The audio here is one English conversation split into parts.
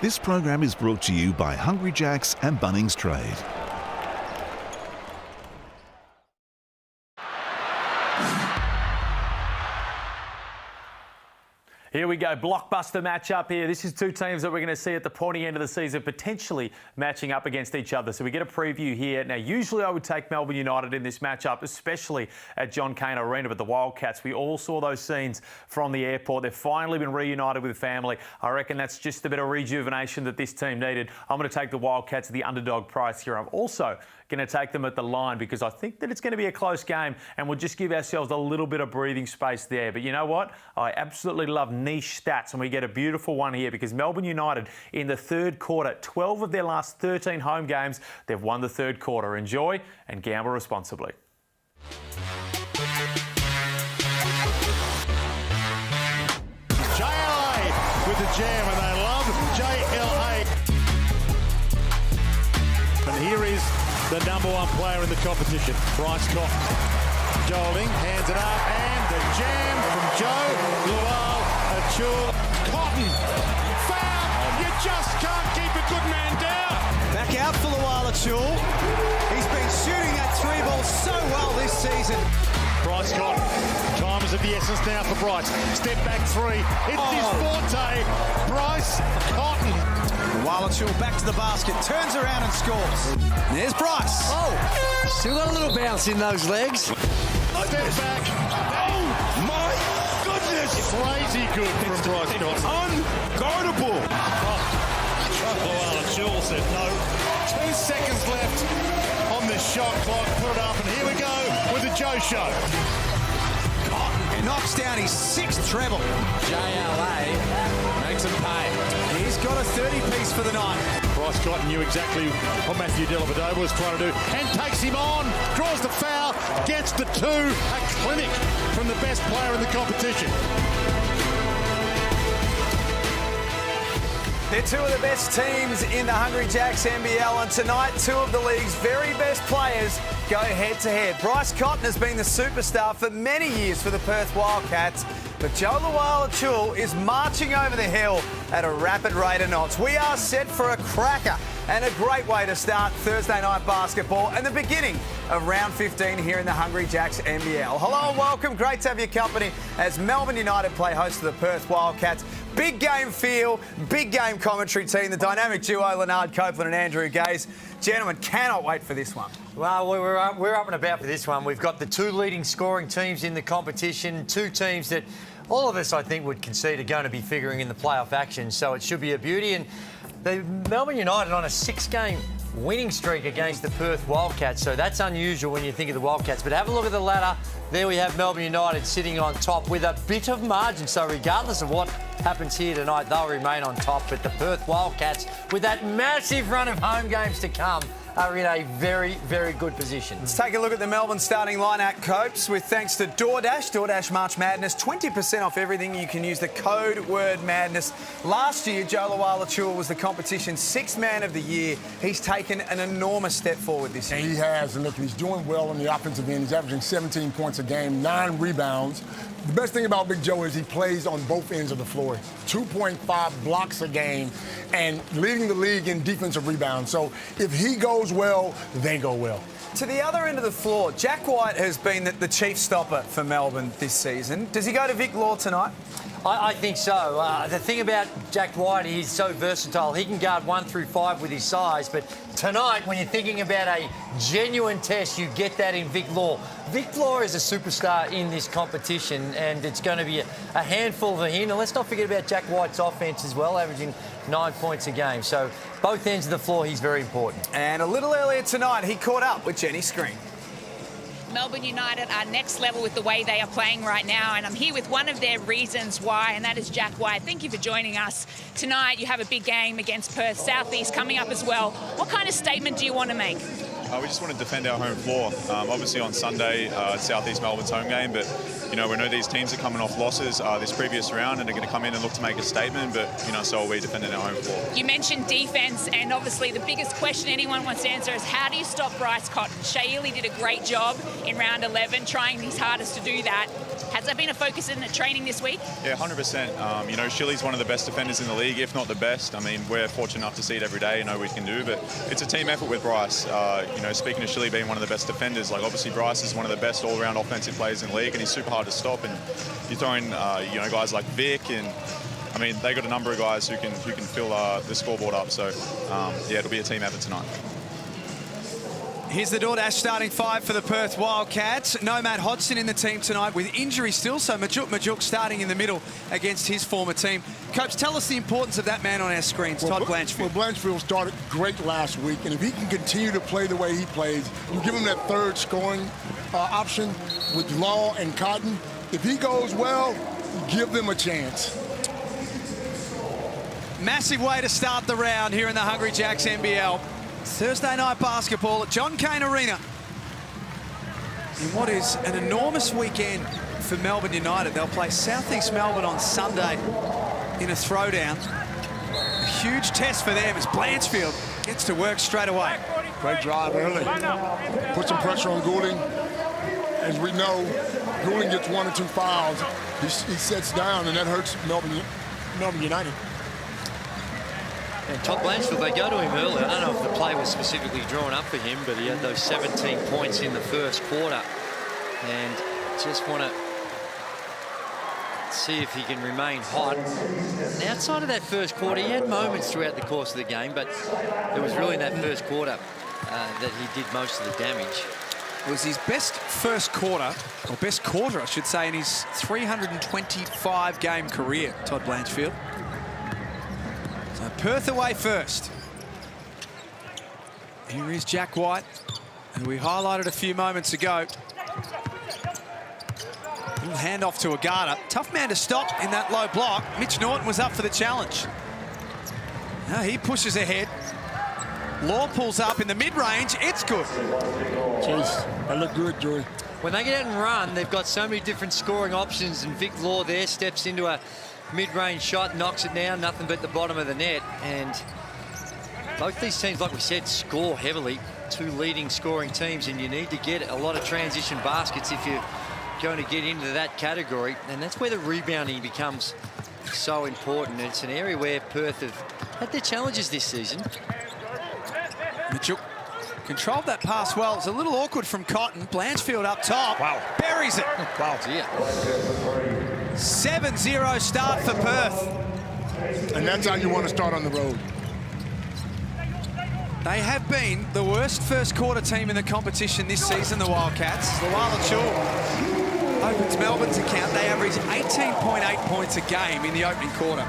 This program is brought to you by Hungry Jack's and Bunnings Trade. Here we go, blockbuster matchup here. This is two teams that we're going to see at the pointy end of the season potentially matching up against each other. So we get a preview here. Now, usually I would take Melbourne United in this matchup, especially at John Cain Arena, but the Wildcats, we all saw those scenes from the airport. They've finally been reunited with family. I reckon that's just a bit of rejuvenation that this team needed. I'm going to take the Wildcats at the underdog price here. I'm also going to take them at the line because I think that it's going to be a close game and we'll just give ourselves a little bit of breathing space there. But you know what? I absolutely love niche stats and we get a beautiful one here because Melbourne United in the third quarter, 12 of their last 13 home games, they've won the third quarter. Enjoy and gamble responsibly. JLA with the jam and they love JLA. And here is the number one player in the competition, Bryce Cotton. Joling hands it up and the jam from Joe Lual-Achul. Cotton, foul! You just can't keep a good man down. Back out for Lual-Achul. He's been shooting that three ball so well this season. Bryce Cotton, time is of the essence now for Bryce. Step back three, it's his forte. Bryce Cotton. Lual-Achul back to the basket, turns around and scores. There's Bryce. Oh, still got a little bounce in those legs. Step back. Oh my goodness! Crazy good from Bryce Cotton. Unguardable. Lual-Achul said no. 2 seconds left on the shot clock. Put it up and here we go with the Joe Show. Cotton knocks down his 6th treble. JLA makes him pay. He's got a 30-piece for the night. Bryce Cotton knew exactly what Matthew Dellavedova was trying to do and takes him on, draws the foul, gets the two. A clinic from the best player in the competition. They're two of the best teams in the Hungry Jacks NBL, and tonight two of the league's very best players go head-to-head. Bryce Cotton has been the superstar for many years for the Perth Wildcats, but Joe Lual-Achul is marching over the hill at a rapid rate of knots. We are set for a cracker and a great way to start Thursday night basketball and the beginning of round 15 here in the Hungry Jacks NBL. Hello and welcome. Great to have your company as Melbourne United play host to the Perth Wildcats. Big game feel, big game commentary team, the dynamic duo Leonard Copeland and Andrew Gaze. Gentlemen, cannot wait for this one. Well, we're up and about for this one. We've got the two leading scoring teams in the competition, two teams that all of us, I think, would concede are going to be figuring in the playoff action, so it should be a beauty. And the Melbourne United on a 6-game winning streak against the Perth Wildcats, so that's unusual when you think of the Wildcats. But have a look at the ladder. There we have Melbourne United sitting on top with a bit of margin, so regardless of what happens here tonight, they'll remain on top. But the Perth Wildcats, with that massive run of home games to come, are in a very, very good position. Let's take a look at the Melbourne starting line-out, Copes, with thanks to DoorDash March Madness, 20% off everything. You can use the code word madness. Last year, Joe Lual-Achul was the competition's 6th man of the year. He's taken an enormous step forward this year. He has, and look, he's doing well on the offensive end. He's averaging 17 points a game, 9 rebounds. The best thing about Big Joe is he plays on both ends of the floor. 2.5 blocks a game and leading the league in defensive rebounds. So if he goes well, they go well. To the other end of the floor, Jack White has been the chief stopper for Melbourne this season. Does he go to Vic Law tonight? I think so. The thing about Jack White, he's so versatile. He can guard 1 through 5 with his size, but tonight, when you're thinking about a genuine test, you get that in Vic Law. Vic Law is a superstar in this competition, and it's going to be a handful for him. And let's not forget about Jack White's offense as well, averaging 9 points a game. So both ends of the floor, he's very important. And a little earlier tonight, he caught up with Jenny Screen. Melbourne United are next level with the way they are playing right now, and I'm here with one of their reasons why, and that is Jack White. Thank you for joining us tonight. You have a big game against Perth Southeast coming up as well. What kind of statement do you want to make? We just want to defend our home floor. Obviously on Sunday, Southeast Melbourne's home game, but we know these teams are coming off losses this previous round and are going to come in and look to make a statement, but so are we defending our home floor. You mentioned defence, and obviously the biggest question anyone wants to answer is how do you stop Bryce Cotton? Shea Ely did a great job in round 11, trying his hardest to do that. Has that been a focus in the training this week? Yeah, 100%. You know, Shilly's one of the best defenders in the league, if not the best. I mean, we're fortunate enough to see it every day and know what we can do, but it's a team effort with Bryce. You know, speaking of Shilly being one of the best defenders, like obviously Bryce is one of the best all-round offensive players in the league, and he's super hard to stop. And you're throwing, you know, guys like Vic, and I mean, they got a number of guys who can fill the scoreboard up. So yeah, it'll be a team effort tonight. Here's the DoorDash starting five for the Perth Wildcats. No Matt Hodgson in the team tonight with injury still, so Majuk starting in the middle against his former team. Coach, tell us the importance of that man on our screens, Todd Blanchfield. Well, Blanchfield started great last week, and if he can continue to play the way he plays, you give him that third scoring option with Law and Cotton. If he goes well, give them a chance. Massive way to start the round here in the Hungry Jacks NBL. Thursday night basketball at John Cain Arena. In what is an enormous weekend for Melbourne United. They'll play South East Melbourne on Sunday in a throwdown. A huge test for them as Blanchfield gets to work straight away. Great drive early. Put some pressure on Goulding. As we know, Goulding gets 1 or 2 fouls. He sets down, and that hurts Melbourne United. And Todd Blanchfield, they go to him early. I don't know if the play was specifically drawn up for him, but he had those 17 points in the first quarter. And just want to see if he can remain hot. And outside of that first quarter, he had moments throughout the course of the game, but it was really in that first quarter that he did most of the damage. It was his best first quarter, or best quarter, I should say, in his 325-game career, Todd Blanchfield. So Perth away first. Here is Jack White, who we highlighted a few moments ago. Little handoff to Agata. Tough man to stop in that low block. Mitch Norton was up for the challenge. Now he pushes ahead. Law pulls up in the mid-range. It's good. Jeez, that looked good, Joey. When they get out and run, they've got so many different scoring options, and Vic Law there steps into a mid-range shot, knocks it down, nothing but the bottom of the net. And both these teams, like we said, score heavily. Two leading scoring teams, and you need to get a lot of transition baskets if you're going to get into that category. And that's where the rebounding becomes so important. It's an area where Perth have had their challenges this season. Majuk controlled that pass well. It's a little awkward from Cotton. Blanchfield up top. Wow. Buries it. Wow, dear. 7-0 start for Perth. And that's how you want to start on the road. They have been the worst first quarter team in the competition this season, the Wildcats. Wildcats opens Melbourne's account. They average 18.8 points a game in the opening quarter.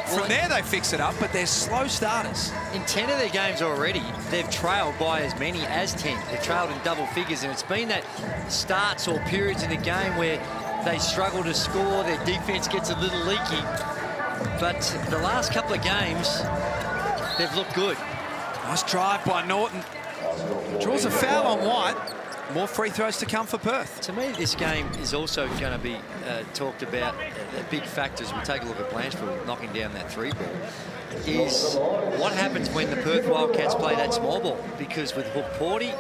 From there, they fix it up, but they're slow starters. In 10 of their games already, they've trailed by as many as 10. They've trailed in double figures, and it's been that starts or periods in the game where they struggle to score, their defense gets a little leaky. But the last couple of games, they've looked good. Nice drive by Norton. Draws a foul on White. More free throws to come for Perth. To me, this game is also going to be talked about. A big factor as we take a look at Blanchfield knocking down that three ball is what happens when the Perth Wildcats play that small ball. Because with Hukporti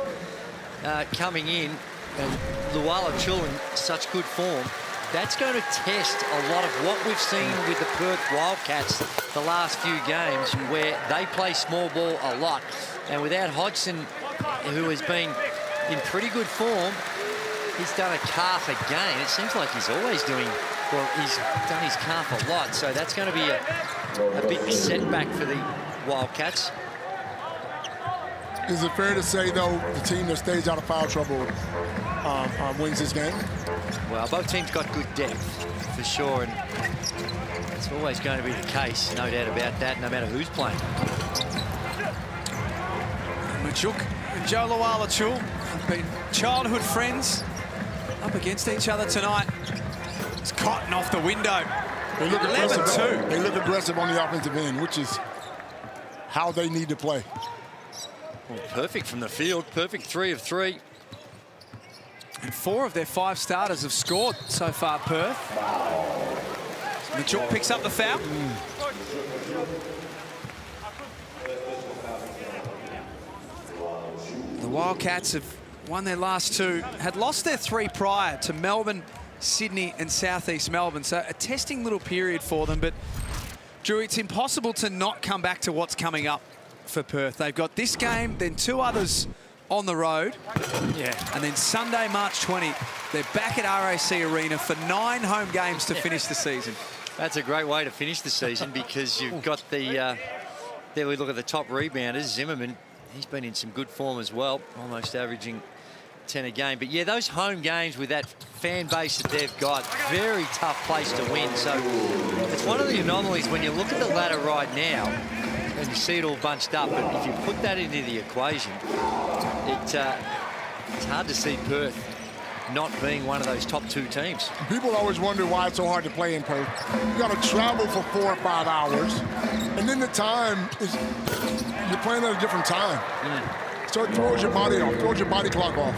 coming in and Luala Chul in such good form, that's going to test a lot of what we've seen with the Perth Wildcats the last few games, where they play small ball a lot. And without Hodgson, who has been in pretty good form, he's done a calf again. It seems like he's always doing, well, he's done his calf a lot. So that's going to be a big setback for the Wildcats. Is it fair to say, though, the team that stays out of foul trouble wins this game? Well, both teams got good depth, for sure, and it's always going to be the case, no doubt about that, no matter who's playing. Majuk and Joe Luala-Chul have been childhood friends up against each other tonight. It's Cotton off the window. They look aggressive. 11-2. They look aggressive on the offensive end, which is how they need to play. Well, perfect from the field, perfect 3 of 3. And 4 of their 5 starters have scored so far, Perth. Majuk picks up the foul. The Wildcats have won their last 2, had lost their 3 prior to Melbourne Sydney and southeast Melbourne. So a testing little period for them. But, Drew, it's impossible to not come back to what's coming up for Perth. They've got this game, then 2 others on the road. Yeah. And then Sunday, March 20, they're back at RAC Arena for 9 home games to finish the season. That's a great way to finish the season because you've got the... there we look at the top rebounders. Zimmerman, he's been in some good form as well, almost averaging 10 a game. But, yeah, those home games with that fan base that they've got, very tough place to win. So it's one of the anomalies when you look at the ladder right now and you see it all bunched up. But if you put that into the equation, it's hard to see Perth not being one of those top 2 teams. People always wonder why it's so hard to play in Perth. You got to travel for 4 or 5 hours, and then the time is, you're playing at a different time. So it throws your body off, throws your body clock off.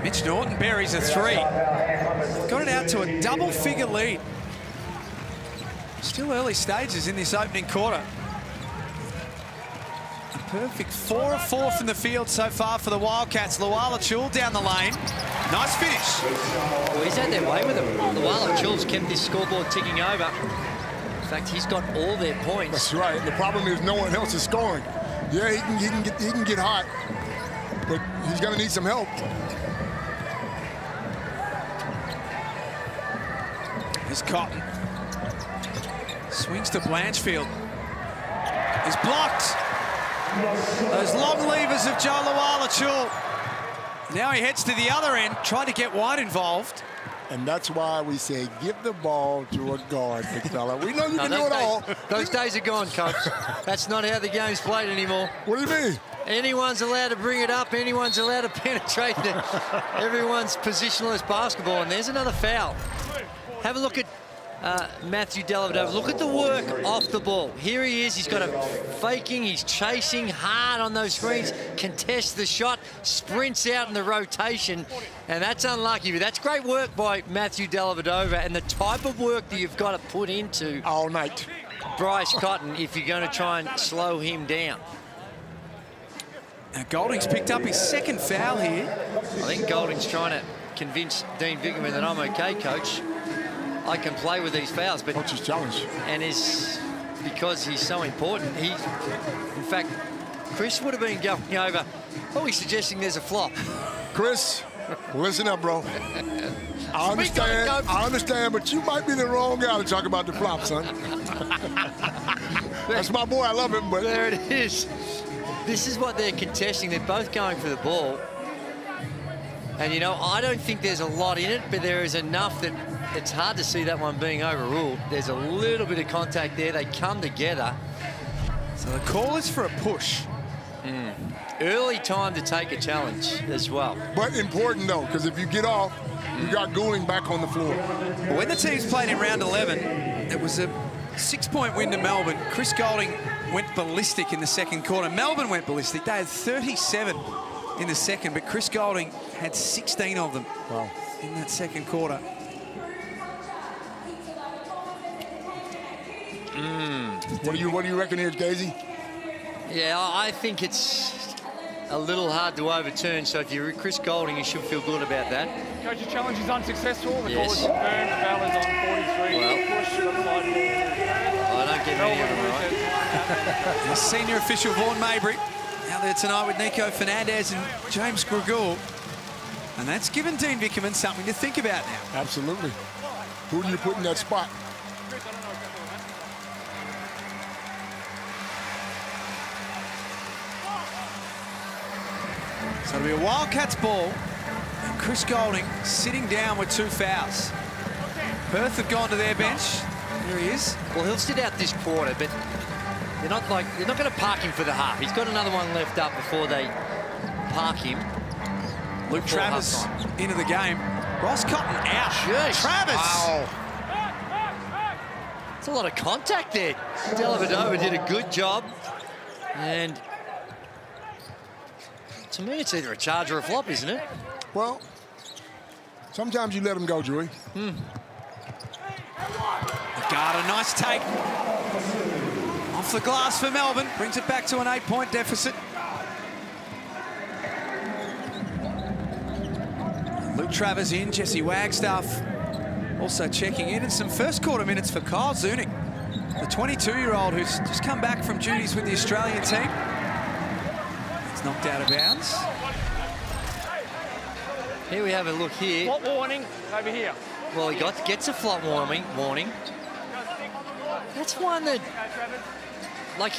Mitch Norton buries a 3. Got it out to a double-figure lead. Still early stages in this opening quarter. A perfect 4 of 4 from the field so far for the Wildcats. Luala Chul down the lane. Nice finish. Well, he's had their way with him. Luala Chul's kept this scoreboard ticking over. In fact, he's got all their points. That's right. The problem is no one else is scoring. Yeah, he can get hot, but he's going to need some help. Here's Cotton. Swings to Blanchfield. He's blocked. Those long levers of Joe Luala Chul. Now he heads to the other end, trying to get White involved. And that's why we say give the ball to a guard, big fella. We know you can do it all. Those days are gone, Coach. That's not how the game's played anymore. What do you mean? Anyone's allowed to bring it up. Anyone's allowed to penetrate everyone's positionless basketball. And there's another foul. Have a look at Matthew Dellavedova. Look at the work off the ball. Here he is. He's got a faking. He's chasing hard on those screens. Contests the shot. Sprints out in the rotation. And that's unlucky. But that's great work by Matthew Dellavedova and the type of work that you've got to put into all night Bryce Cotton if you're going to try and slow him down. Now Golding's picked up his 2nd foul here. I think Golding's trying to convince Dean Vickerman that I'm okay, Coach. I can play with these fouls, but what's his challenge? And because he's so important. In fact, Chris would have been going over. Oh, he's suggesting there's a flop. Chris, listen up, bro. I understand, but you might be the wrong guy to talk about the flop, son. That's my boy. I love him, but there it is. This is what they're contesting. They're both going for the ball. And, you know, I don't think there's a lot in it, but there is enough that it's hard to see that one being overruled. There's a little bit of contact there. They come together. So the call is for a push. Early time to take a challenge as well. But important, though, because if you get off, you got Goulding back on the floor. Well, when the teams played in round 11, it was a 6-point win to Melbourne. Chris Goulding went ballistic in the 2nd quarter. Melbourne went ballistic. They had 37 in the 2nd, but Chris Goulding had 16 of them in that 2nd quarter. What do you reckon here, Casey? Yeah, I think it's a little hard to overturn. So if you're Chris Goulding, you should feel good about that. Coach, your challenge is unsuccessful. The Yes. call is confirmed. The foul is on 43. Well, I don't get many of them right. The senior official, Vaughan Mabry, out there tonight with Nico Fernandez and James Gregoire. And that's given Dean Vickerman something to think about now. Absolutely. Who do you put in that spot? So it'll be a Wildcats ball, and Chris Goulding sitting down with 2 fouls. Perth have gone to their bench. There he is. Well, he'll sit out this quarter, but they're not going to park him for the half. He's got another one left up before they park him. Luke Travers into the game. Ross Cotton out. Jeez. Travers. Wow. It's a lot of contact there. Dellavedova did a good job, and to me, it's either a charge or a flop, isn't it? Well, sometimes you let them go, Drewy. Agata, nice take. Off the glass for Melbourne. Brings it back to an 8-point deficit. Luke Travers in, Jesse Wagstaff also checking in, and some first quarter minutes for Kyle Zunic, the 22-year-old who's just come back from duties with the Australian team. It's knocked out of bounds. Here we have a look here. Flop warning over here. Well, he gets a flop warning. That's one that, like,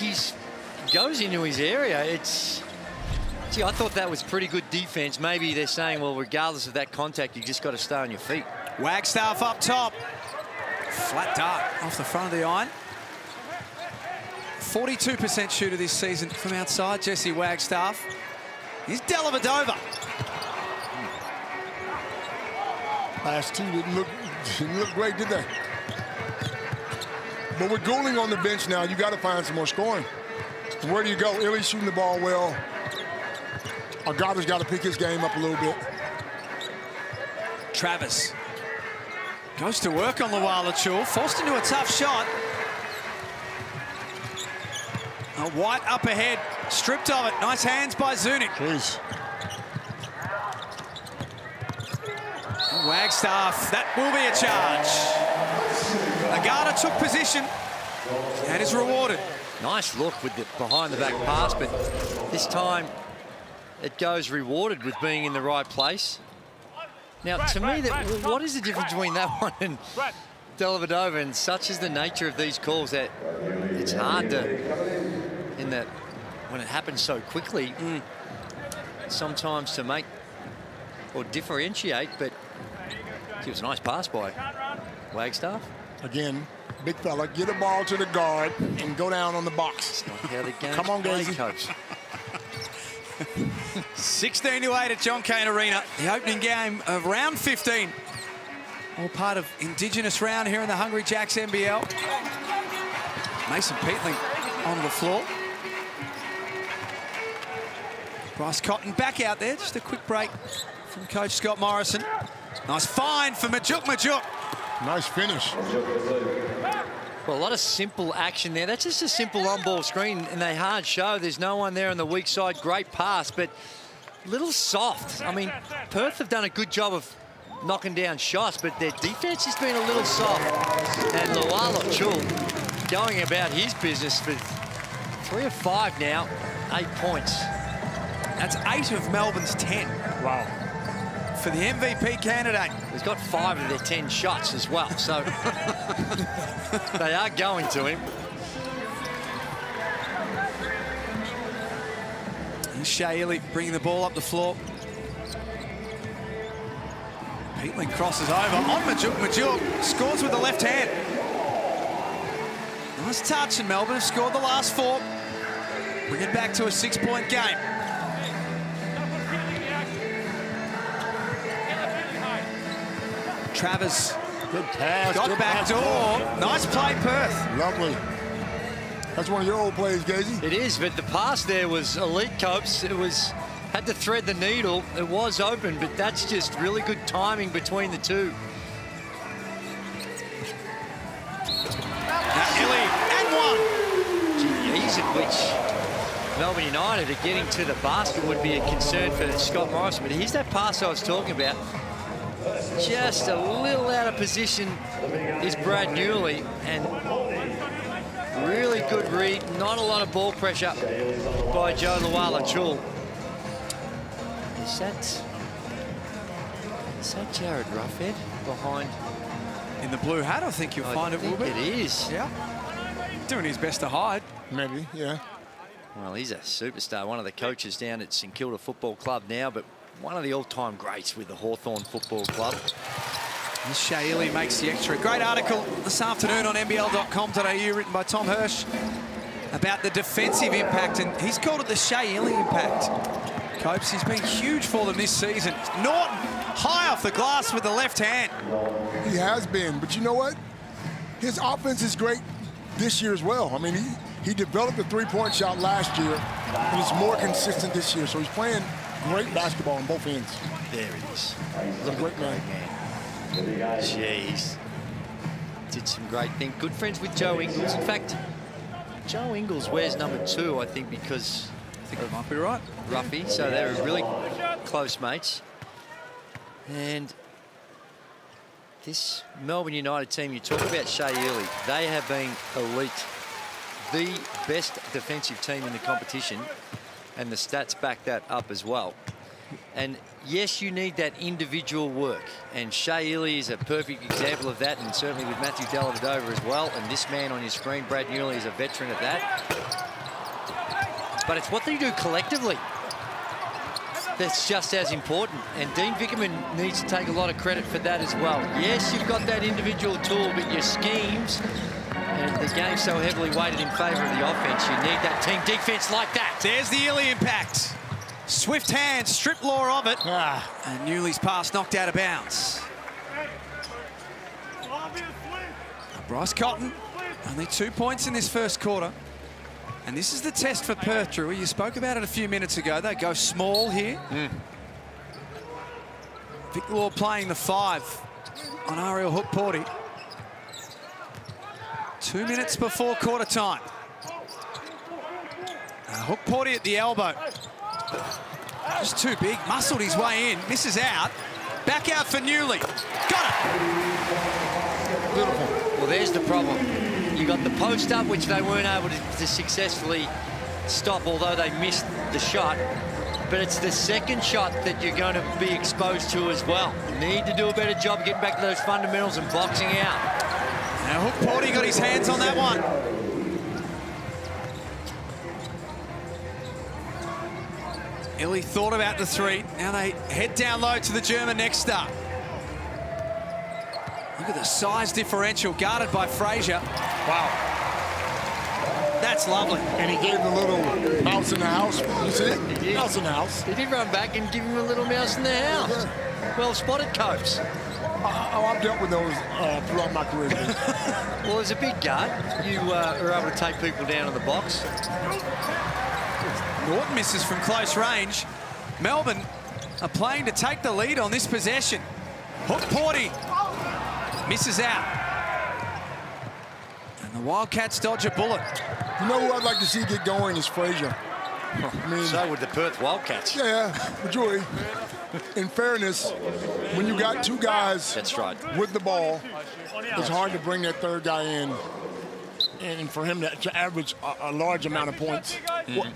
goes into his area. Gee, I thought that was pretty good defense. Maybe they're saying, well, regardless of that contact, you just got to stay on your feet. Wagstaff up top. Flat dart off the front of the iron. 42% shooter this season from outside, Jesse Wagstaff. Here's Dellavedova. Last two didn't look great, did they? But with Goulding on the bench now, you got to find some more scoring. Where do you go? Illy's shooting the ball well. Agata's got to pick his game up a little bit. Travers goes to work on Luala-Chul, forced into a tough shot. White up ahead, stripped of it. Nice hands by Zunic. Jeez. Wagstaff, that will be a charge. Agata took position and is rewarded. Nice look with the behind-the-back pass, but this time it goes rewarded with being in the right place. Now, to me, what is the difference between that one and Dellavedova? And such is the nature of these calls that it's hard to, when it happens so quickly, sometimes to make or differentiate. But it was a nice pass by Wagstaff. Again, big fella, get a ball to the guard and go down on the box. How the game Come on, play, Gazy. coach. 16-8 at John Cain Arena, the opening game of round 15. All part of Indigenous round here in the Hungry Jacks NBL. Mason Peatling onto the floor. Bryce Cotton back out there. Just a quick break from Coach Scott Morrison. Nice find for Majuk. Nice finish. Well, a lot of simple action there. That's just a simple on-ball screen, and they hard show. There's no one there on the weak side. Great pass, but a little soft. I mean, Perth have done a good job of knocking down shots, but their defense has been a little soft. And Luala-Chul going about his business for 3 of 5 now, 8 points. That's 8 of Melbourne's 10. Wow. For the MVP candidate. He's got 5 of their 10 shots as well, so they are going to him. Here's Shea bringing the ball up the floor. Peatling crosses over on Majuk scores with the left hand. Nice touch, and Melbourne have scored the last 4. Bring it back to a 6-point game. Travers. Good pass. Got good back pass. door. Nice play, Perth. Lovely. That's one of your old plays, Gazy. It is, but the pass there was elite, Copes. It had to thread the needle. It was open, but that's just really good timing between the two. Now Illy, and one. Gee, the ease at which Melbourne United are getting to the basket would be a concern for Scott Morrison. But here's that pass I was talking about. Just a little out of position is Brad Newley, and really good read. Not a lot of ball pressure by Joe Luala-Chul. Is that Jared Ruffhead behind? In the blue hat, I think you'll find it will be. It is. Yeah. Doing his best to hide. Maybe, yeah. Well, he's a superstar. One of the coaches down at St Kilda Football Club now, but one of the all-time greats with the Hawthorn Football Club. And Shea makes the extra. Great article this afternoon on NBL.com.au written by Tom Hirsch about the defensive impact, and he's called it the Shea impact. Copes, he's been huge for them this season. Norton high off the glass with the left hand. He has been, but you know what? His offense is great this year as well. I mean, he developed a three-point shot last year, and it's more consistent this year. So he's playing great basketball on both ends. There it is. Look, great man. Jeez. Did some great things. Good friends with Joe Ingles. In fact, Joe Ingles wears number 2, I think, because I think that might be right. Ruffy. So they're really close mates. And this Melbourne United team, you talk about Shea Ely, they have been elite. The best defensive team in the competition, and the stats back that up as well. And yes, you need that individual work, and Shea Ely is a perfect example of that, and certainly with Matthew Dellavedova as well, and this man on your screen, Brad Newley, is a veteran at that. But it's what they do collectively that's just as important, and Dean Vickerman needs to take a lot of credit for that as well. Yes, you've got that individual tool, but your schemes, and the game's so heavily weighted in favour of the offence, you need that team defence like that. There's the Ely impact. Swift hand, strip law of it. And Newley's pass knocked out of bounds. Bryce Cotton, only 2 points in this first quarter. And this is the test for Perth, Drew. You spoke about it a few minutes ago. They go small here. Vic Law playing the 5 on Ariel Hook-Porty. 2 minutes before quarter time. Hook-Porty at the elbow. Just too big, muscled his way in, misses out. Back out for Newley. Got it! Beautiful. Well, there's the problem. You got the post up, which they weren't able to successfully stop, although they missed the shot. But it's the second shot that you're going to be exposed to as well. You need to do a better job getting back to those fundamentals and boxing out. Now Hook-Porty got his hands on that one. Illy thought about the 3. Now they head down low to the German next up. Look at the size differential, guarded by Frazier. Wow. That's lovely. And he gave the little mouse in the house. You see it? He did. Mouse in the house. He did run back and give him a little mouse in the house. Well spotted, Copes. I've dealt with those throughout my career. Well, as a big guard, you are able to take people down in the box. Norton misses from close range. Melbourne are playing to take the lead on this possession. Hook-Porty misses out. And the Wildcats dodge a bullet. You know who I'd like to see get going is Frazier. I mean, so would the Perth Wildcats. Yeah, but Joey, in fairness, when you got 2 guys that's right with the ball, it's hard to bring that 3rd guy in. And for him to average a large amount of points.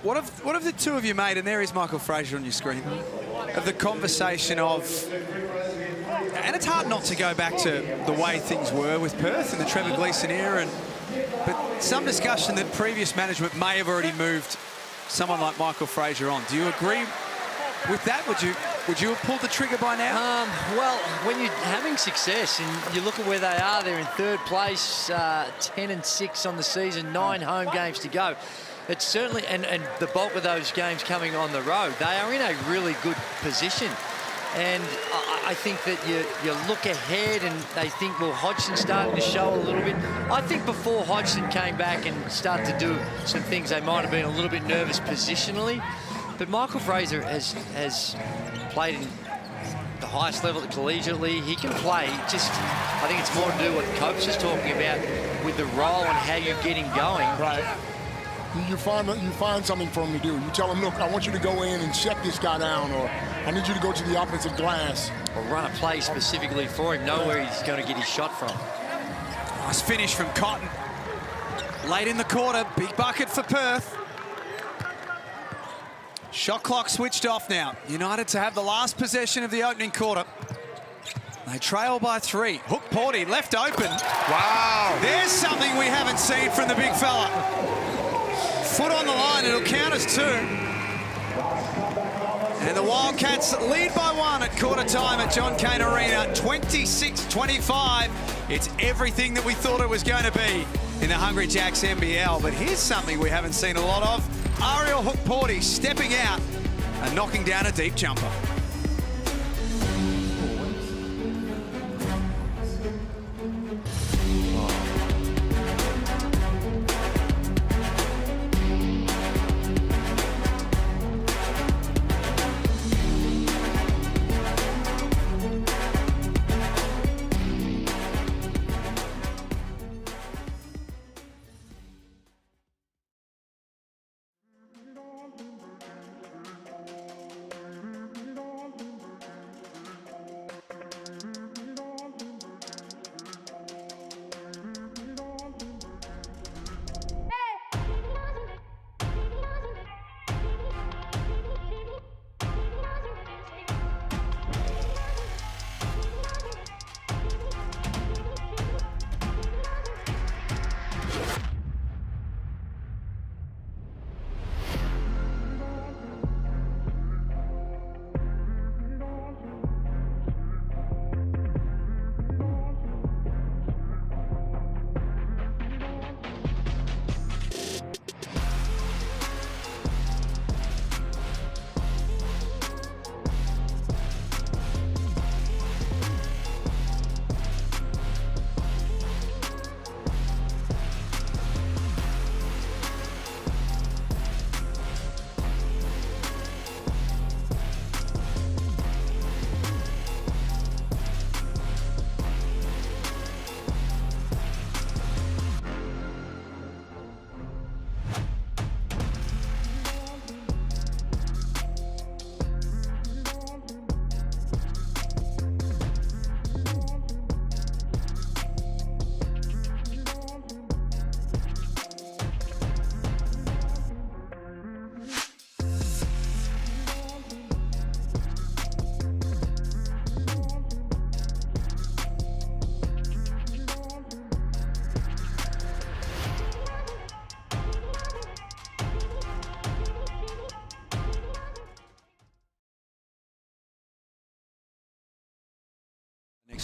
What have the 2 of you made, and there is Michael Frazier on your screen, of the conversation of, and it's hard not to go back to the way things were with Perth in the Trevor Gleeson era, but some discussion that previous management may have already moved someone like Michael Frazier on. Do you agree with that? Would you have pulled the trigger by now? Well, when you're having success and you look at where they are, they're in 3rd place, 10-6 on the season, 9 home games to go. It's certainly, and the bulk of those games coming on the road, they are in a really good position. And I think that you look ahead and they think, well, Hodgson's starting to show a little bit. I think before Hodgson came back and started to do some things, they might have been a little bit nervous positionally. But Michael Frazier has played in the highest level collegiately. He can play. Just, I think it's more to do what Copes is talking about with the role and how you get him going. Right. You find something for him to do. You tell him, look, I want you to go in and shut this guy down, or I need you to go to the offensive glass. Or run a play specifically for him, know where he's going to get his shot from. Nice finish from Cotton. Late in the quarter, big bucket for Perth. Shot clock switched off now. United to have the last possession of the opening quarter. They trail by 3. Hook-Porty left open. Wow. There's something we haven't seen from the big fella. Foot on the line, it'll count as 2. And the Wildcats lead by 1 at quarter time at John Cain Arena, 26-25. It's everything that we thought it was going to be in the Hungry Jacks NBL. But here's something we haven't seen a lot of. Ariel Hook-Porty stepping out and knocking down a deep jumper.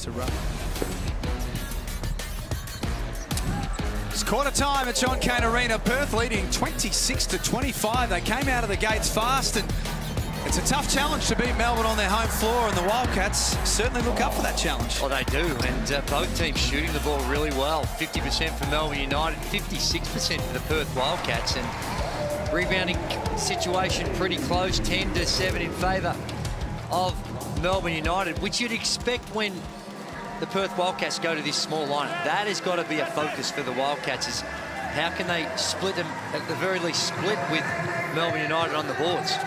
to run. It's quarter time at John Cain Arena. Perth leading 26-25. They came out of the gates fast, and it's a tough challenge to beat Melbourne on their home floor, and the Wildcats certainly look up for that challenge. Well, they do, and both teams shooting the ball really well. 50% for Melbourne United, 56% for the Perth Wildcats, and rebounding situation pretty close, 10-7 in favour of Melbourne United, which you'd expect when the Perth Wildcats go to this small lineup. That has got to be a focus for the Wildcats, is how can they split them, at the very least split with Melbourne United on the boards.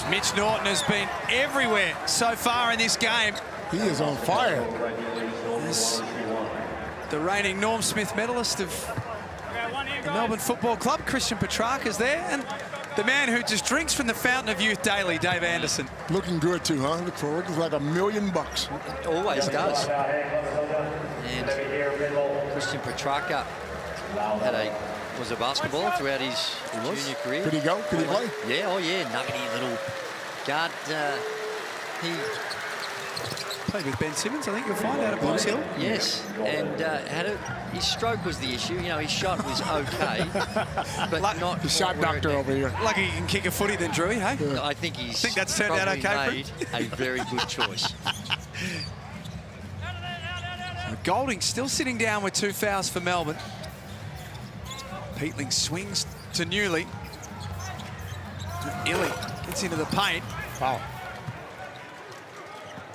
Mitch Norton has been everywhere so far in this game. He is on fire. He's the reigning Norm Smith medalist of the Melbourne Football Club, Christian Petrarca's there, and the man who just drinks from the fountain of youth daily, Dave Anderson. Looking good too, huh? Looks like $1 million. Always does. And Christian Petrarca was a basketballer throughout his junior career. Could he go? Could he play? Yeah, oh yeah, nuggety little guard. He played with Ben Simmons, I think you'll find, out at Box Hill. Yes, and his stroke was the issue. You know, his shot was okay, but not the shot doctor over here. Lucky he can kick a footy then, Drewy, hey? Yeah. I think that's turned out okay made a very good choice. Golding still sitting down with 2 fouls for Melbourne. Peatling swings to Newley. Illy gets into the paint. Wow.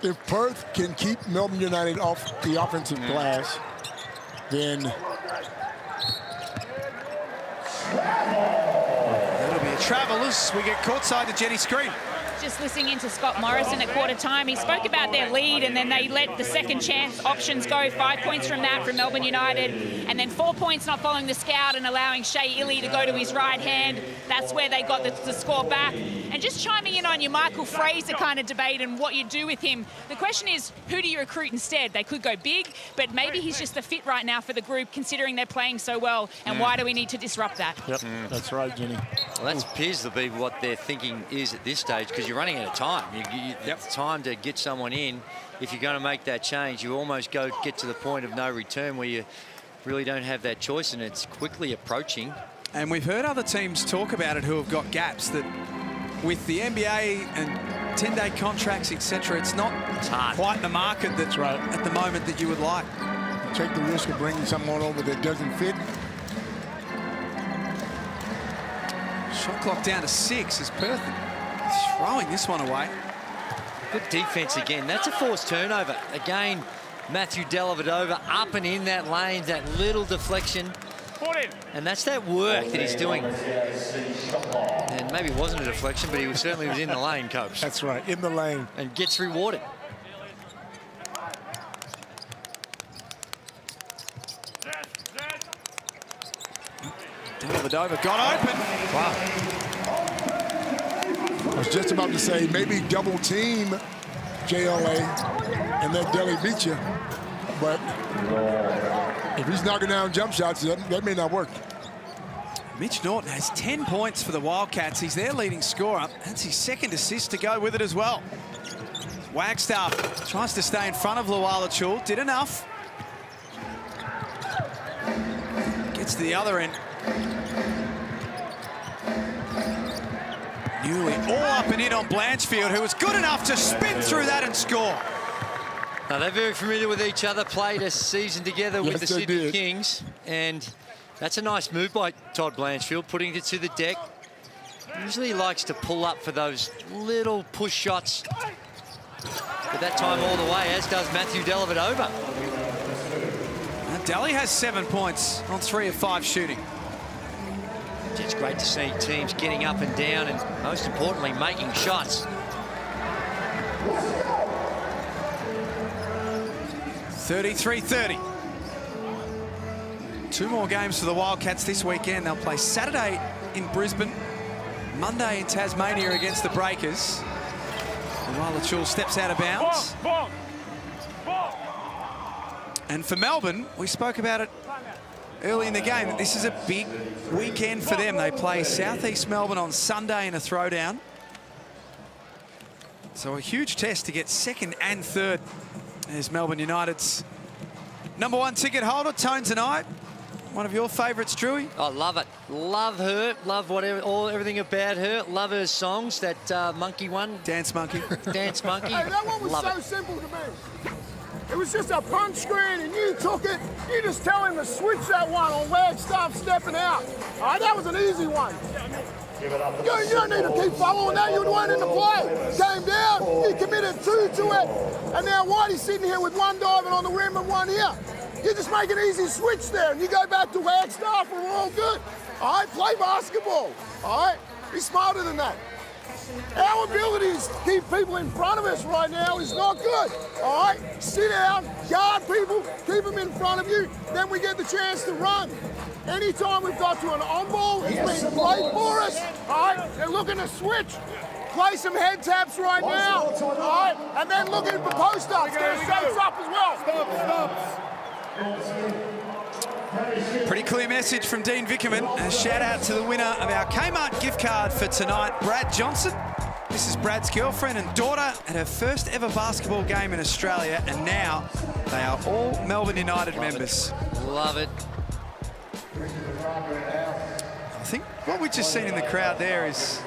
If Perth can keep Melbourne United off the offensive glass, then that'll be a travel as we get courtside to Jenny Screen. Just listening into Scott Morrison at quarter time, he spoke about their lead and then they let the second chance options go. 5 points from that from Melbourne United, and then 4 points not following the scout and allowing Shea Illy to go to his right hand. That's where they got the score back. And just chiming in on your Michael Fraser kind of debate and what you do with him, the question is, who do you recruit instead? They could go big, but maybe he's just the fit right now for the group, considering they're playing so well, and why do we need to disrupt that? Yep, that's right, Jenny. Well, that appears to be what their thinking is at this stage, because you're running out of time. It's time to get someone in. If you're going to make that change, you almost get to the point of no return where you really don't have that choice, and it's quickly approaching. And we've heard other teams talk about it who have got gaps, that with the NBA and 10-day contracts, etc., it's not quite the market that's right at the moment that you would like. You take the risk of bringing someone over that doesn't fit. Shot clock down to 6 as Perth is throwing this one away. Good defense again. That's a forced turnover. Again, Matthew Dellavedova up and in that lane, that little deflection. And that's that work that he's doing. And maybe it wasn't a deflection, but he certainly was in the lane, Coach. That's right, in the lane. And gets rewarded. Dellavedova got open. Wow. I was just about to say, maybe double team JLA and let Delly beat you. But if he's knocking down jump shots, that may not work. Mitch Norton has 10 points for the Wildcats. He's their leading scorer. That's his second assist to go with it as well. Wagstaff tries to stay in front of Luala-Chul. Did enough. Gets to the other end. Newley all up and in on Blanchfield, who was good enough to spin through that and score. Now, they're very familiar with each other, played a season together with the Sydney Kings, and that's a nice move by Todd Blanchfield, putting it to the deck. Usually he likes to pull up for those little push shots, but that time all the way, as does Matthew Dellavedova. Delhi has 7 points on 3 of 5 shooting. It's great to see teams getting up and down, and most importantly, making shots. 33-30. 2 more games for the Wildcats this weekend. They'll play Saturday in Brisbane, Monday in Tasmania against the Breakers. Luala-Chul steps out of bounds. And for Melbourne, we spoke about it early in the game, that this is a big weekend for them. They play Southeast Melbourne on Sunday in a throwdown. So a huge test to get second and third as Melbourne United's #1 ticket holder, Tone tonight. One of your favourites, Drewy? I love it. Love her. Love everything about her. Love her songs. That monkey one. Dance Monkey. Dance Monkey. Hey, that one was love so it. simple to me. It was just a punch screen, and you took it. You just tell him to switch that one on Wagstaff stepping out. All right, that was an easy one. You don't need to keep following that. You weren't in the play. Came down, you committed 2 to it, and now Whitey's sitting here with one diving on the rim and one here. You just make an easy switch there, and you go back to Wagstaff, and we're all good. All right, play basketball. All right, be smarter than that. Our abilities to keep people in front of us right now is not good. All right, sit down, guard people, keep them in front of you, then we get the chance to run. Anytime we've got to an on-ball, it's been great for us. All right, they're looking to switch. Play some head taps right now. All right, and then looking for post-ups. Get our shots up as well. Pretty clear message from Dean Vickerman. A shout out to the winner of our Kmart gift card for tonight, Brad Johnson. This is Brad's girlfriend and daughter at her first ever basketball game in Australia, and now they are all Melbourne United members. Love it. I think what we've just seen in the crowd there is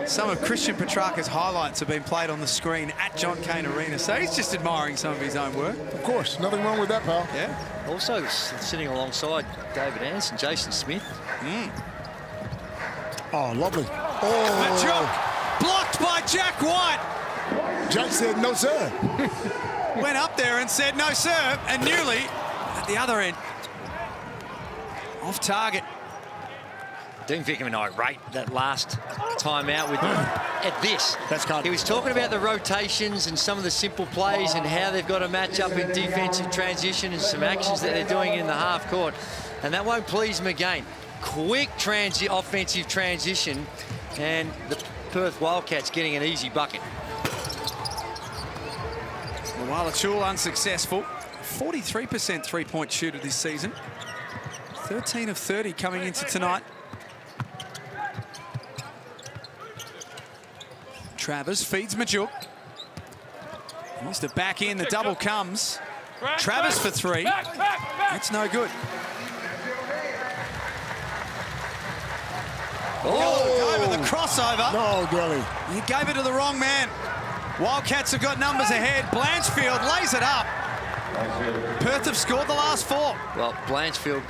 some of Christian Petrarca's highlights have been played on the screen at John Cain Arena, so he's just admiring some of his own work. Of course, nothing wrong with that, pal. Yeah. Also sitting alongside David Anderson, Jason Smith. Oh, lovely. Majuk, blocked by Jack White. Jack said no, sir. Went up there and said no, sir, and nearly at the other end. Off target. Dean Vickerman and I rate that last time out with at this. That's kind of... He was talking about the rotations and some of the simple plays and how they've got to match up in defensive transition and some actions that they're doing in the half court. And that won't please him again. Quick offensive transition, and the Perth Wildcats getting an easy bucket. While Achul unsuccessful, 43% three-point shooter this season. 13 of 30 coming into tonight. Travers feeds Majuk. He's the back in, the double comes. Travers for three. That's no good. Oh, over the crossover. No, Gilly. He gave it to the wrong man. Wildcats have got numbers ahead. Blanchfield lays it up. Perth have scored the last 4. Well, Blanchfield,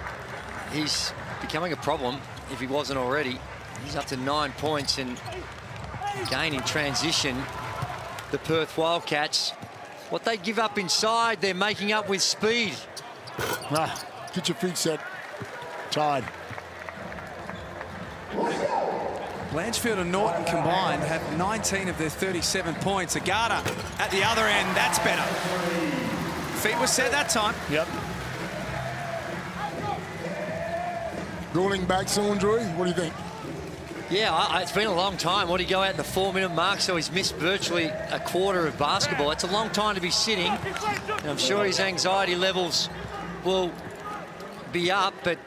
he's becoming a problem if he wasn't already. He's up to 9 points, and again in transition, the Perth Wildcats, what they give up inside, they're making up with speed. Get your feet set. Tied. Blanchfield and Norton combined have 19 of their 37 points. Agata at the other end, that's better. Feet were set that time. Yep. Rolling back soon, Drew. What do you think? Yeah, it's been a long time. What, he go out in the 4-minute mark, so he's missed virtually a quarter of basketball. It's a long time to be sitting, and I'm sure his anxiety levels will be up, but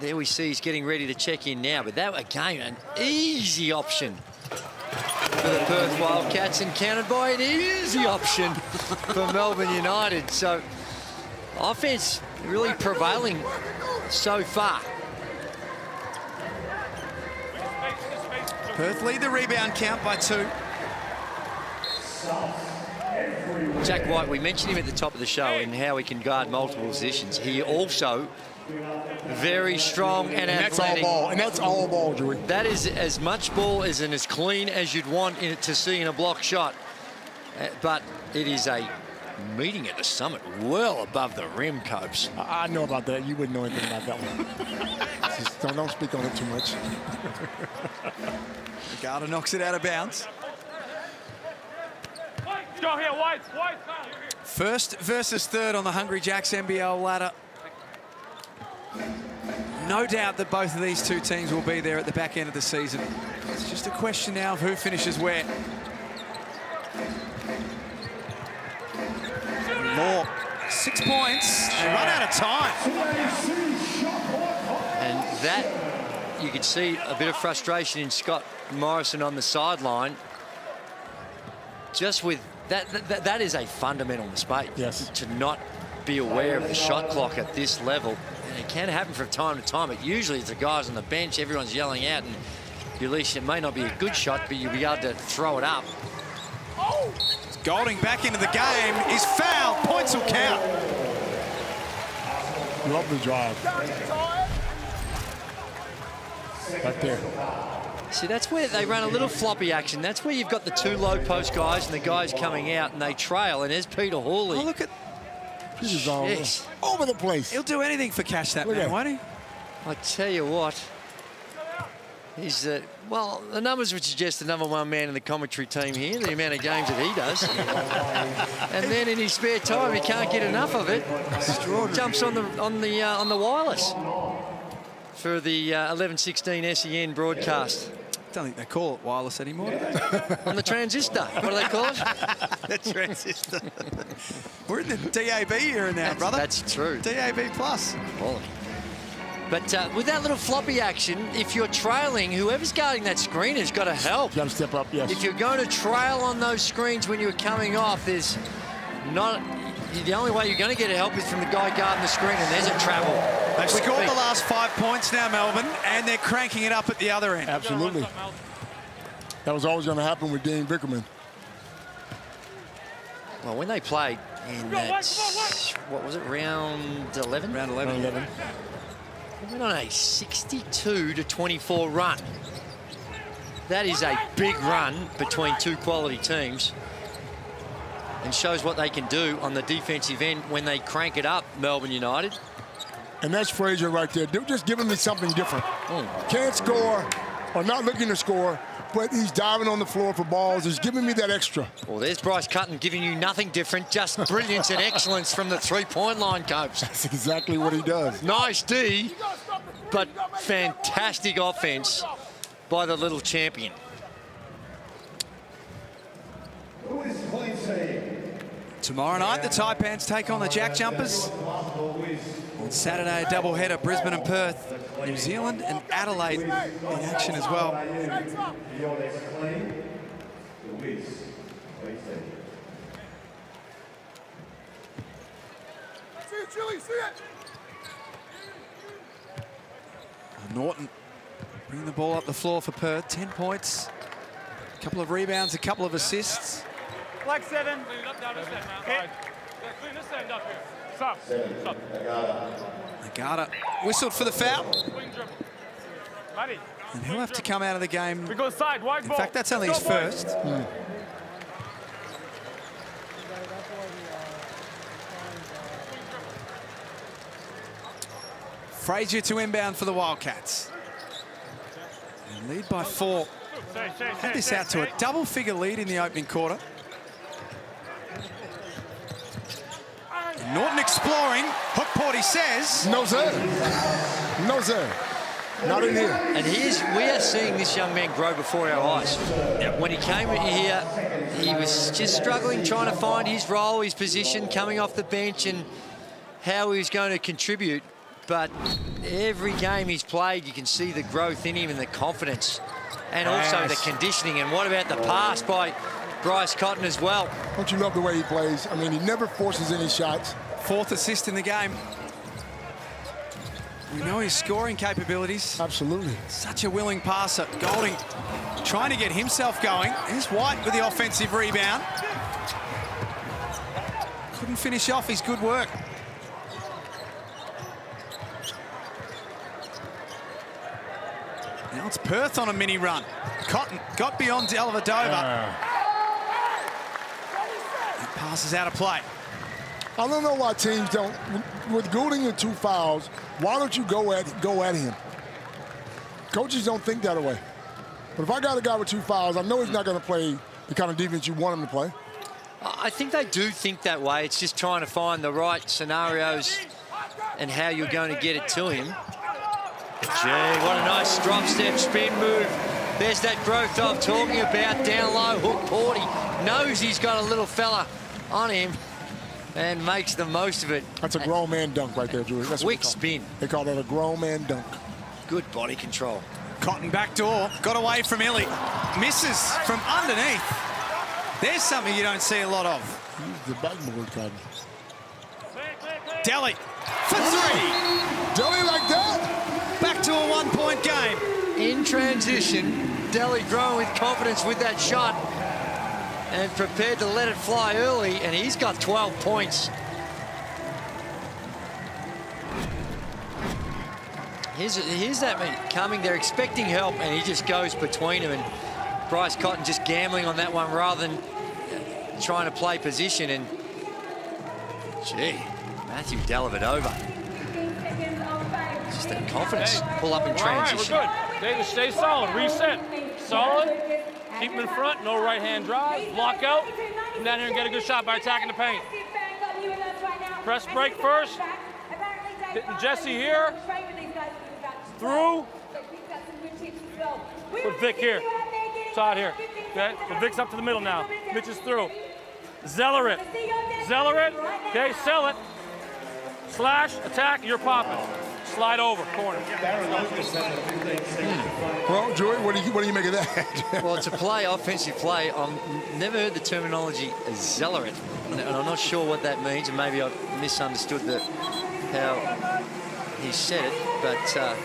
there we see he's getting ready to check in now. But that, again, an easy option for the Perth Wildcats, and countered by an easy option for Melbourne United. So offense really prevailing so far. Perth lead the rebound count by 2. Jack White, we mentioned him at the top of the show and how he can guard multiple positions. He also very strong and athletic. That's all ball, and that's all ball, Drew. That is as much ball as and as clean as you'd want to see in a block shot. But it is a meeting at the summit, well above the rim, Copes. I know about that. You wouldn't know anything about that one. Don't speak on it too much. Agata knocks it out of bounds. Go here, White. First versus third on the Hungry Jacks NBL ladder. No doubt that both of these two teams will be there at the back end of the season. It's just a question now of who finishes where. Law, 6 points. They run out of time. And that, you could see a bit of frustration in Scott Morrison on the sideline. just with that is a fundamental mistake. Yes. To not be aware of the shot clock at this level. And it can happen from time to time, but usually it's the guys on the bench, everyone's yelling out, and at least it may not be a good shot, but you'll be able to throw it up. Golding back into the game is fouled. Points will count. Love the drive. Right there. See, that's where they run a little floppy action. That's where you've got the two low post guys and the guys coming out and they trail. And there's Peter Hawley. Oh, look at... This is all over the place. He'll do anything for cash, that man, won't he? I tell you what. He's, well, the numbers would suggest the #1 man in the commentary team here, the amount of games that he does. And then in his spare time, he can't get enough of it. Jumps on the wireless for the 11:16 SEN broadcast. Don't think they call it wireless anymore, do they? On the transistor. What do they call it? The transistor. We're in the DAB era now, brother. That's true. DAB plus. Quality. But with that little floppy action, if you're trailing, whoever's guarding that screen has got to help. You got to step up, yes. If you're going to trail on those screens when you're coming off, there's not... The only way you're going to get help is from the guy guarding the screen, and there's a travel. They've scored the last 5 points now, Melbourne, and they're cranking it up at the other end. Absolutely. That was always going to happen with Dean Bickerman. Well, when they played in that... What was it, round 11? Round 11. They went on a 62-24 run. That is a big run between two quality teams and shows what they can do on the defensive end when they crank it up, Melbourne United. And that's Frazier right there. They're just giving me something different. Can't score or not looking to score, but he's diving on the floor for balls. He's giving me that extra. Well, there's Bryce Cutton giving you nothing different, just brilliance and excellence from the three-point line, Copes. That's exactly what he does. Nice D, but fantastic offense by the little champion. Tomorrow night, the Taipans take on the Jack Jumpers. On Saturday, a doubleheader, Brisbane and Perth. New Zealand and Adelaide in action as well. Norton bringing the ball up the floor for Perth. 10 points, a couple of rebounds, a couple of assists. Flag 7. Clean this end up here. Stop. Agata whistled for the foul. And he'll have to come out of the game. We go side, wide In ball. fact, that's only his first. Frazier to inbound for the Wildcats. And lead by 4. Had this out to a double-figure lead in the opening quarter. And Norton exploring. Hookport, he says. No, sir. No, sir. Not in here. And we are seeing this young man grow before our eyes. When he came here, he was just struggling, trying to find his role, his position, coming off the bench and how he was going to contribute. But every game he's played, you can see the growth in him and the confidence and also the conditioning. And what about the pass by Bryce Cotton as well? Don't you love the way he plays? I mean, he never forces any shots. 4th assist in the game. We know his scoring capabilities. Absolutely. Such a willing passer. Golding trying to get himself going. Here's White with the offensive rebound. Couldn't finish off his good work. Now it's Perth on a mini run. Cotton got beyond Dellavedova. That pass is out of play. I don't know why teams don't. With Goulding and 2 fouls, why don't you go at him? Coaches don't think that way. But if I got a guy with 2 fouls, I know he's not going to play the kind of defense you want him to play. I think they do think that way. It's just trying to find the right scenarios and how you're going to get it to him. Gee, what a nice drop step spin move. There's that growth I'm talking about. Down low, Hookport. He knows he's got a little fella on him and makes the most of it. That's a grown man dunk right there, Drew. That's quick spin. They call that a grown man dunk. Good body control. Cotton back door, got away from Illy. Misses from underneath. There's something you don't see a lot of. He's the backboard cutting. Delhi for three. Delhi like that? Back to a 1 point game. In transition, Delhi growing with confidence with that shot and prepared to let it fly early, and he's got 12 points. Here's that man coming. They're expecting help, and he just goes between them. And Bryce Cotton just gambling on that one rather than trying to play position. And gee, Matthew Dellavedova. Just that confidence. Pull up in transition. All right, we're good. Okay, stay solid. Reset. Solid. Keep him in front. No right-hand drive. Block out. Come down here and get a good shot by attacking the paint. Press break first. Hitting Jesse here. Through. Put Vic here. Todd here. Okay, so Vic's up to the middle now. Mitch is through. Zeller it. Okay, sell it. Slash, attack, you're popping. Slide over, corner. Well, Joey, what do you make of that? Well, it's a play, offensive play. I've never heard the terminology zeller it, and I'm not sure what that means, and maybe I've misunderstood how he said it,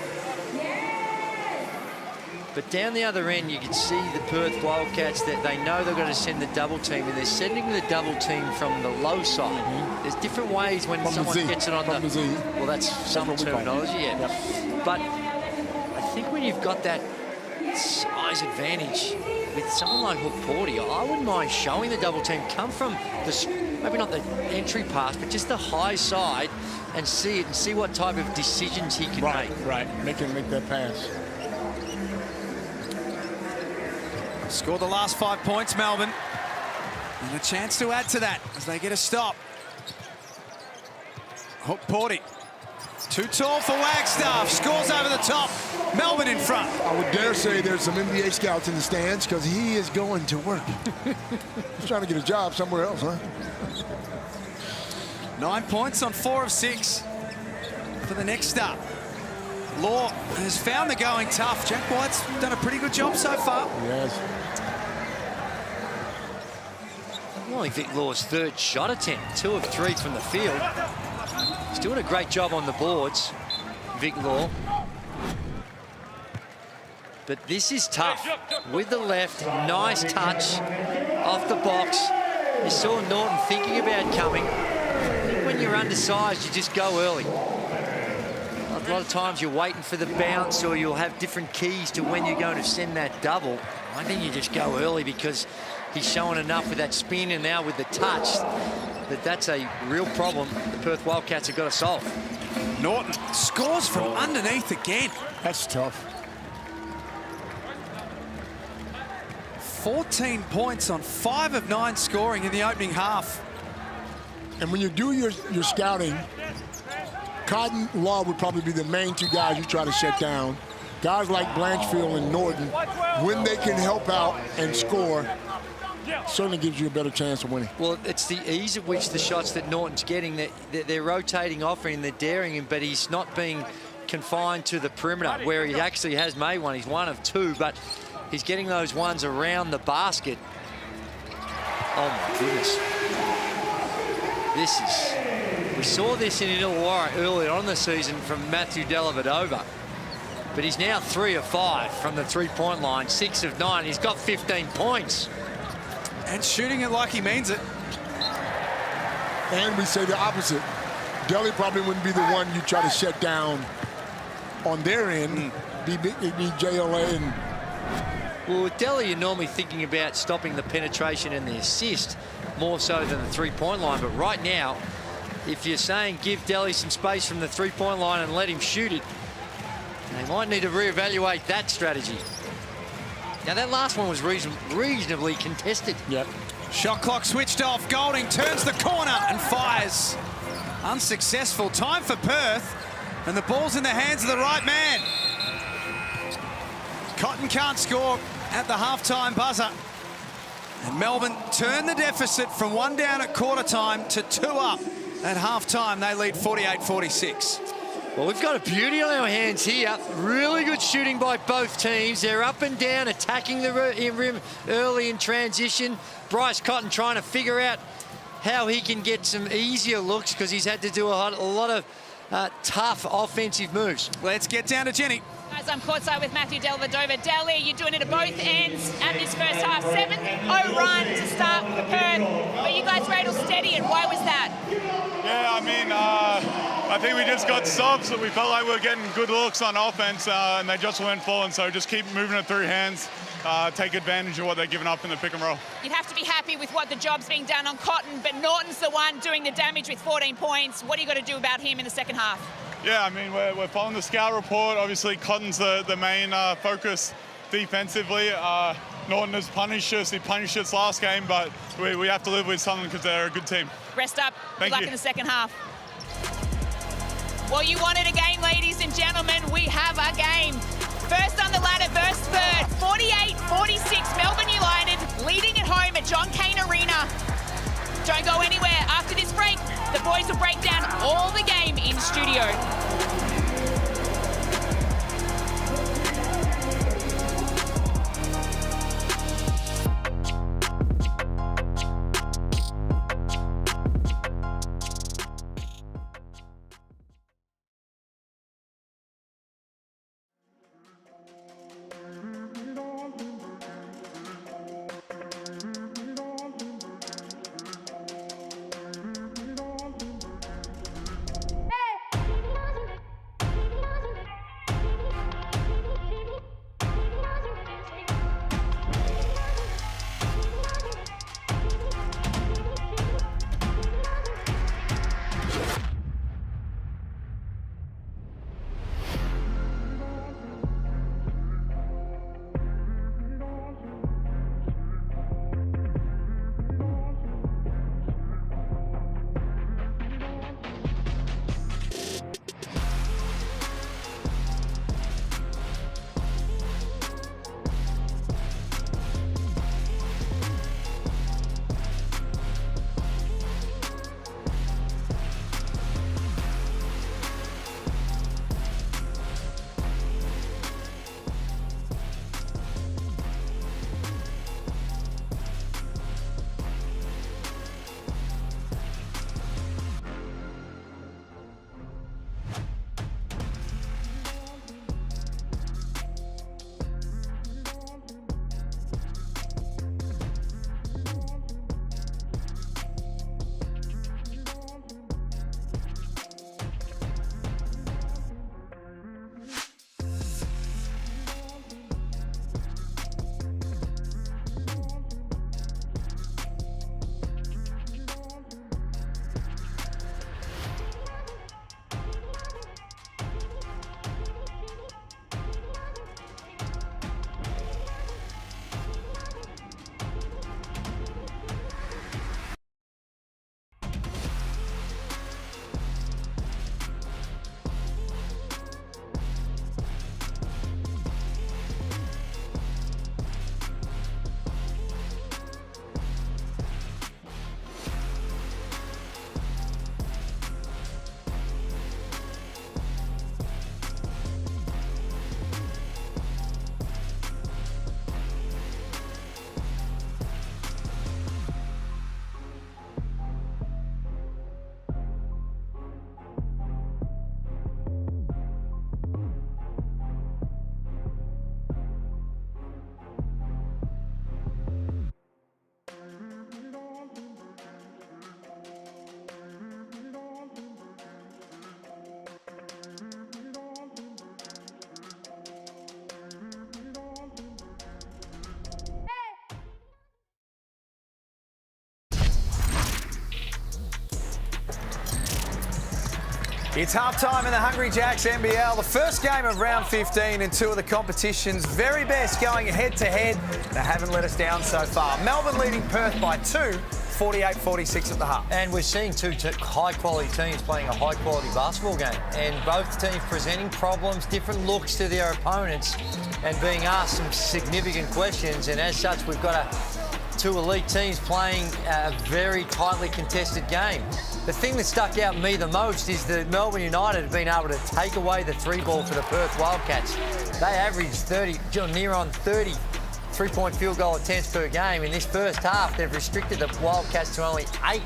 but down the other end, you can see the Perth Wildcats that they know they've got to send the double team, and they're sending the double team from the low side. There's different ways when someone gets it on the Z. Well, that's some terminology, yeah. Yep. But I think when you've got that size advantage with someone like Hook Porty, I wouldn't mind showing the double team come from the, maybe not the entry pass, but just the high side, and see it and see what type of decisions he can make. Right, make that pass. Scored the last 5 points, Melbourne. And a chance to add to that as they get a stop. Hook Porty. Too tall for Wagstaff. Scores over the top. Melbourne in front. I would dare say there's some NBA scouts in the stands because he is going to work. He's trying to get a job somewhere else, huh? 9 points on 4 of 6 for the next stop. Law has found the going tough. Jack White's done a pretty good job so far. Yes. Only Vic Law's third shot attempt, 2 of 3 from the field. He's doing a great job on the boards, Vic Law. But this is tough. With the left, nice touch off the box. You saw Norton thinking about coming. I think when you're undersized, you just go early. A lot of times you're waiting for the bounce, or you'll have different keys to when you're going to send that double. I think you just go early because he's showing enough with that spin and now with the touch that's a real problem the Perth Wildcats have got to solve. Norton scores from underneath again. That's tough. 14 points on 5 of 9 scoring in the opening half. And when you do your scouting, Cotton, Law would probably be the main 2 guys you try to shut down. Guys like Blanchfield and Norton, when they can help out and score, certainly gives you a better chance of winning. Well, it's the ease at which the shots that Norton's getting, that they're rotating off him, they're daring him, but he's not being confined to the perimeter, where he actually has made one. He's 1 of 2, but he's getting those ones around the basket. Oh, my goodness. We saw this in Illawarra earlier on in the season from Matthew Dellavedova, but he's now 3 of 5 from the three-point line, 6 of 9. He's got 15 points. And shooting it like he means it. And we say the opposite. Delhi probably wouldn't be the one you try to shut down on their end. Be JLA and... Well, with Delhi, you're normally thinking about stopping the penetration and the assist more so than the three-point line. But right now, if you're saying give Delhi some space from the three-point line and let him shoot it, they might need to reevaluate that strategy. Now, that last one was reasonably contested. Yep. Shot clock switched off. Golding turns the corner and fires. Unsuccessful. Time for Perth. And the ball's in the hands of the right man. Cotton can't score at the halftime buzzer. And Melbourne turn the deficit from 1 down at quarter time to 2 up at halftime. They lead 48-46. Well, we've got a beauty on our hands here. Really good shooting by both teams. They're up and down, attacking the rim early in transition. Bryce Cotton trying to figure out how he can get some easier looks because he's had to do a lot of tough offensive moves. Let's get down to Jenny. Guys, I'm courtside with Matthew Dellavedova. Delly, you're doing it at both ends at this first half. 7-0 run to start for Perth, but you guys were able to steady it. Why was that? Yeah, I mean, I think we just got subs. So we felt like we were getting good looks on offense, and they just weren't falling. So just keep moving it through hands, take advantage of what they're giving up in the pick and roll. You'd have to be happy with what the job's being done on Cotton, but Norton's the one doing the damage with 14 points. What are you got to do about him in the second half? Yeah, I mean, we're following the scout report. Obviously, Cotton's the main focus defensively. Norton has punished us. He punished us last game, but we have to live with something because they're a good team. Rest up. Thank Good luck you. in the second half. Well, you wanted a game, ladies and gentlemen. We have a game. First on the ladder versus third. 48-46, Melbourne United leading at home at John Cain Arena. Don't go anywhere. After this break, the boys will break down all the game in studio. It's half-time in the Hungry Jacks NBL. The first game of round 15 and two of the competition's very best going head-to-head. They haven't let us down so far. Melbourne leading Perth by 2, 48-46 at the half. And we're seeing two high-quality teams playing a high-quality basketball game. And both teams presenting problems, different looks to their opponents, and being asked some significant questions. And as such, we've got two elite teams playing a very tightly contested game. The thing that stuck out me the most is that Melbourne United have been able to take away the three ball for the Perth Wildcats. They averaged near on 30 three-point field goal attempts per game. In this first half, they've restricted the Wildcats to only 8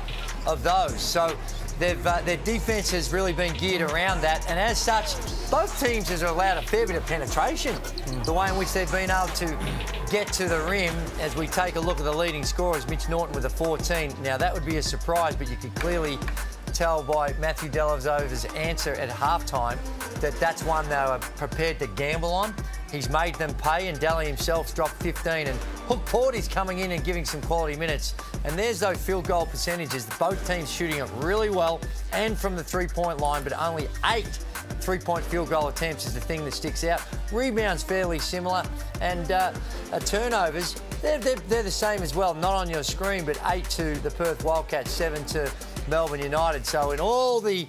of those. So their defence has really been geared around that. And as such, both teams have allowed a fair bit of penetration. The way in which they've been able to get to the rim, as we take a look at the leading scorers, Mitch Norton with a 14. Now, that would be a surprise, but you could clearly tell by Matthew Dellavedova's answer at halftime that that's one they were prepared to gamble on. He's made them pay, and Dally himself's dropped 15, and Hook Porty's coming in and giving some quality minutes. And there's those field goal percentages. Both teams shooting it really well and from the three-point line, but only 8 three-point field goal attempts is the thing that sticks out. Rebounds fairly similar, and turnovers, they're the same as well. Not on your screen, but 8 to the Perth Wildcats, 7 to Melbourne United. So in all the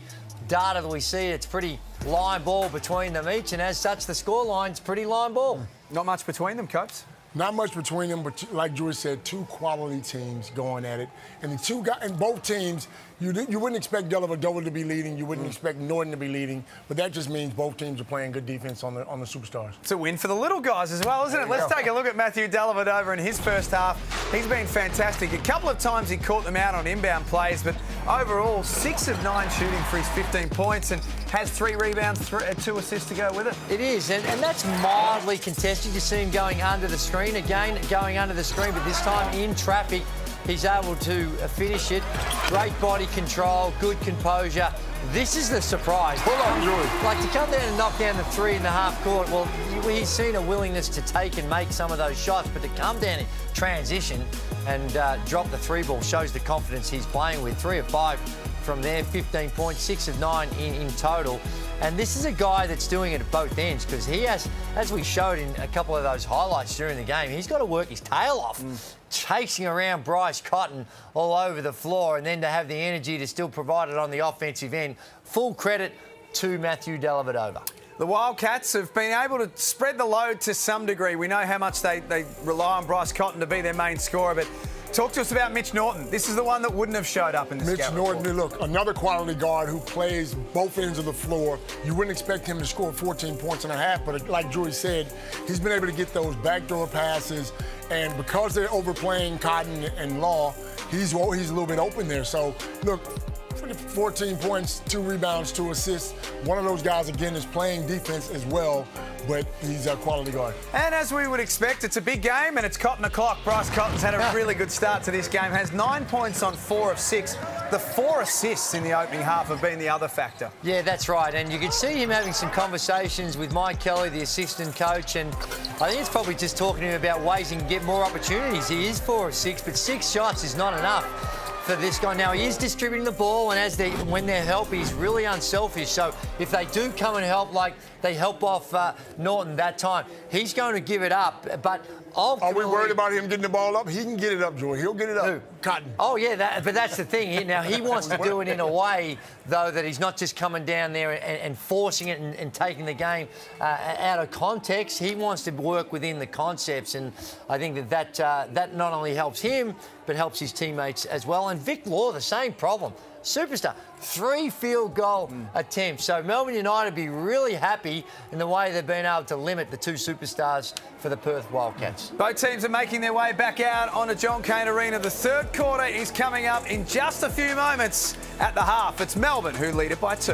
data that we see, it's pretty line ball between them each, and as such, the scoreline's pretty line ball. Not much between them, Copes. Not much between them, but like George said, two quality teams going at it. And the two guys, and both teams, you wouldn't expect Dellavedova to be leading. You wouldn't expect Norton to be leading. But that just means both teams are playing good defense on the superstars. It's a win for the little guys as well, isn't it? Let's take a look at Matthew Dellavedova in his first half. He's been fantastic. A couple of times he caught them out on inbound plays, but overall, 6 of 9 shooting for his 15 points and has 3 rebounds, 2 assists to go with it. It is, and that's mildly contested. You see him going under the screen again, going under the screen, but this time in traffic. He's able to finish it. Great body control, good composure. This is the surprise. Hold on, George. Like to come down and knock down the 3 in the half court, well, he's seen a willingness to take and make some of those shots, but to come down in transition and drop the 3 ball shows the confidence he's playing with. 3 of 5 from there, 15 points, 6 of 9 in total. And this is a guy that's doing it at both ends because he has, as we showed in a couple of those highlights during the game, he's got to work his tail off, chasing around Bryce Cotton all over the floor, and then to have the energy to still provide it on the offensive end. Full credit to Matthew Dellavedova. The Wildcats have been able to spread the load to some degree. We know how much they rely on Bryce Cotton to be their main scorer, but talk to us about Mitch Norton. This is the one that wouldn't have showed up in the Mitch Norton, look, another quality guard who plays both ends of the floor. You wouldn't expect him to score 14 points and a half, but like Joey said, he's been able to get those backdoor passes, and because they're overplaying Cotton and Law, he's a little bit open there. So, look, 14 points, 2 rebounds, 2 assists. One of those guys, again, is playing defense as well, but he's a quality guard. And as we would expect, it's a big game and it's Cotton o'clock. Bryce Cotton's had a really good start to this game, has 9 points on 4 of 6. The 4 assists in the opening half have been the other factor. Yeah, that's right. And you can see him having some conversations with Mike Kelly, the assistant coach, and I think it's probably just talking to him about ways he can get more opportunities. He is 4 of 6, but 6 shots is not enough for this guy. Now, he is distributing the ball, and when they help, he's really unselfish. So if they do come and help, like they help off Norton that time, he's going to give it up. But ultimately, are we worried about him getting the ball up? He can get it up, Joey. He'll get it up. Who? Cotton. Oh, yeah, but that's the thing. Now, he wants to do it in a way, though, that he's not just coming down there and forcing it and taking the game out of context. He wants to work within the concepts, and I think that not only helps him, but helps his teammates as well. And Vic Law, the same problem. Superstar, 3 field goal attempts. So Melbourne United be really happy in the way they've been able to limit the 2 superstars for the Perth Wildcats. Both teams are making their way back out onto John Cain Arena. The third quarter is coming up in just a few moments at the half. It's Melbourne who lead it by 2.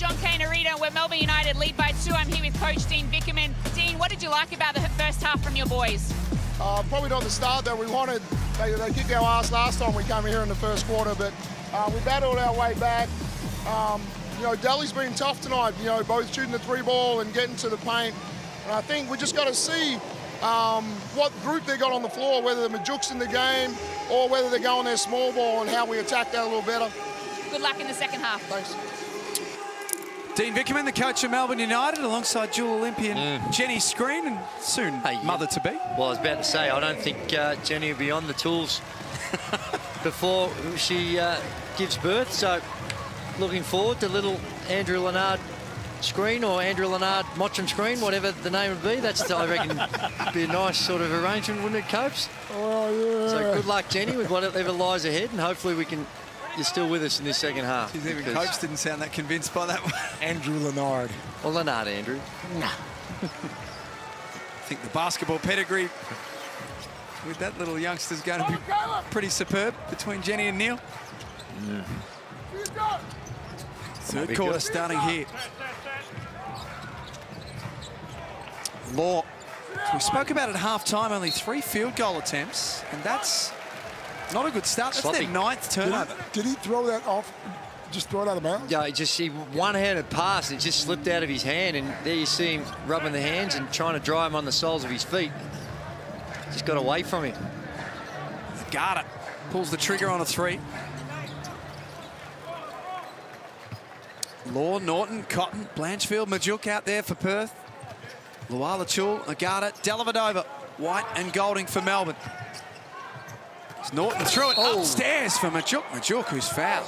John Cainarita. We're Melbourne United, lead by 2. I'm here with Coach Dean Vickerman. Dean, what did you like about the first half from your boys? Probably not the start that we wanted. They kicked our ass last time we came here in the first quarter, but we battled our way back. You know, Delhi's been tough tonight, you know, both shooting the 3-ball and getting to the paint. And I think we just got to see what group they got on the floor, whether the Majook's in the game or whether they're going their small ball, and how we attack that a little better. Good luck in the second half. Thanks. Dean Vickerman, the coach of Melbourne United, alongside dual Olympian Jenny Screen, and soon mother-to-be. Well, I was about to say, I don't think Jenny will be on the tools before she gives birth. So, looking forward to little Andrew Lennard Screen, or Andrew Lennard Mottram Screen, whatever the name would be. That's, I reckon, be a nice sort of arrangement, wouldn't it, Copes? Oh, yeah. So good luck, Jenny, with whatever lies ahead, and hopefully we can. You're still with us in this second half. Geez, even Copes didn't sound that convinced by that one. Andrew Lennard. Well, Lennard, Andrew. No. I think the basketball pedigree with that little youngster's going to be pretty superb between Jenny and Neil. Third quarter starting here. Law. We spoke about at half-time, only 3 field goal attempts, and that's not a good start. That's their 9th turnover. Did he throw that off? Just throw it out of bounds? Yeah, he one-handed pass. It just slipped out of his hand, and there you see him rubbing the hands and trying to dry him on the soles of his feet. Just got away from him. Got it. Pulls the trigger on a 3. Law, Norton, Cotton, Blanchfield, Majook out there for Perth. Luala Chul, Agata, Delavadova, White and Golding for Melbourne. It's Norton through it, upstairs for Majook. Majook, who's fouled.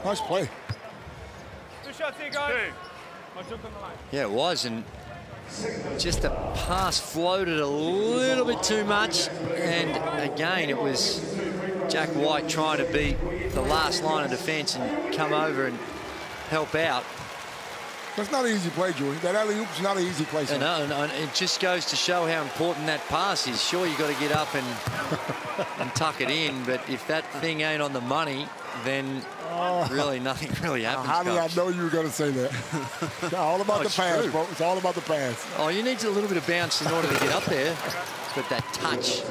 Nice play. 2 shots here, guys. Majook on the line. Yeah, it was, and just the pass floated a little bit too much, and again, it was Jack White trying to be the last line of defence and come over and help out. That's not an easy play, Joey. That alley-oop's not an easy play. I know, and it just goes to show how important that pass is. Sure, you got to get up and tuck it in, but if that thing ain't on the money, then really nothing really happens. How did I know you were going to say that? It's all about the pass, bro. It's all about the pass. Oh, you need a little bit of bounce in order to get up there, but that touch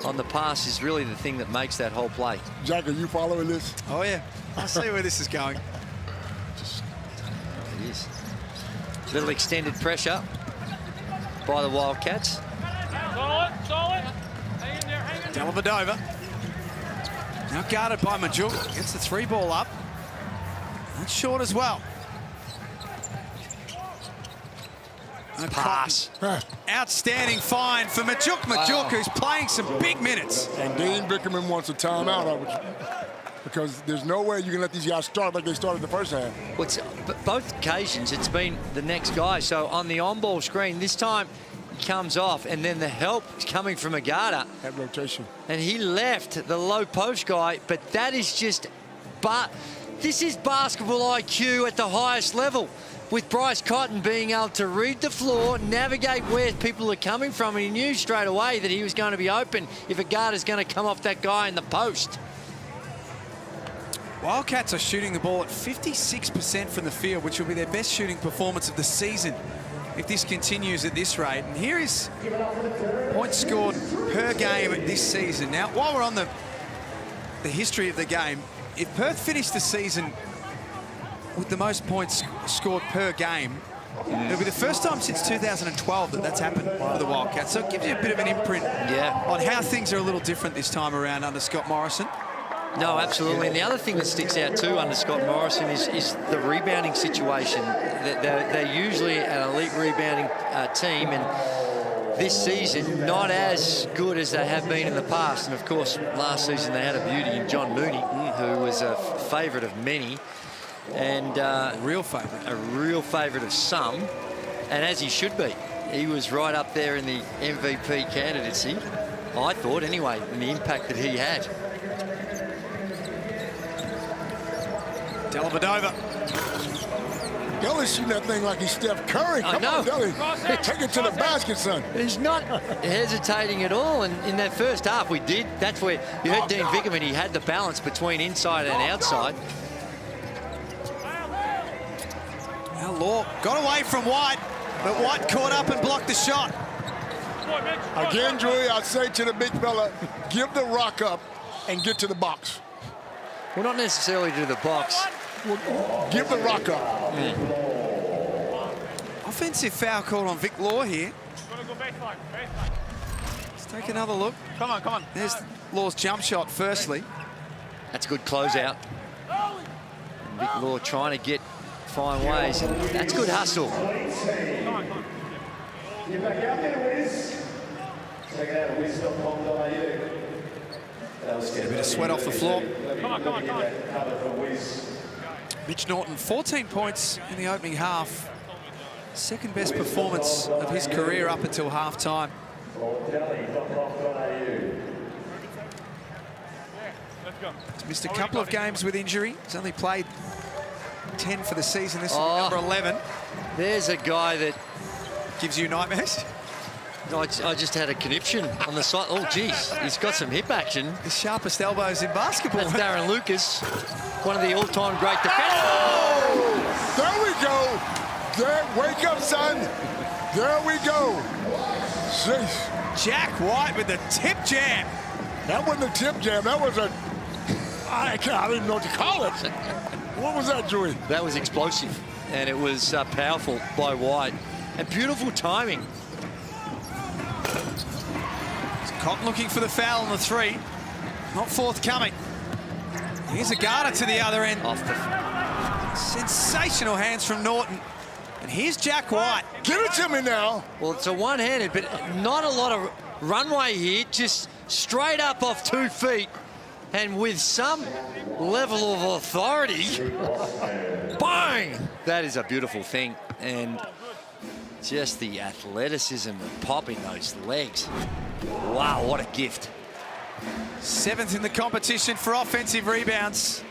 on the pass is really the thing that makes that whole play. Jack, are you following this? Oh, yeah. I see where this is going. It is. Little extended pressure by the Wildcats. Solid. Hang in there, Delavadova. Now guarded by Majook. Gets the 3-ball up. That's short as well. Pass. Outstanding find for Majook. Majook, who's playing some big minutes. And Dean Vickerman wants a timeout because there's no way you can let these guys start like they started the first half. Well, both occasions, it's been the next guy. So on the on-ball screen, this time he comes off, and then the help is coming from Agata. That rotation. And he left the low post guy, but that is just... this is basketball IQ at the highest level, with Bryce Cotton being able to read the floor, navigate where people are coming from, and he knew straight away that he was going to be open if Agata's going to come off that guy in the post. Wildcats are shooting the ball at 56% from the field, which will be their best shooting performance of the season if this continues at this rate. And here is points scored per game this season. Now, while we're on the history of the game, if Perth finished the season with the most points scored per game, it'll be the first time since 2012 that that's happened for the Wildcats. So it gives you a bit of an imprint on how things are a little different this time around under Scott Morrison. No, absolutely. And the other thing that sticks out too under Scott Morrison is the rebounding situation. They're usually an elite rebounding team, and this season not as good as they have been in the past. And of course, last season they had a beauty in John Mooney, who was a favourite of many, and a real favourite of some, and as he should be. He was right up there in the MVP candidacy, I thought anyway, and the impact that he had. Delavadova. Delly's shooting that thing like he's Steph Curry. Come on, Delly. Take it to the basket, son. He's not hesitating at all. And in that first half, we did. That's where you heard Dean Vickerman. He had the balance between inside and outside. Now Law got away from White, but White caught up and blocked the shot. Again, Drewy, I say to the big fella, give the rock up and get to the box. Well, not necessarily to the box. Give the rock up. Offensive foul called on Vic Law here. Let's take another look. Come on, come on. There's Law's jump shot firstly. That's a good closeout. Vic Law trying to find ways. That's good hustle. Get a bit of sweat off the floor. Come on, come on, come on. Mitch Norton, 14 points in the opening half. Second best performance of his career up until half-time. He's missed a couple of games with injury. He's only played 10 for the season. This is number 11. There's a guy that gives you nightmares. I just had a conniption on the side. Oh, geez, he's got some hip action. The sharpest elbows in basketball. That's Darren Lucas, one of the all-time great defenders. Oh! There we go. There, wake up, son. There we go. Jeez. Jack White with the tip jam. That wasn't a tip jam. That was a... I don't even know what to call it. What was that, Drewy? That was explosive, and it was powerful by White. And beautiful timing. Cotton looking for the foul on the three. Not forthcoming. Here's a Garter to the other end. Off the... Sensational hands from Norton. And here's Jack White. Give it to me now. Well, it's a one-handed, but not a lot of runway here. Just straight up off 2 feet. And with some level of authority. Bang! That is a beautiful thing. And just the athleticism and pop in those legs. Wow, what a gift. 7th in the competition for offensive rebounds.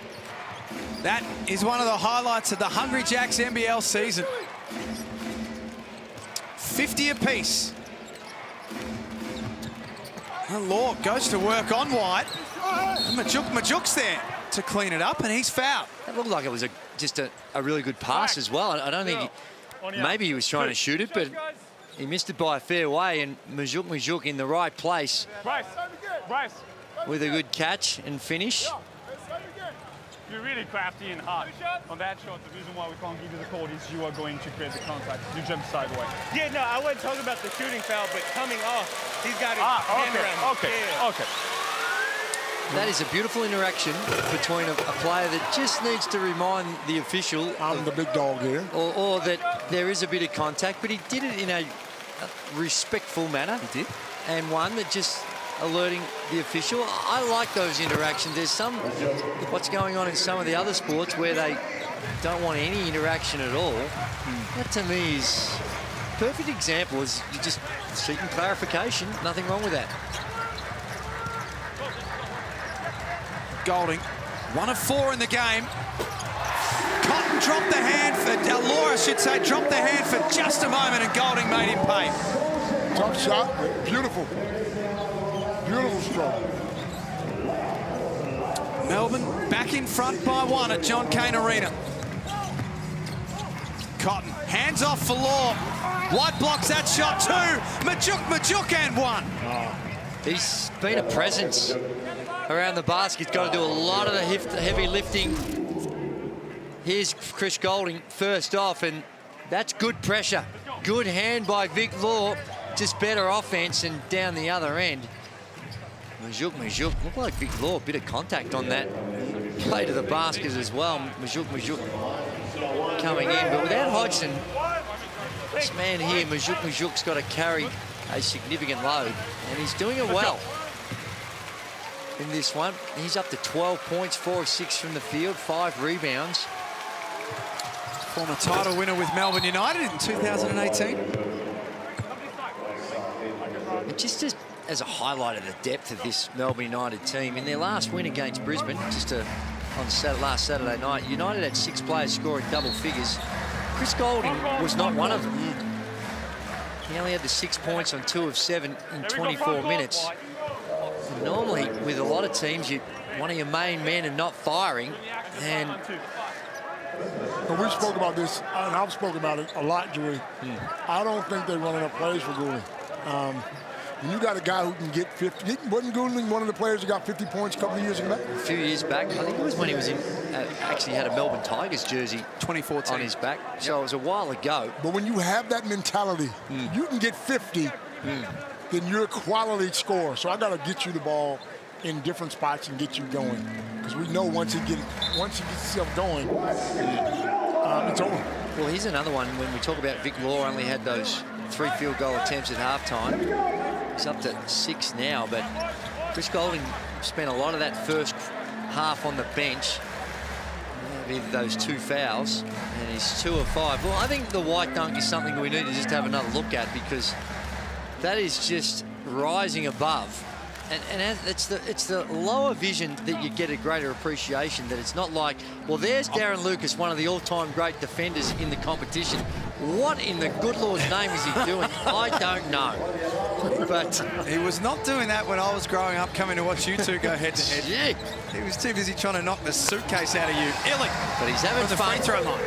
That is one of the highlights of the Hungry Jacks NBL season. 50 apiece. And Law goes to work on White. And Majook's there to clean it up, and he's fouled. That looked like it was just a really good pass as well. I don't think maybe he was trying to shoot it, but he missed it by a fair way, and Majook in the right place with a good catch and finish. You're really crafty and hard. On that shot, the reason why we can't give you the call is you are going to create the contact. You jump sideways. Yeah, no, I wasn't talking about the shooting foul, but coming off, he's got his hand around him. Okay. That is a beautiful interaction between a player that just needs to remind the official I'm the big dog here. Or that there is a bit of contact, but he did it in a respectful manner. He did. And one that just alerting the official. I like those interactions. There's what's going on in some of the other sports where they don't want any interaction at all. That to me is a perfect example. Is you just seeking clarification. Nothing wrong with that. Golding, 1 of 4 in the game. Cotton dropped the hand for, Laura should say, dropped the hand for just a moment, and Golding made him pay. Tough shot, beautiful. Beautiful stroke. Melbourne back in front by 1 at John Cain Arena. Cotton, hands off for Law. White blocks that shot too. Majook and 1. He's been a presence around the basket. He's got to do a lot of the heavy lifting. Here's Chris Golding first off, and that's good pressure. Good hand by Vic Law. Just better offense, and down the other end. Majook, looked like Vic Law, a bit of contact on that play to the basket as well. Majook coming in, but without Hodgson, this man here, Majook's got to carry a significant load, and he's doing it well in this one. He's up to 12 points, 4 of 6 from the field, 5 rebounds. Former title winner with Melbourne United in 2018. Just as a highlight of the depth of this Melbourne United team, in their last win against Brisbane, on last Saturday night, United had 6 players scoring double figures. Chris Golding was not one of them. He only had the 6 points on 2 of 7 in 24 minutes. And normally, with a lot of teams, one of your main men are not firing, and But we spoke about this, and I've spoken about it a lot, Joey. I don't think they run enough plays for Goulding. When you got a guy who can get 50, wasn't Goulding one of the players who got 50 points a couple of years ago? A few years back, I think it was when he was in, actually had a Melbourne Tigers jersey 2014 on his back. So it was a while ago. But when you have that mentality, you can get 50, then you're a quality scorer. So I got to get you the ball in different spots and get you going. Because we know once he gets himself going, it's over. Well, here's another one. When we talk about Vic Law, only had those 3 field goal attempts at halftime. He's up to 6 now, but Chris Goulding spent a lot of that first half on the bench. With those 2 fouls, and he's 2 of 5. Well, I think the white dunk is something we need to just have another look at, because that is just rising above. And it's the lower vision that you get a greater appreciation, that it's not like, well, there's Darren Lucas, one of the all-time great defenders in the competition. What in the good Lord's name is he doing? I don't know. But he was not doing that when I was growing up, coming to watch you two go head-to-head. Yeah. He was too busy trying to knock the suitcase out of you. Illy. But he's having the fun. free throw line.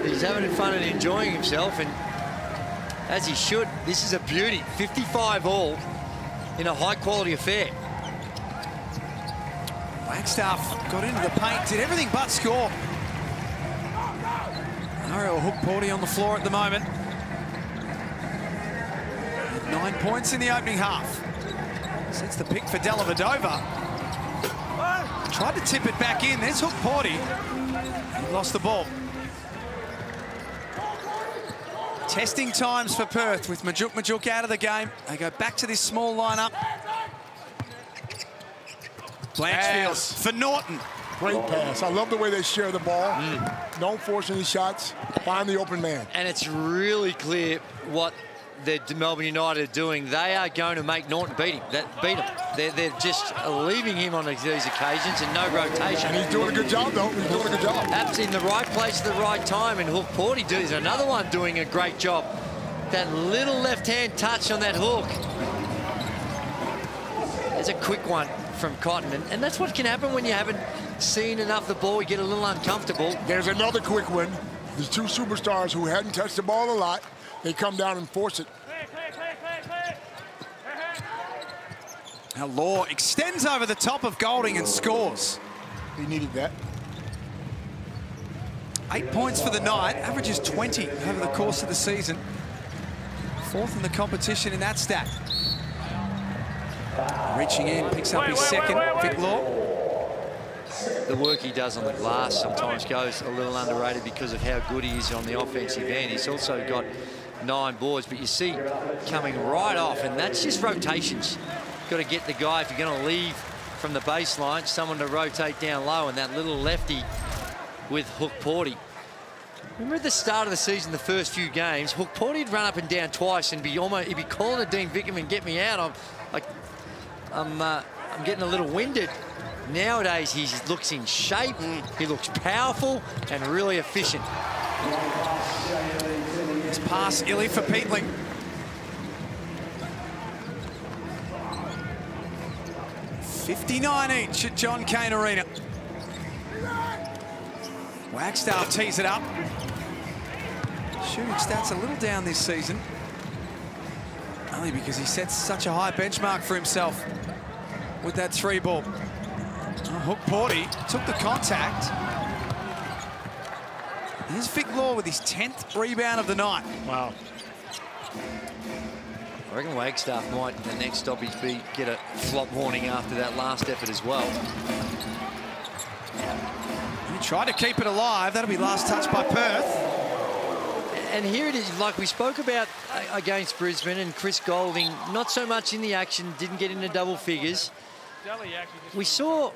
He's having fun and enjoying himself, and as he should. This is a beauty. 55 all in a high-quality affair. Wagstaff got into the paint, did everything but score. Ariel Hook-Porty on the floor at the moment. 9 points in the opening half. Sets the pick for Dellavedova. Tried to tip it back in. There's Hook-Porty. He lost the ball. Testing times for Perth with Majuk out of the game. They go back to this small lineup. Blanchfield for Norton. Great pass. I love the way they share the ball. Don't force any shots. Find the open man. And it's really clear what the Melbourne United are doing. They are going to make Norton beat him. They're just leaving him on these occasions and no rotation. And he's doing a good job, though. He's doing a good job. Perhaps in the right place at the right time. And Hook-Porty is another one doing a great job. That little left-hand touch on that hook. There's a quick one from Cotton. And that's what can happen when you haven't seen enough of the ball. You get a little uncomfortable. There's another quick one. There's 2 superstars who hadn't touched the ball a lot. They come down and force it. Now Law extends over the top of Goulding and scores. He needed that. 8 points for the night, averages 20 over the course of the season. 4th in the competition in that stat. Reaching in, picks up his second, Vic Law. The work he does on the glass sometimes goes a little underrated because of how good he is on the offensive end. He's also got 9 boards, but you see coming right off, and that's just rotations. Got to get the guy, if you're going to leave from the baseline, someone to rotate down low, and that little lefty with Hook-Porty. Remember at the start of the season, the first few games, Hook-Porty would run up and down twice and he'd be calling to Dean Vickerman, get me out. I'm getting a little winded. Nowadays, he looks in shape, he looks powerful and really efficient. It's pass Illy for Peatling. $59 each at John Cain Arena. Wagstaff tees it up. Shooting stats a little down this season. Only because he sets such a high benchmark for himself with that 3 ball. Hook-Porty took the contact. Here's Vic Law with his 10th rebound of the night. Wow. I reckon Wagstaff might, the next stoppage be, get a flop warning after that last effort as well. He tried to keep it alive. That'll be last touch by Perth. And here it is, like we spoke about against Brisbane, and Chris Goulding, not so much in the action, didn't get into double figures. We saw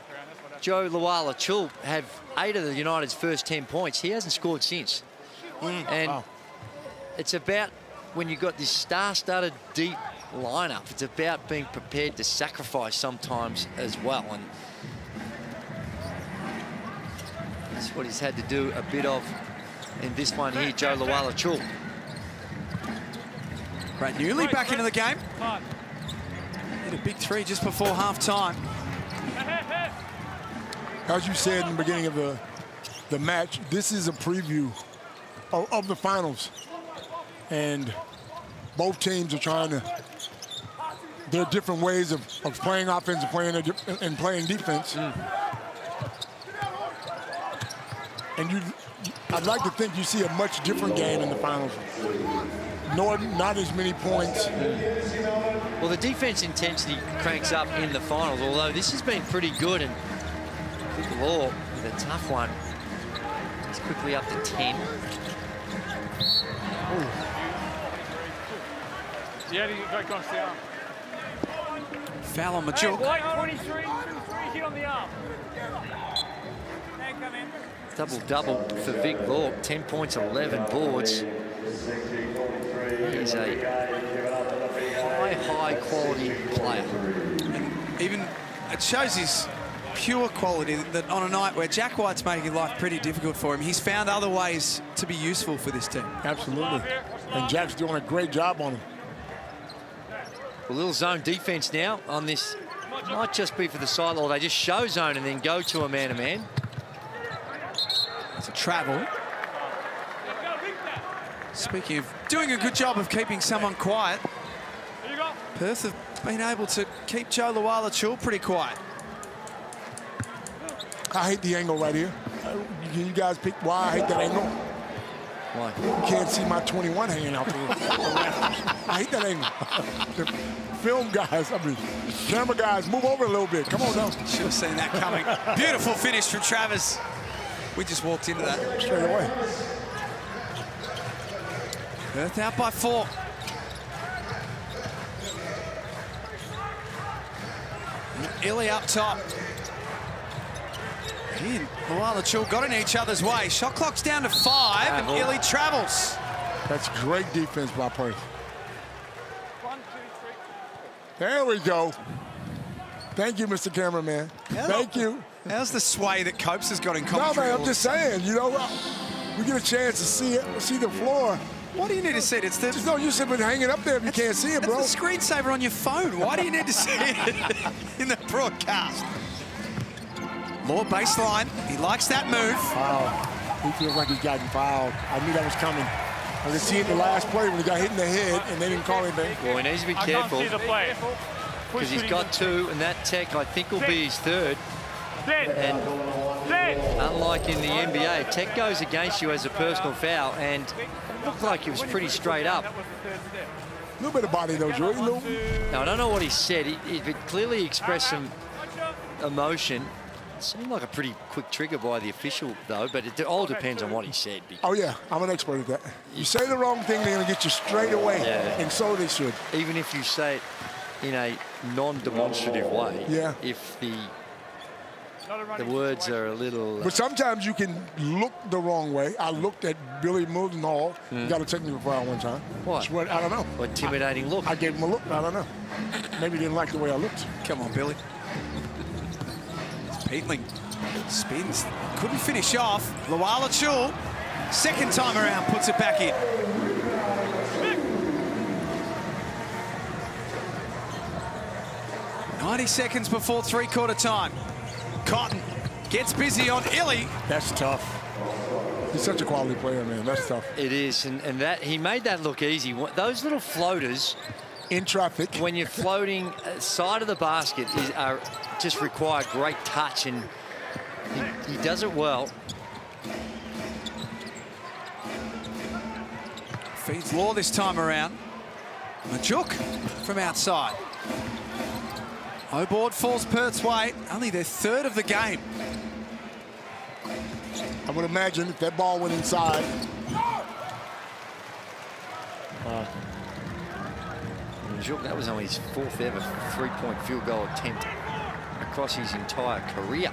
Joe Luala-Chul have 8 of the United's first 10 points. He hasn't scored since. And it's about, when you've got this star-studded deep lineup, it's about being prepared to sacrifice sometimes as well. And that's what he's had to do a bit of in this one here, Joe Luala-Chul. Brad Newley back into the game. Hit a big 3 just before half-time. As you said in the beginning of the the match. This is a preview of the finals. And both teams are trying to, there are different ways of playing offense and playing defense. And I'd like to think you see a much different game in the finals. Not as many points. Well, the defense intensity cranks up in the finals, although this has been pretty good. And Big Law with a tough one. He's quickly up to 10. Yeah, he got across the arm. Foul on Majuk. White 23, 2-3, hit on the arm. Come in. Double-double for Vic Law. 10 points, 11 boards. He's a high-quality player. And even it shows his pure quality that on a night where Jack White's making life pretty difficult for him, he's found other ways to be useful for this team. Absolutely. And Jack's doing a great job on him. A little zone defense now on this. Might just be for the side, or they just show zone and then go to a man-to-man. It's a travel. Speaking of doing a good job of keeping someone quiet, Perth have been able to keep Joe Luala-Chul pretty quiet. I hate the angle right here. Can you guys pick why I hate that angle? Why? You can't see my 21 hanging out there. I hate that angle. The film guys, camera guys, move over a little bit. Come on now. Should have seen that coming. Beautiful finish from Travers. We just walked into that. Straight away. Perth out by 4. Illy up top. And Luala-Chul got in each other's way. Shot clock's down to 5, and Illy travels. That's great defense by Perth. There we go. Thank you, Mr. Cameraman. Thank you. How's the sway that Copes has got in No, commentary? man, I'm just saying, you know, we get a chance to see the floor. What do you need to see it? It's the... Just no use in hanging up there if you can't see it, bro. It's the screensaver on your phone. Why do you need to see it in the broadcast? More baseline. He likes that move. Wow. He feels like he's gotten fouled. I knew that was coming. I could see it in the last play when he got hit in the head and they didn't call anything. Well, he needs to be careful. I can't see the play. Because he's got 2, and that tech, I think, will be his 3rd. And unlike in the NBA, tech goes against you as a personal foul, and it looked like it was pretty straight up. A little bit of body, though, Joey. Now, I don't know what he said. He clearly expressed some emotion. It seemed like a pretty quick trigger by the official, though, but it all depends on what he said. Oh, yeah. I'm an expert at that. You say the wrong thing, they're going to get you straight away, and so they should. Even if you say it in a non-demonstrative way, if the words are a little... But sometimes you can look the wrong way. I looked at Billy Mildenhall. He got a technical foul one time. What? I don't know. Intimidating look. I gave him a look. I don't know. Maybe he didn't like the way I looked. Come on, Billy. Peatling spins. Couldn't finish off. Luala-Chul, second time around, puts it back in. "90 seconds before three-quarter time. Cotton gets busy on Illy. That's tough. He's such a quality player, man. That's tough. It is, and that he made that look easy. Those little floaters in traffic, when you're floating side of the basket, just require great touch, and he does it well. Feeds Law this time around. Majuk from outside. O board falls Perth's way. Only their 3rd of the game. I would imagine if that ball went inside. That was only his 4th ever 3-point field goal attempt across his entire career.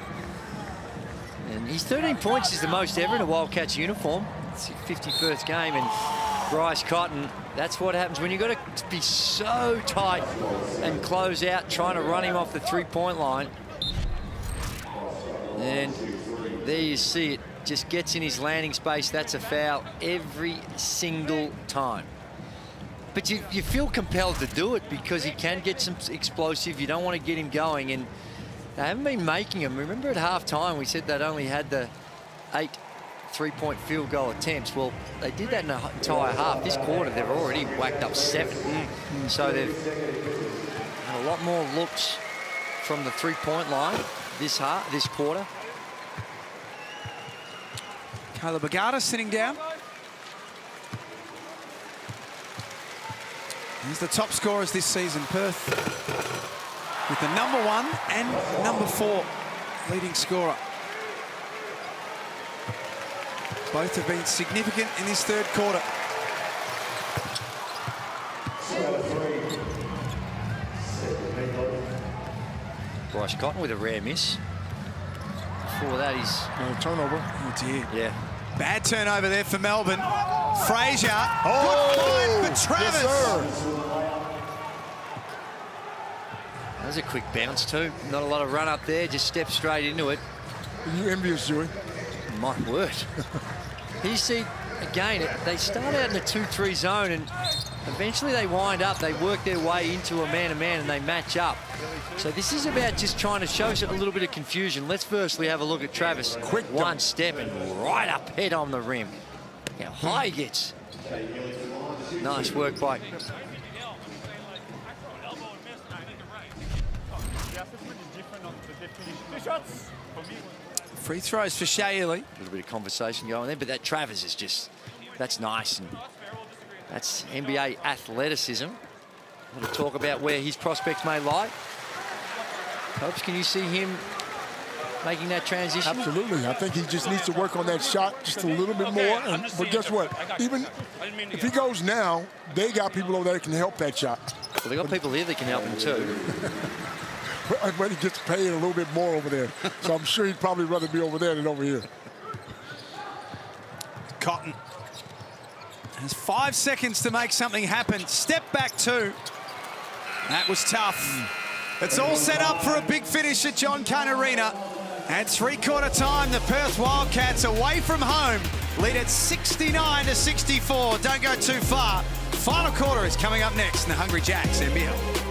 And his 13 points is the most ever in a Wildcats uniform. It's his 51st game, and Bryce Cotton, that's what happens when you've got to be so tight and close out, trying to run him off the 3-point line. And there you see it, just gets in his landing space. That's a foul every single time. But you feel compelled to do it because he can get some explosive. You don't want to get him going, and they haven't been making them. Remember at halftime we said they'd only had the 8 three-point field goal attempts. Well, they did that in the entire half. This quarter, they've already whacked up 7. So they've had a lot more looks from the three-point line this quarter. Caleb Agata sitting down. He's the top scorers this season, Perth, with the #1 and #4 leading scorer. Both have been significant in this third quarter. Bryce Cotton with a rare miss. Before that, he's... turnover. Oh, dear. Yeah. Bad turnover there for Melbourne. Frazier. Oh! Good find for Travis. Yes, sir. That was a quick bounce too. Not a lot of run up there, just step straight into it. Are you envious, Joey? My word. You see, again, they start out in the 2-3 zone and eventually they wind up, they work their way into a man-to-man and they match up. So this is about just trying to show a little bit of confusion. Let's firstly have a look at Travis. Quick one step and right up head on the rim. How high he gets. Nice work by... Free throws for Shayley. A little bit of conversation going there, but that Travers is just, that's nice. And that's NBA athleticism. A lot of talk about where his prospects may lie. Hopes, can you see him making that transition? Absolutely. I think he just needs to work on that shot just a little bit more. But guess what? Even if he goes now, they got people over there that can help that shot. Well, they got people here that can help him too. But he gets paid a little bit more over there. So I'm sure he'd probably rather be over there than over here. Cotton has 5 seconds to make something happen. Step back 2. That was tough. It's all set up for a big finish at John Cain Arena. At three-quarter time, the Perth Wildcats away from home lead at 69-64. Don't go too far. Final quarter is coming up next in the Hungry Jacks NBL.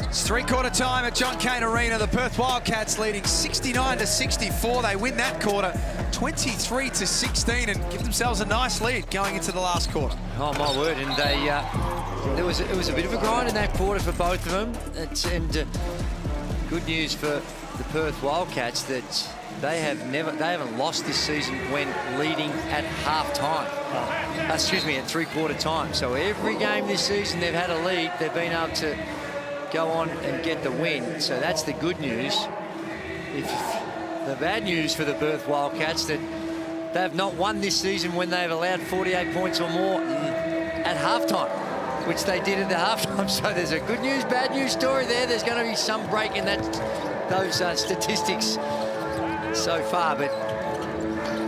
It's three-quarter time at John Cain Arena. The Perth Wildcats leading 69-64. They win that quarter 23-16 and give themselves a nice lead going into the last quarter. Oh, my word. And they, it was a bit of a grind in that quarter for both of them. And good news for the Perth Wildcats that they haven't lost this season when leading at half-time. Excuse me, at three-quarter time. So every game this season they've had a lead, they've been able to go on and get the win. So that's the good news. The bad news for the Perth Wildcats, that they have not won this season when they've allowed 48 points or more at halftime, which they did at the halftime. So there's a good news, bad news story there. There's going to be some break in those statistics so far, but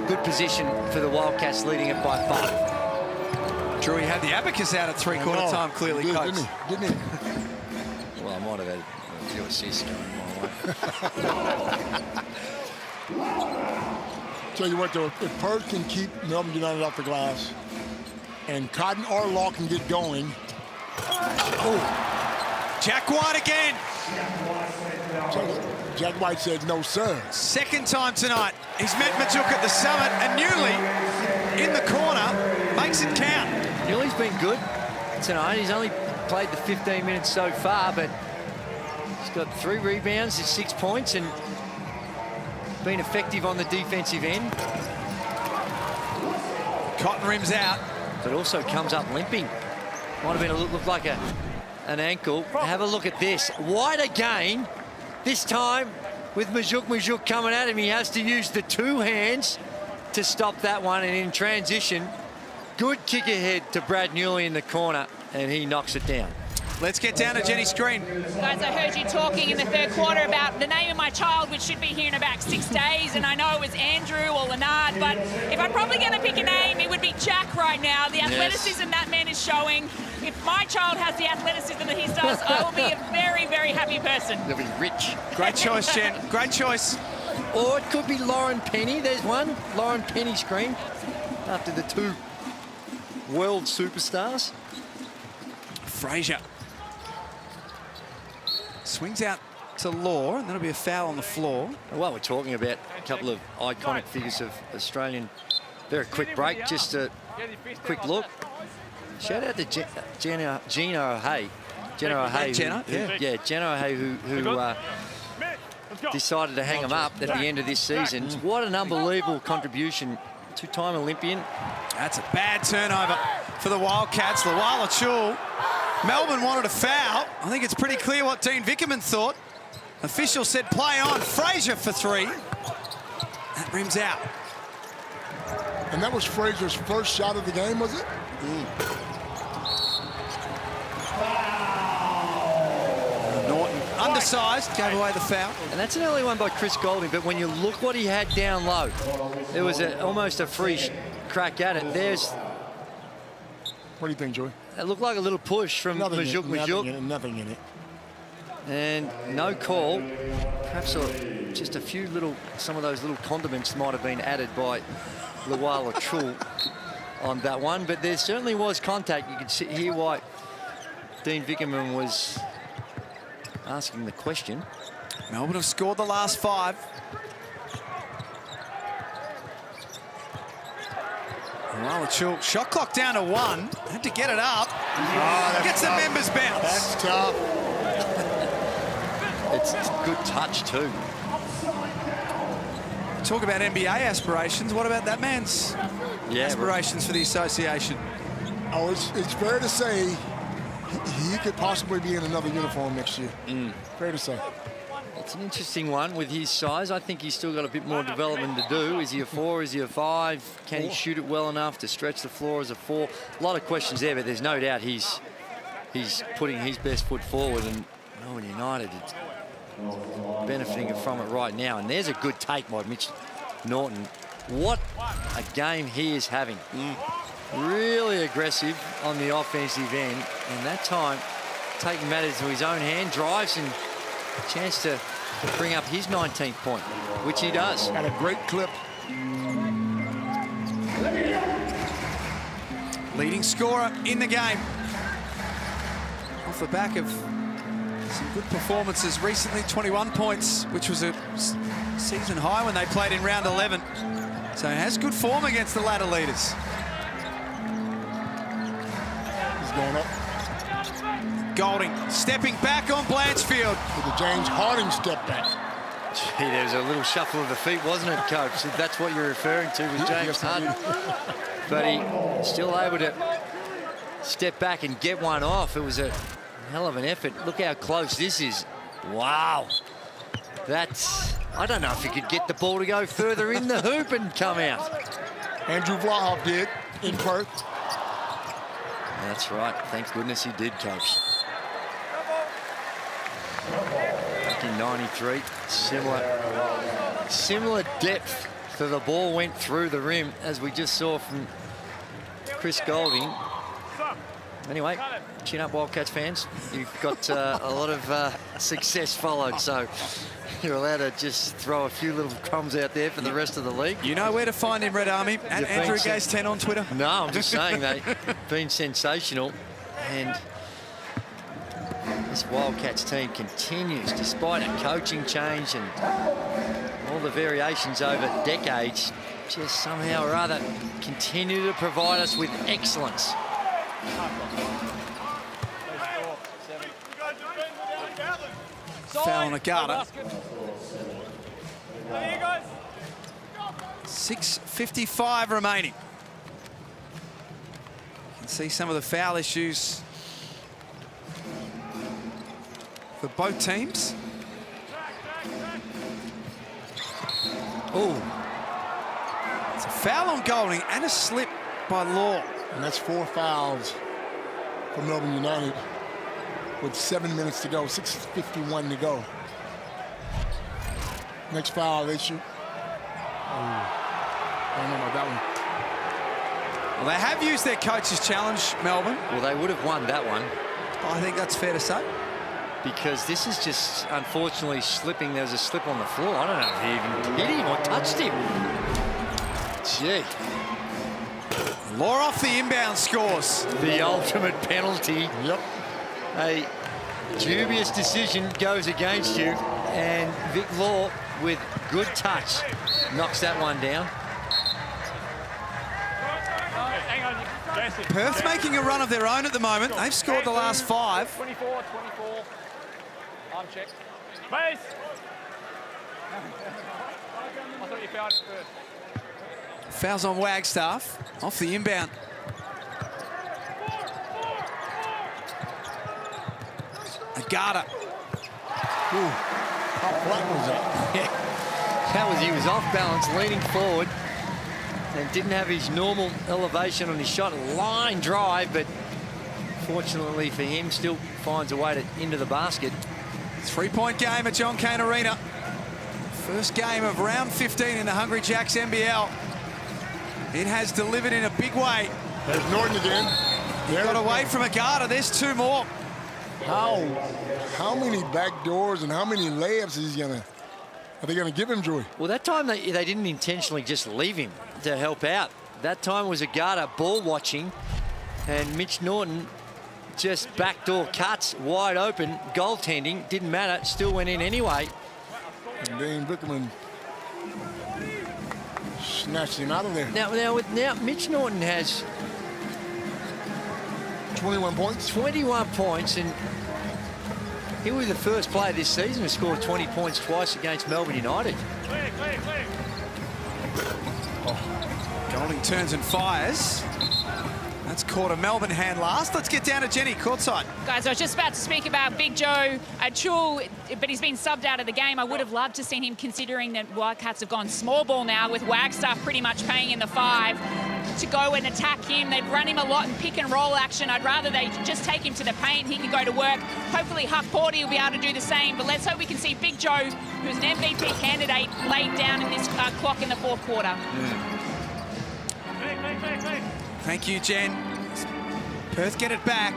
good position for the Wildcats, leading it by 5. Drew, he had the abacus out at three-quarter time, clearly, coach. Didn't he? Well, I might have had a few assists going my way. Tell you what, though, if Perth can keep Melbourne United off the glass and Cotton or Law can get going. Oh, Jack White again. Jack White said no, sir. Second time tonight. He's met Majuk at the summit, and Newley in the corner makes it count. Newley's been good tonight. He's only played the 15 minutes so far, but he's got 3 rebounds, 6 points, and been effective on the defensive end. Cotton rims out. But also comes up limping. Might have been looked like an ankle. Have a look at this. White again. This time with Majuk coming at him. He has to use the 2 hands to stop that one. And in transition, good kick ahead to Brad Newley in the corner, and he knocks it down. Let's get down to Jenny's screen. Guys, I heard you talking in the third quarter about the name of my child, which should be here in about 6 days, and I know it was Andrew or Leonard, but if I'm probably going to pick a name, it would be Jack right now. The athleticism that man is showing. If my child has the athleticism that he does, I will be a very, very happy person. He'll be rich. Great choice, Jen. Great choice. Or it could be Lauren Penny. There's one. Lauren Penny screen after the 2 world superstars. Frazier swings out to Law, and that'll be a foul on the floor. While we're talking about a couple of iconic figures of Australian, very quick break, just a quick look. Shout out to Jenna O'Hay. Jenna O'Hay, Jenna O'Hay, who decided to hang him up at the end of this season. What an unbelievable contribution. 2-time Olympian. That's a bad turnover for the Wildcats. Lawal Achul. Melbourne wanted a foul. I think it's pretty clear what Dean Vickerman thought. Official said play on. Frazier for 3. That rims out. And that was Frazier's first shot of the game, was it? Norton, undersized, gave away the foul. And that's an early one by Chris Golding, but when you look what he had down low, it was almost a free crack at it. There's... What do you think, Joey? It looked like a little push from Majuk. Nothing in it. And no call. Perhaps just a few some of those little condiments might have been added by Lawal Achul on that one, but there certainly was contact. You could hear why Dean Vickerman was asking the question. Melbourne have scored the last 5. Lawal Achul, shot clock down to 1. Had to get it up. Gets the members bounce. That's tough. It's good touch too. Talk about NBA aspirations. What about that man's aspirations for the association? Oh, it's fair to say he could possibly be in another uniform next year. Fair to say. It's an interesting one with his size. I think he's still got a bit more development to do. Is he a 4? Is he a 5? Can he shoot it well enough to stretch the floor as a 4? A lot of questions there, but there's no doubt he's putting his best foot forward, and Melbourne United is benefiting from it right now. And there's a good take by Mitch Norton. What a game he is having. Really aggressive on the offensive end, and that time taking matters into his own hand, drives and a chance to bring up his 19th point, which he does. Got a great clip. Leading scorer in the game. Off the back of some good performances recently, 21 points, which was a season high when they played in round 11. So he has good form against the ladder leaders. He's going up. Golding stepping back on Blanchfield. With the James Harden step back. Hey, there was a little shuffle of the feet, wasn't it, Coach? If that's what you're referring to with James Hunt. But he still able to step back and get one off. It was a hell of an effort. Look how close this is. Wow. That's... I don't know if he could get the ball to go further in the hoop and come out. Andrew Vlahoff did in Perth. That's right. Thank goodness he did, Coach. Back in 93, similar depth to the ball went through the rim, as we just saw from Chris Golding. Anyway, chin up, Wildcats fans. You've got a lot of success followed, so you're allowed to just throw a few little crumbs out there for the rest of the league. You know where to find him, Red Army, and Andrew Gaze 10 on Twitter. No, I'm just saying they've been sensational, and this Wildcats team continues, despite a coaching change and all the variations over decades, just somehow or other continue to provide us with excellence. Foul on Agata. 6:55 remaining. You can see some of the foul issues for both teams. Oh, it's a foul on Golding and a slip by Law. And that's 4 fouls for Melbourne United with 7 minutes to go, 6:51 to go. Next foul, they shoot. I don't know about that one. Well, they have used their coach's challenge, Melbourne. Well, they would have won that one. I think that's fair to say. Because this is just, unfortunately, slipping. There was a slip on the floor. I don't know if he even hit him or touched him. Gee. Law off the inbound scores. The ultimate penalty. Yep. A dubious decision goes against you, and Vic Law, with good touch, knocks that one down. Perth making a run of their own at the moment. They've scored the last 5. 24. I'm checked. Base. I thought you fouled first. Fouls on Wagstaff. Off the inbound. Agata. Ooh, how flat was that? Yeah, that was, he was off balance, leaning forward, and didn't have his normal elevation on his shot. Line drive, but fortunately for him, still finds a way to into the basket. 3-point game at John Cain Arena. First game of round 15 in the Hungry Jacks NBL. It has delivered in a big way. There's Norton again. Got away from Agata. There's 2 more. How many back doors and how many layups are they gonna give him, Joey? Well, that time they didn't intentionally just leave him to help out. That time was Agata ball watching, and Mitch Norton just backdoor cuts wide open, goaltending, didn't matter, still went in anyway. And Dane Bickerman snatched him out of there. Now Mitch Norton has 21 points. 21 points, and he was the first player this season to score 20 points twice against Melbourne United. Golding turns and fires. That's caught a Melbourne hand last. Let's get down to Jenny, courtside. Guys, I was just about to speak about Big Joe Achul, but he's been subbed out of the game. I would have loved to seen him, considering that Wildcats have gone small ball now with Wagstaff pretty much playing in the 5, to go and attack him. They've run him a lot in pick and roll action. I'd rather they just take him to the paint. He can go to work. Hopefully Huck Porty will be able to do the same, but let's hope we can see Big Joe, who's an MVP candidate, laid down in this clock in the 4th quarter. Thank you, Jen. Perth get it back.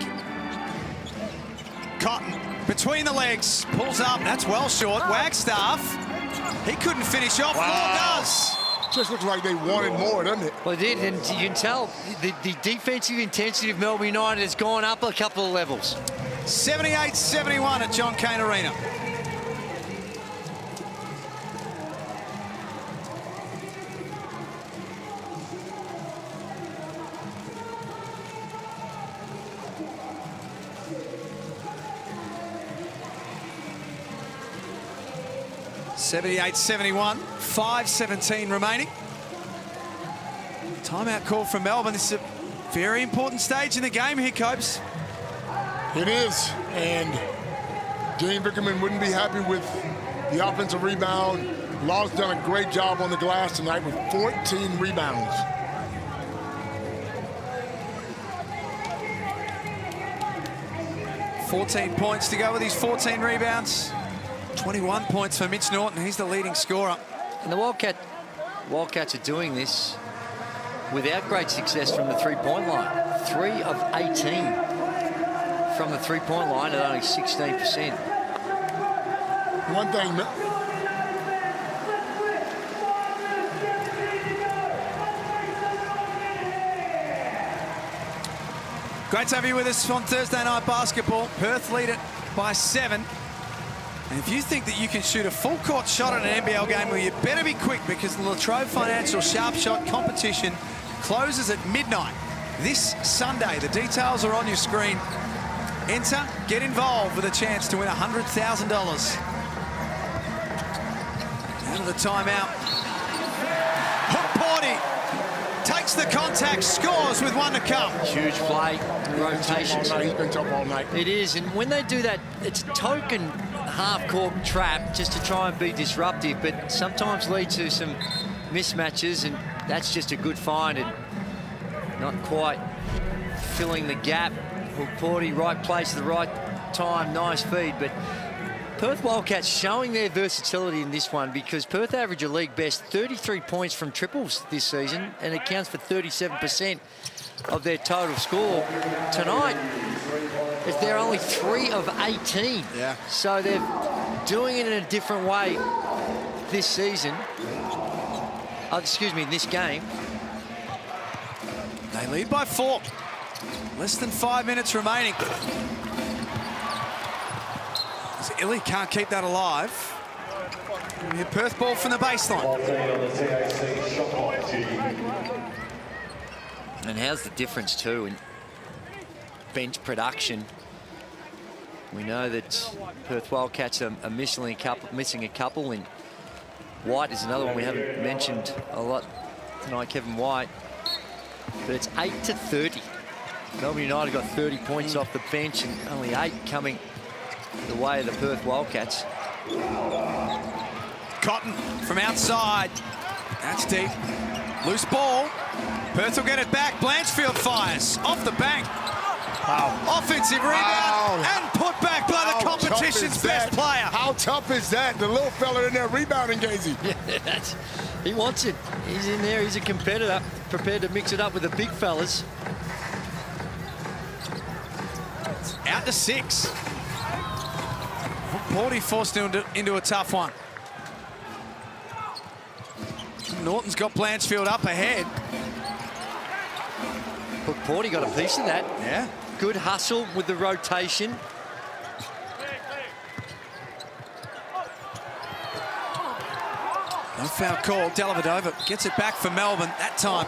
Cotton between the legs, pulls up. That's well short. Wagstaff, he couldn't finish off. Wow. Law does. Just looks like they wanted more, doesn't it? Well, it did, and you can tell the defensive intensity of Melbourne United has gone up a couple of levels. 78-71 at John Cain Arena. 78-71, 5:17 remaining. Timeout call from Melbourne. This is a very important stage in the game here, Copes. It is, and James Vickerman wouldn't be happy with the offensive rebound. Law's done a great job on the glass tonight with 14 rebounds. $14 points to go with his 14 rebounds. 21 points for Mitch Norton. He's the leading scorer. And the Wildcats are doing this without great success from the three-point line. 3 of 18 from the three-point line at only 16%. One thing, great to have you with us on Thursday Night Basketball. Perth lead it by 7. And if you think that you can shoot a full-court shot at an NBL game, well, you better be quick, because the Latrobe Financial Sharp Shot competition closes at midnight this Sunday. The details are on your screen. Enter, get involved with a chance to win $100,000. Out of the timeout. Hook Porty takes the contact, scores with 1 to come. Huge play, rotations. He's been top all night. It is, and when they do that, it's a token half-court trap just to try and be disruptive, but sometimes lead to some mismatches, and that's just a good find and not quite filling the gap. Hook Porty, right place at the right time, nice feed, but Perth Wildcats showing their versatility in this one, because Perth average a league best 33 points from triples this season, and it accounts for 37% of their total score. Tonight, they're only 3 of 18. Yeah. So they're doing it in a different way this season. In this game. They lead by 4. Less than 5 minutes remaining. Illy can't keep that alive. Here, Perth ball from the baseline. And how's the difference too in bench production? We know that Perth Wildcats are missing a couple, and White is another one we haven't mentioned a lot tonight, Kevin White. But it's 8-30. Melbourne United got 30 points off the bench, and only 8 coming the way of the Perth Wildcats. Cotton from outside. That's deep. Loose ball. Perth will get it back. Blanchfield fires off the bank. Wow. Offensive rebound and put back by the competition's best player. How tough is that? The little fella in there rebounding, Gazy. Yeah, he wants it. He's in there. He's a competitor, prepared to mix it up with the big fellas. Out to 6. Porty forced into a tough one. Norton's got Blanchfield up ahead. Hook Porty got a piece of that. Yeah. Good hustle with the rotation. No foul call. Dellavedova gets it back for Melbourne that time.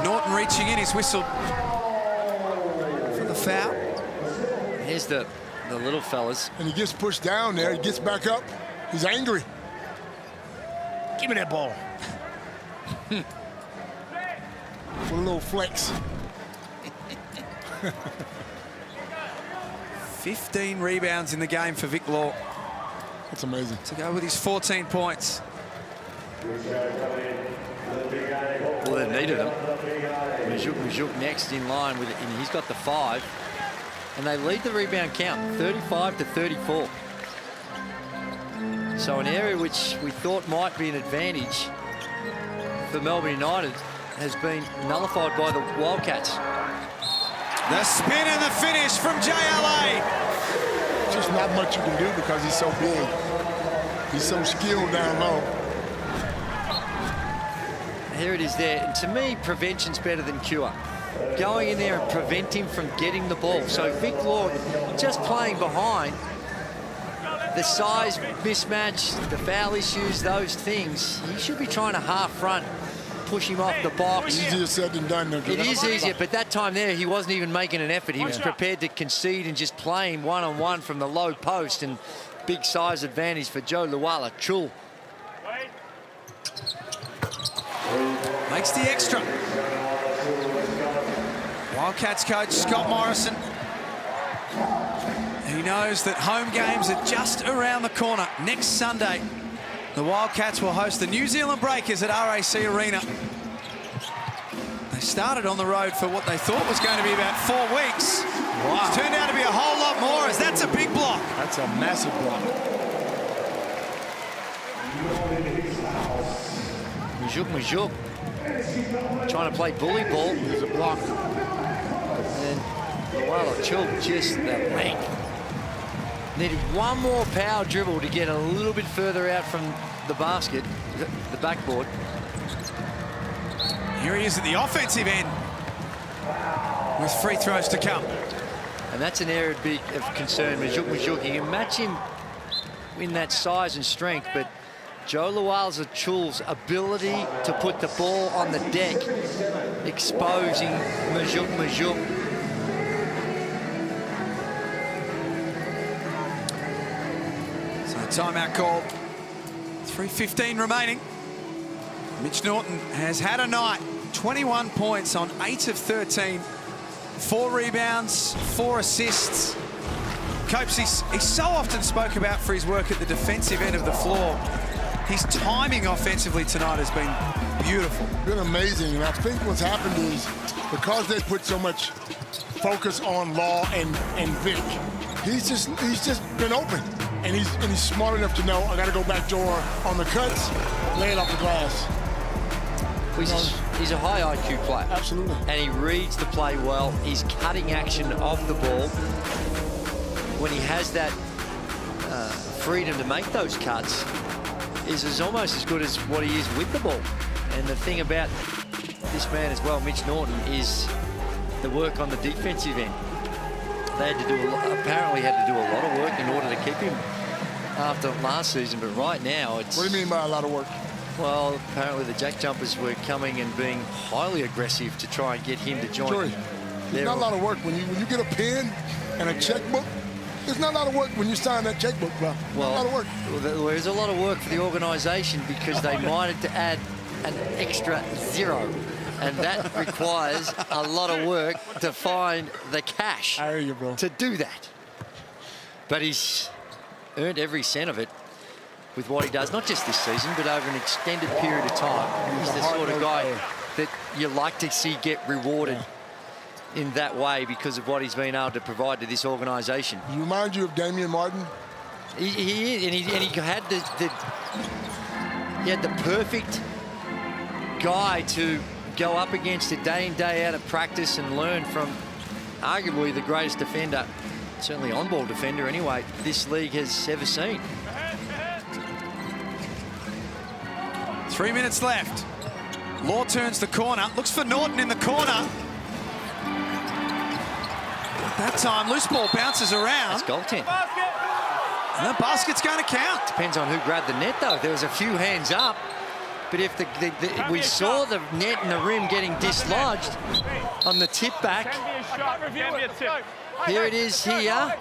Norton reaching in, his whistle for the foul. Here's the little fellas. And he gets pushed down there. He gets back up. He's angry. Give me that ball. With a little flex. 15 rebounds in the game for Vic Law. That's amazing. To go with his 14 points. Well, they needed him. Majuk next in line with it, and he's got the 5. And they lead the rebound count, 35-34. So an area which we thought might be an advantage for Melbourne United has been nullified by the Wildcats. The spin and the finish from JLA. Just not much you can do because he's so big. He's so skilled down low. Here it is there. And to me, prevention's better than cure. Going in there and prevent him from getting the ball. So Vic Law just playing behind. The size mismatch, the foul issues, those things. He should be trying to half front, push him off the box. Easier said than done. It is easier, but that time there, he wasn't even making an effort. He was prepared to concede and just play him one-on-one from the low post, and big size advantage for Joe Luala-Chul. Makes the extra. Wildcats coach Scott Morrison. He knows that home games are just around the corner. Next Sunday, the Wildcats will host the New Zealand Breakers at RAC Arena. They started on the road for what they thought was going to be about 4 weeks. Wow. It's turned out to be a whole lot more, as that's a big block. That's a massive block. Majuk. Trying to play bully ball. There's a block. And Luala-Chul just the length. Needed one more power dribble to get a little bit further out from the basket, the backboard. Here he is at the offensive end with free throws to come. And that's an area of concern. Majuk, you can match him in that size and strength, but Joe Luala-Chul's ability to put the ball on the deck, exposing Majuk. So timeout call. 3:15 remaining. Mitch Norton has had a night. 21 points on 8 of 13. 4 rebounds, 4 assists. Copes, he so often spoke about for his work at the defensive end of the floor. His timing offensively tonight has been beautiful. Been amazing, and I think what's happened is because they put so much focus on Law and Vic, he's just been open, and he's smart enough to know I got to go back door on the cuts, lay it off the glass. He's a high IQ player. Absolutely. And he reads the play well. He's cutting action off the ball. When he has that freedom to make those cuts, is almost as good as what he is with the ball. And the thing about this man as well, Mitch Norton, is the work on the defensive end. They had to do apparently had to do a lot of work in order to keep him after last season, but right now it's... What do you mean by a lot of work? Well, apparently the Jack Jumpers were coming and being highly aggressive to try and get him to join. Joey, it's not a lot of work when you get a pen and a checkbook. It's not a lot of work when you sign that checkbook, bro. Well, a lot of work. Well, there's a lot of work for the organisation because they might have to add an extra 0. And that requires a lot of work to find the cash to do that. But he's earned every cent of it with what he does, not just this season, but over an extended period of time. He's the sort of guy that you like to see get rewarded in that way because of what he's been able to provide to this organisation. He reminds you of Damian Martin? He is, and he had the perfect guy to go up against it day in, day out of practice and learn from arguably the greatest defender, certainly on-ball defender anyway, this league has ever seen. 3 minutes left. Law turns the corner, looks for Norton in the corner. That time, loose ball bounces around. That's goaltend. And the basket's going to count. Depends on who grabbed the net, though. There was a few hands up. But if we saw the net and the rim getting dislodged on the tip back. Here it is here.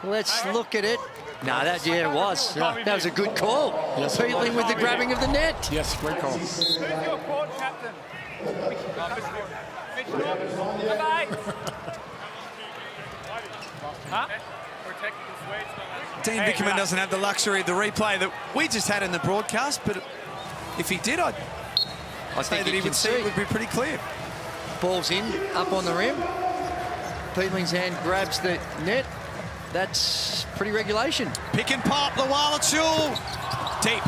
Let's look at it. No, it was. That was a good call. Yes, Peeling with the grabbing of the net. Yes, great call. Who's your court captain? Mitch Norton. Bye-bye. Huh? Dean Bickerman doesn't have the luxury of the replay that we just had in the broadcast, but if he did, I'd say that he would see it would be pretty clear. Ball's in, up on the rim. Peeling's hand grabs the net. That's pretty regulation. Pick and pop, Luala-Chul. Deep.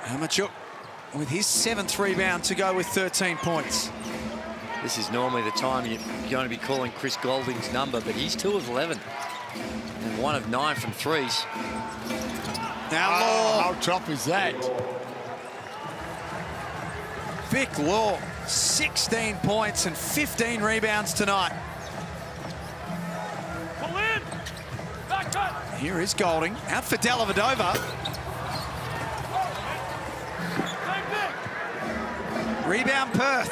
Hamachuk with his 7th rebound to go with 13 points. This is normally the time you're going to be calling Chris Golding's number, but he's 2 of 11 and 1 of 9 from threes. Now Law. How tough is that? Vic Law, 16 points and 15 rebounds tonight. Pull in. Back cut. Here is Golding, out for Dellavedova. Rebound Perth.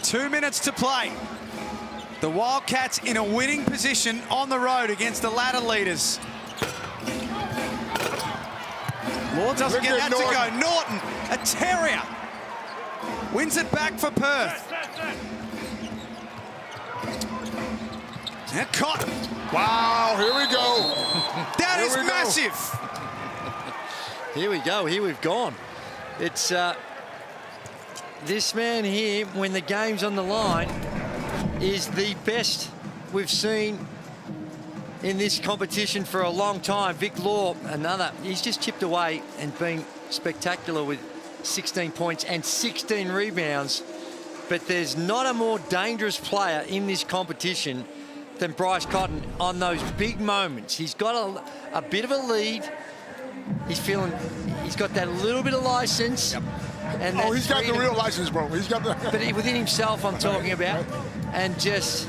2 minutes to play. The Wildcats in a winning position on the road against the ladder leaders. Law doesn't get that to go. Norton, a terrier. Wins it back for Perth. And Cotton. Wow, here we go. That is massive. Here we go. Here we've gone. It's this man here, when the game's on the line, is the best we've seen in this competition for a long time. Vic Law, another. He's just chipped away and been spectacular with 16 points and 16 rebounds. But there's not a more dangerous player in this competition than Bryce Cotton on those big moments. He's got a bit of a lead. He's got that little bit of license. Yep. And he's got the real license, bro. He's got the... But within himself, I'm talking about. And just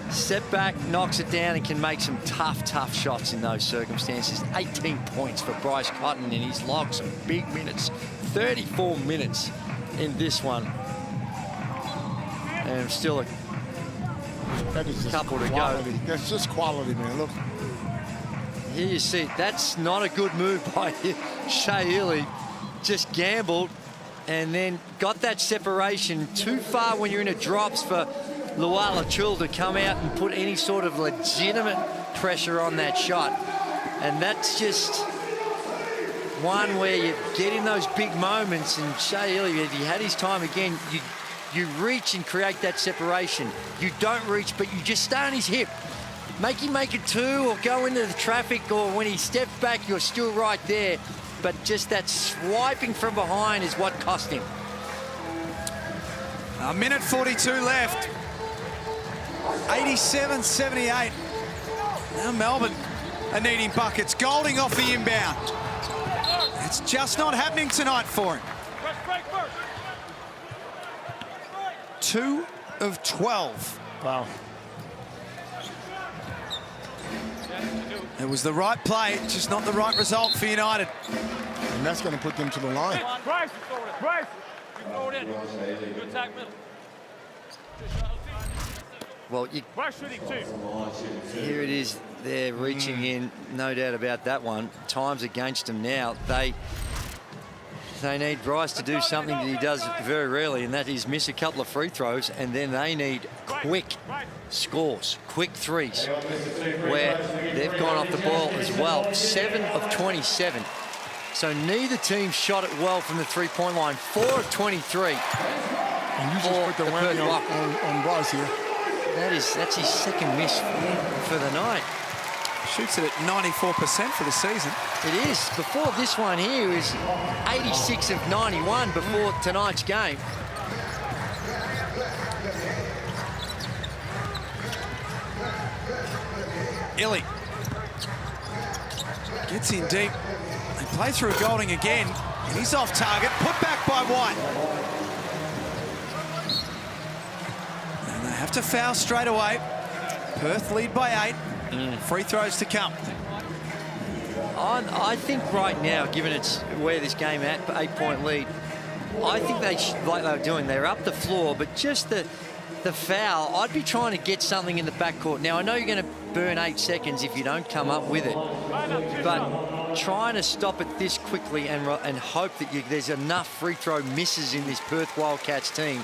step back, knocks it down, and can make some tough shots in those circumstances. 18 points for Bryce Cotton, and he's logged some big minutes. 34 minutes in this one. And still a couple to go. That's just quality, man. Look. Here you see, that's not a good move by Shea Ely. Just gambled and then got that separation too far when you're in a drops for Luala Chul to come out and put any sort of legitimate pressure on that shot. And that's just one where you get in those big moments, and Shea Ely, if he had his time again, you reach and create that separation. You don't reach, but you just stay on his hip. Make him make it two or go into the traffic, or when he steps back, you're still right there. But just that swiping from behind is what cost him. A minute 42 left. 87-78. Now Melbourne are needing buckets. Golding off the inbound. It's just not happening tonight for him. 2 of 12. Wow. It was the right play, just not the right result for United. And that's going to put them to the line. Bryce, Bryce, you throw it in. You attack middle. Well, Bryce shooting too. Here it is. They're reaching in, no doubt about that one. Time's against them now. They need Bryce to do something that he does very rarely, and that is miss a couple of free throws, and then they need quick scores, quick threes, where they've gone off the ball as well. 7 of 27. So neither team shot it well from the three-point line. 4 of 23. And you just put the whammy on Bryce here. That's his second miss for the night. Shoots it at 94% for the season. It is. Before this one here is 86 of 91 before tonight's game. Illy gets in deep. They play through Golding again, and he's off target. Put back by White. And they have to foul straight away. Perth lead by 8. Free throws to come. I think right now, given it's where this game at, 8-point lead, I think they should, like they were doing, they're up the floor, but just the foul, I'd be trying to get something in the backcourt. Now, I know you're going to burn 8 seconds if you don't come up with it, but trying to stop it this quickly and hope that there's enough free throw misses in this Perth Wildcats team,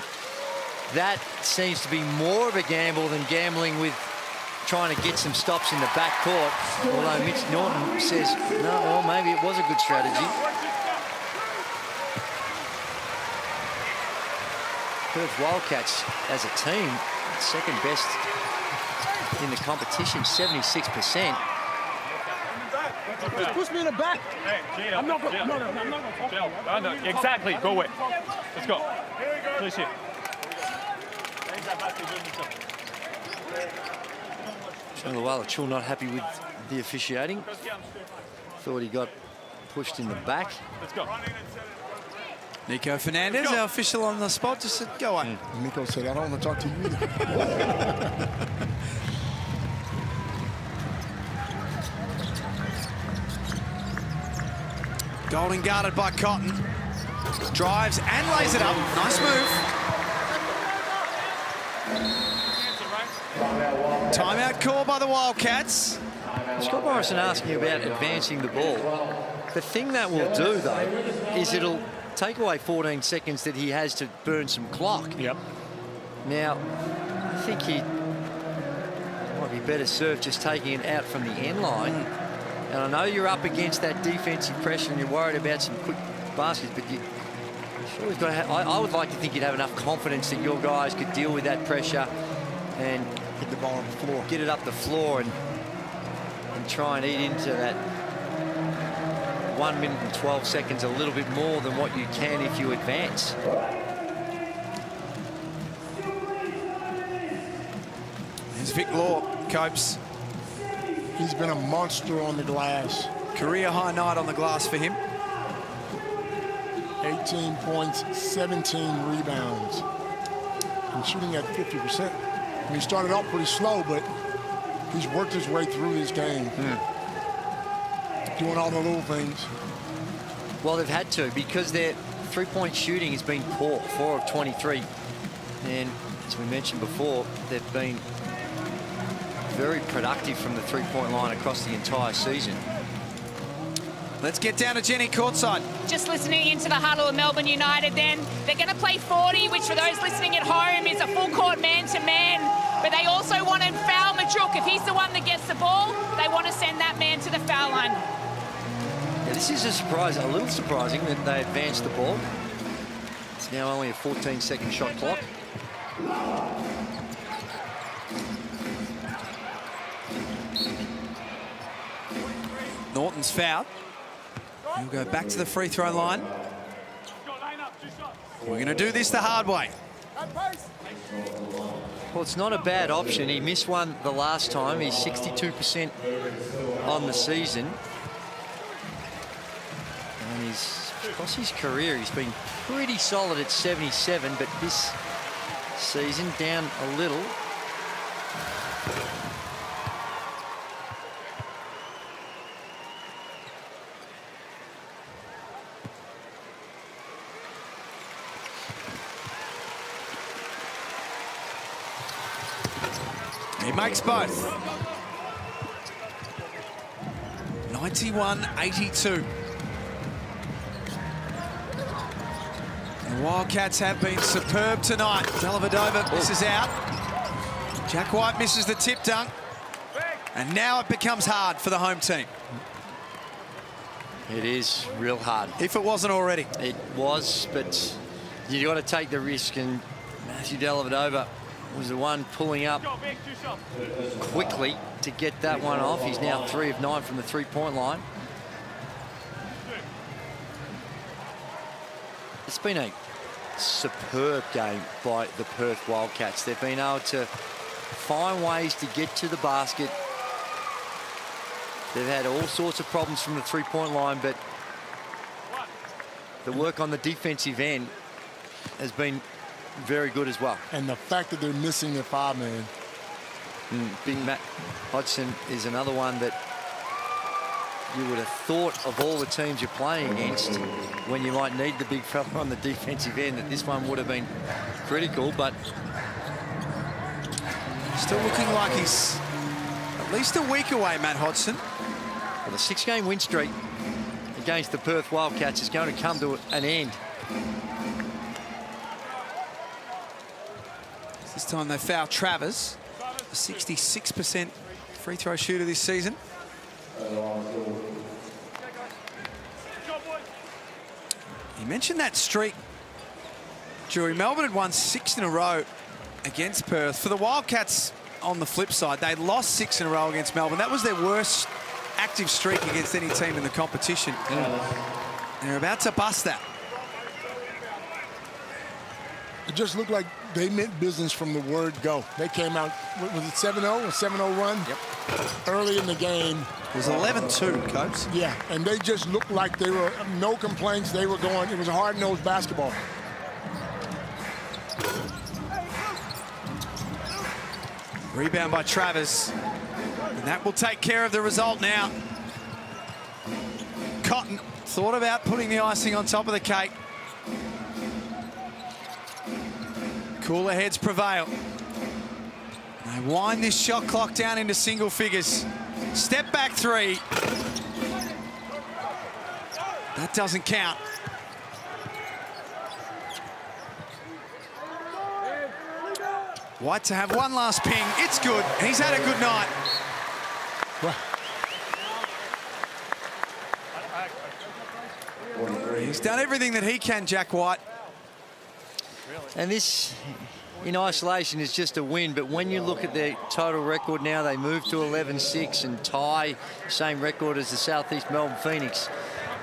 that seems to be more of a gamble than gambling with trying to get some stops in the backcourt. Although Mitch Norton says, no, well, maybe it was a good strategy. Perth Wildcats as a team, second best in the competition, 76%. Just push me in the back. Hey, I'm not going to talk to you. Exactly. Go away. Let's go. Please here. Luala Chul not happy with the officiating. Thought he got pushed in the back. Let's go. Nico Fernandez, our official on the spot, just said, go on. Nico said, I don't want to talk to you either. Golding guarded by Cotton. Drives and lays it up. Nice move. Timeout call by the Wildcats. Scott Morrison asking about advancing the ball. The thing that will do, though, is it'll take away 14 seconds that he has to burn some clock. Yep. Now, I think he might be better served just taking it out from the end line. And I know you're up against that defensive pressure and you're worried about some quick baskets, but you sure got to I would like to think you'd have enough confidence that your guys could deal with that pressure and Hit the ball on the floor. get it up the floor and try and eat into that 1 minute and 12 seconds a little bit more than what you can if you advance. There's Vic Law, Copes. He's been a monster on the glass. Career high night on the glass for him. 18 points, 17 rebounds. And shooting at 50%. I mean, he started off pretty slow, but he's worked his way through this game. Doing all the little things. Well, they've had to because their three-point shooting has been poor, 4 of 23. And as we mentioned before, they've been very productive from the three-point line across the entire season. Let's get down to Jenny courtside. Just listening into the huddle of Melbourne United then. They're going to play 40, which for those listening at home is a full court man-to-man. But they also want to foul Majuk. If he's the one that gets the ball, they want to send that man to the foul line. Yeah, this is a surprise, a little surprising that they advanced the ball. It's now only a 14-second shot clock. Norton's fouled. He'll go back to the free throw line. We're going to do this the hard way. Well, it's not a bad option. He missed one the last time. He's 62% on the season. And across his career, he's been pretty solid at 77, but this season down a little. He makes both. 91-82. The Wildcats have been superb tonight. Dellavedova misses out. Jack White misses the tip dunk. And now it becomes hard for the home team. It is real hard. If it wasn't already. It was, but you got to take the risk, and Matthew Dellavedova was the one pulling up quickly to get that one off. He's now 3 of 9 from the three-point line. It's been a superb game by the Perth Wildcats. They've been able to find ways to get to the basket. They've had all sorts of problems from the three-point line, but the work on the defensive end has been very good as well. And the fact that they're missing their 5-man. Big Matt Hodgson is another one that you would have thought of all the teams you're playing against when you might need the big fella on the defensive end, that this one would have been critical, but still looking like he's at least a week away, Matt Hodgson. Well, the 6-game win streak against the Perth Wildcats is going to come to an end. This time they foul Travers, a 66% free throw shooter this season. You mentioned that streak, Joey. Melbourne had won 6 in a row against Perth. For the Wildcats, on the flip side, they lost 6 in a row against Melbourne. That was their worst active streak against any team in the competition. They're about to bust that. It just looked like they meant business from the word go. They came out, what was it, 7-0, a 7-0 run? Yep. Early in the game. It was 11-2, Copes. Yeah, and they just looked like they were, no complaints, they were going, it was a hard-nosed basketball. Rebound by Travers. And that will take care of the result now. Cotton thought about putting the icing on top of the cake. Cooler heads prevail. They wind this shot clock down into single figures. Step back three. That doesn't count. White to have one last ping. It's good. He's had a good night. He's done everything that he can, Jack White. And this, in isolation, is just a win. But when you look at their total record now, they move to 11-6 and tie same record as the Southeast Melbourne Phoenix.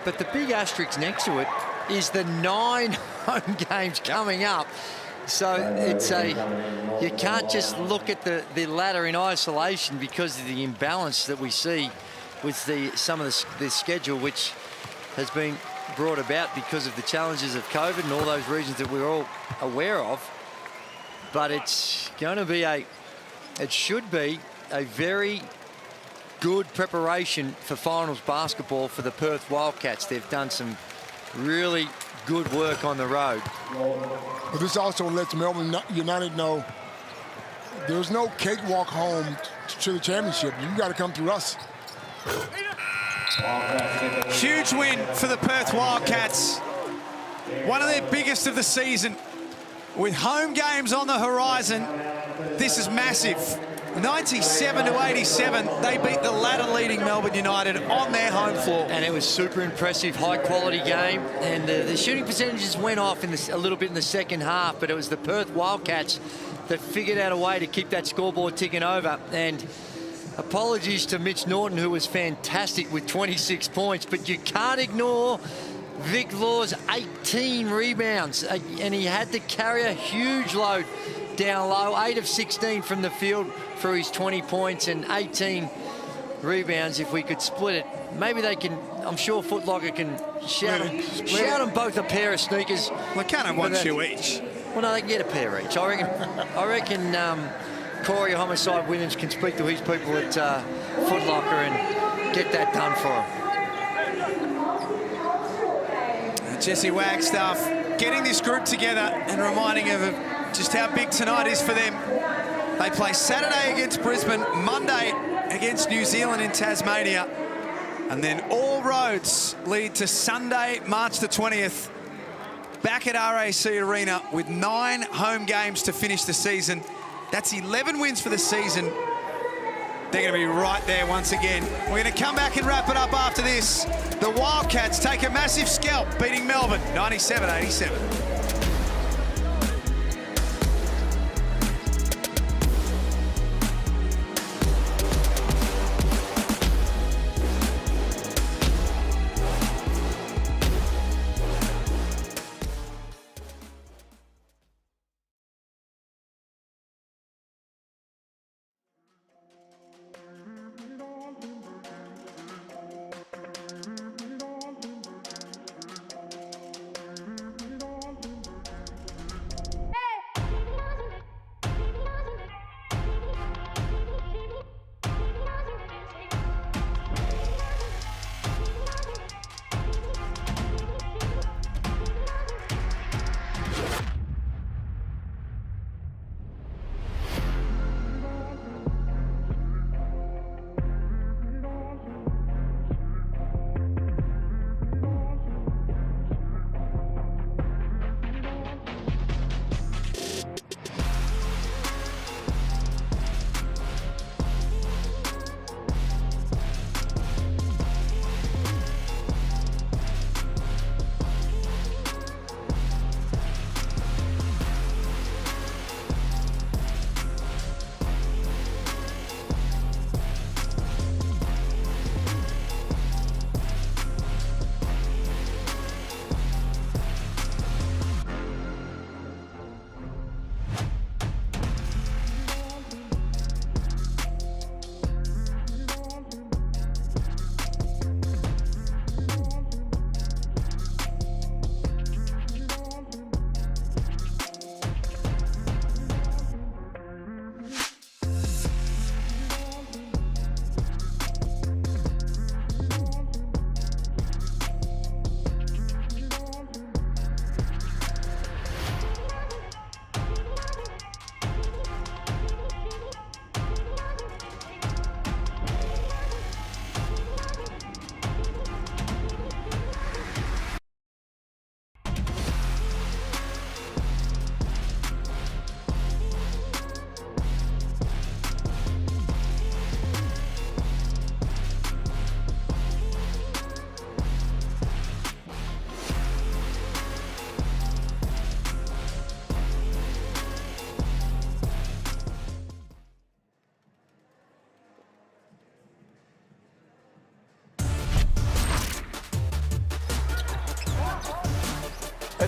But the big asterisk next to it is the 9 home games coming up. So it's you can't just look at the ladder in isolation because of the imbalance that we see with some of the schedule, which has been brought about because of the challenges of COVID and all those reasons that we're all aware of. But it's going to be it should be a very good preparation for finals basketball for the Perth Wildcats. They've done some really good work on the road. But this also lets Melbourne United know there's no cakewalk home to the championship. You got to come through us. Huge win for the Perth Wildcats. One of their biggest of the season. With home games on the horizon, this is massive. 97-87, they beat the ladder-leading Melbourne United on their home floor. And it was super impressive, high-quality game. And the shooting percentages went off a little bit in the second half, but it was the Perth Wildcats that figured out a way to keep that scoreboard ticking over. And apologies to Mitch Norton, who was fantastic with 26 points, but you can't ignore Vic Law's 18 rebounds. And he had to carry a huge load down low, 8 of 16 from the field for his 20 points and 18 rebounds. If we could split it, maybe they can. I'm sure Foot Locker can shout them both a pair of sneakers. Well, they can't have one shoe each. Well, no, they can get a pair each. I reckon Corey Homicide Williams can speak to his people at Foot Locker and get that done for him. Jesse Wagstaff getting this group together and reminding of just how big tonight is for them. They play Saturday against Brisbane, Monday against New Zealand in Tasmania, and then all roads lead to Sunday, March the 20th, back at RAC Arena with 9 home games to finish the season. That's 11 wins for the season. They're going to be right there once again. We're going to come back and wrap it up after this. The Wildcats take a massive scalp, beating Melbourne 97-87.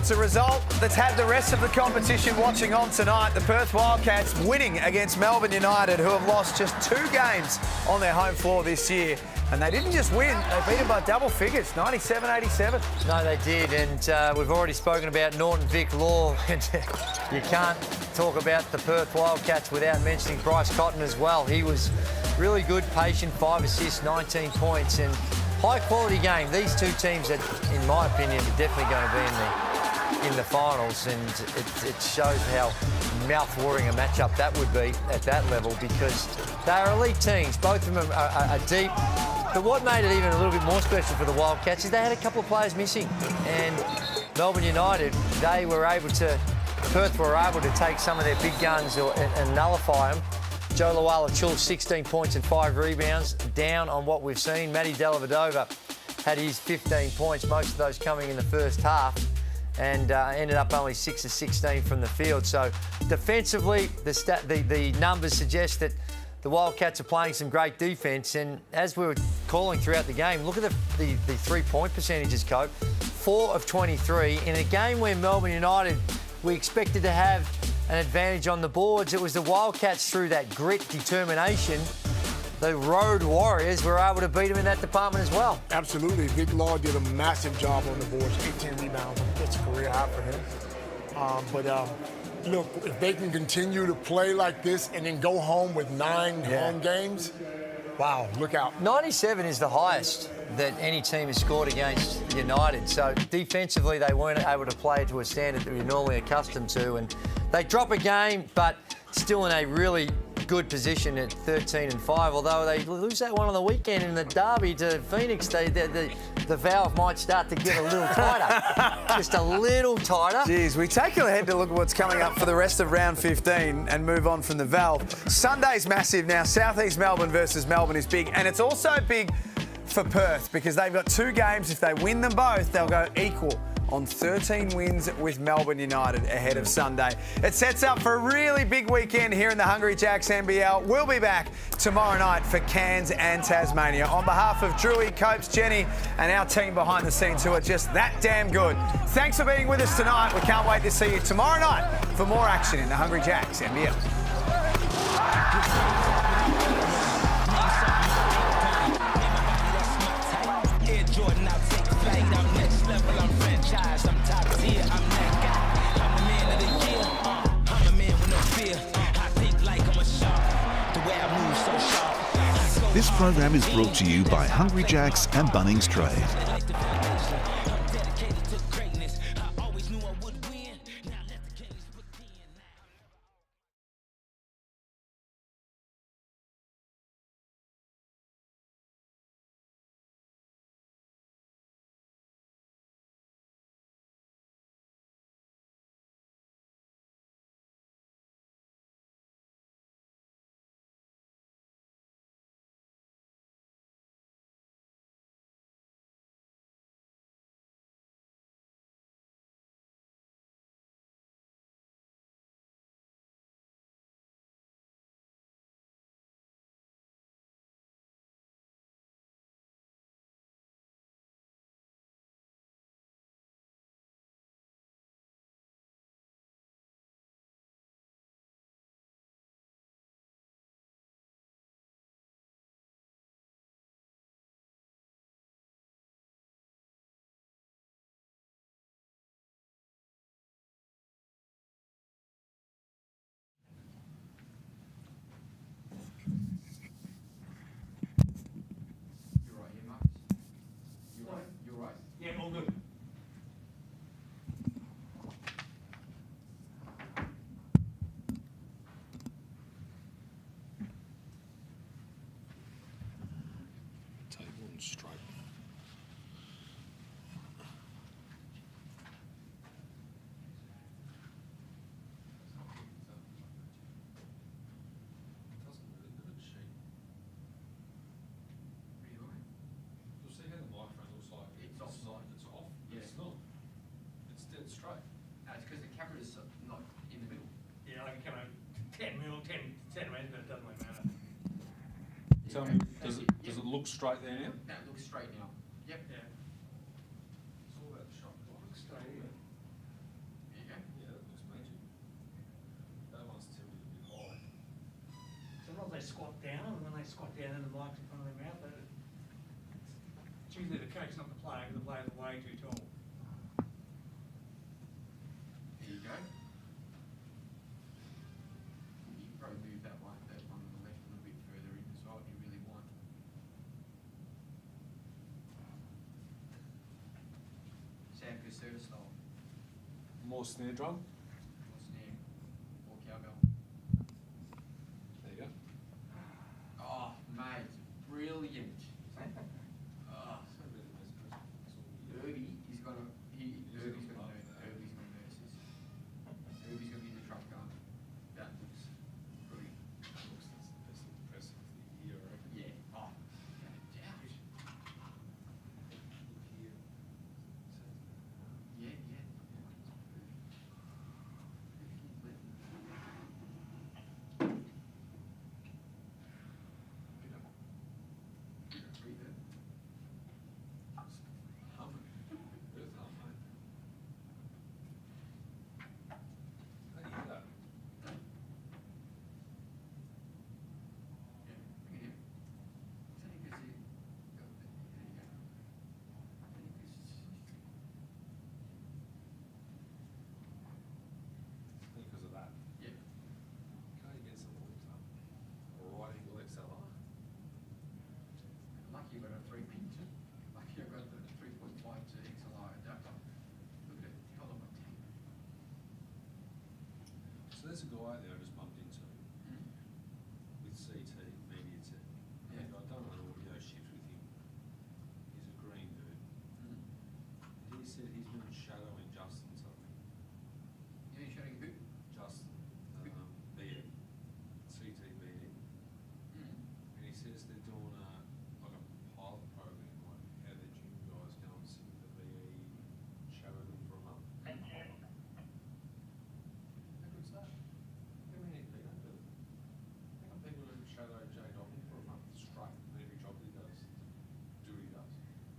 It's a result that's had the rest of the competition watching on tonight. The Perth Wildcats winning against Melbourne United, who have lost just 2 games on their home floor this year. And they didn't just win, they beat them by double figures, 97-87. No, they did, and we've already spoken about Norton Vic Law. You can't talk about the Perth Wildcats without mentioning Bryce Cotton as well. He was really good, patient, 5 assists, 19 points, and high-quality game. These two teams, that, in my opinion, are definitely going to be in the finals, and it shows how mouth-watering a matchup that would be at that level, because they are elite teams. Both of them are deep. But what made it even a little bit more special for the Wildcats is they had a couple of players missing. And Melbourne United, Perth were able to take some of their big guns and nullify them. Joe Lual-Achul, 16 points and 5 rebounds, down on what we've seen. Matty Dellavedova had his 15 points, most of those coming in the first half, and ended up only 6 of 16 from the field. So defensively, the numbers suggest that the Wildcats are playing some great defence, and as we were calling throughout the game, look at the 3-point percentages, Cope. 4 of 23 in a game where Melbourne United, we expected to have an advantage on the boards. It was the Wildcats, through that grit, determination, the Road Warriors, were able to beat them in that department as well. Absolutely. Vic Law did a massive job on the boards, 18 rebounds. That's a career high for him. Look, if they can continue to play like this and then go home with 9 home games, wow, look out. 97 is the highest that any team has scored against United. So defensively, they weren't able to play to a standard that we're normally accustomed to. And they drop a game, but still in a really good position at 13-5. Although they lose that one on the weekend in the derby to Phoenix, the valve might start to get a little tighter. Just a little tighter. Geez, we take ahead to look at what's coming up for the rest of round 15 and move on from the valve. Sunday's massive now. South East Melbourne versus Melbourne is big, and it's also big for Perth because they've got 2 games. If they win them both, they'll go equal on 13 wins with Melbourne United ahead of Sunday. It sets up for a really big weekend here in the Hungry Jacks NBL. We'll be back tomorrow night for Cairns and Tasmania. On behalf of Drewy, Copes, Jenny and our team behind the scenes who are just that damn good, thanks for being with us tonight. We can't wait to see you tomorrow night for more action in the Hungry Jacks NBL. This program is brought to you by Hungry Jacks and Bunnings Trade. Yeah, all good. Table and straight. Yeah, I can come out 10 centimetres, but it doesn't really matter. Tell me, does it look straight there now? No, it looks straight now. Yep. Yeah. It's all about the shot. It looks straight here. squat down, and when they squat down and the mic's in front of their mouth, it's usually the coach, not the player, because the players are way too tall. There you go. You can probably move that one on the left a little bit further in as well if you really want. Sam Caserta style. More snare drum. More snare. More cowbell. There you go. Oh, mate. Brilliant. Oh. Herbie is gonna Herbie's gonna nurse this. Herbie's gonna be the truck gun. That looks brilliant. That's the best impressive of the year, I reckon. Yeah. Oh, no doubt. Here. Yeah. Because of that. Yeah. Can't you get some water? Or right angle XLR? Lucky I got a 3-pin too. Lucky I got the 3.5 to XLR adapter. Look at it, hell of a tank. So there's a guy there I just bumped into with CT, media tech. Yeah. And I've done an audio shift with him. He's a green dude. He said he's been shadowing Justin something. You ain't showing who? Justin, BM, CT BM. And he says they're doing like a pilot program, like how the gym guys go and sit with the BE, shadow them for a month. How good's that? How many people don't do it? How come people don't shadow Jay Dobbin for a month straight, and every job he does, do what he does?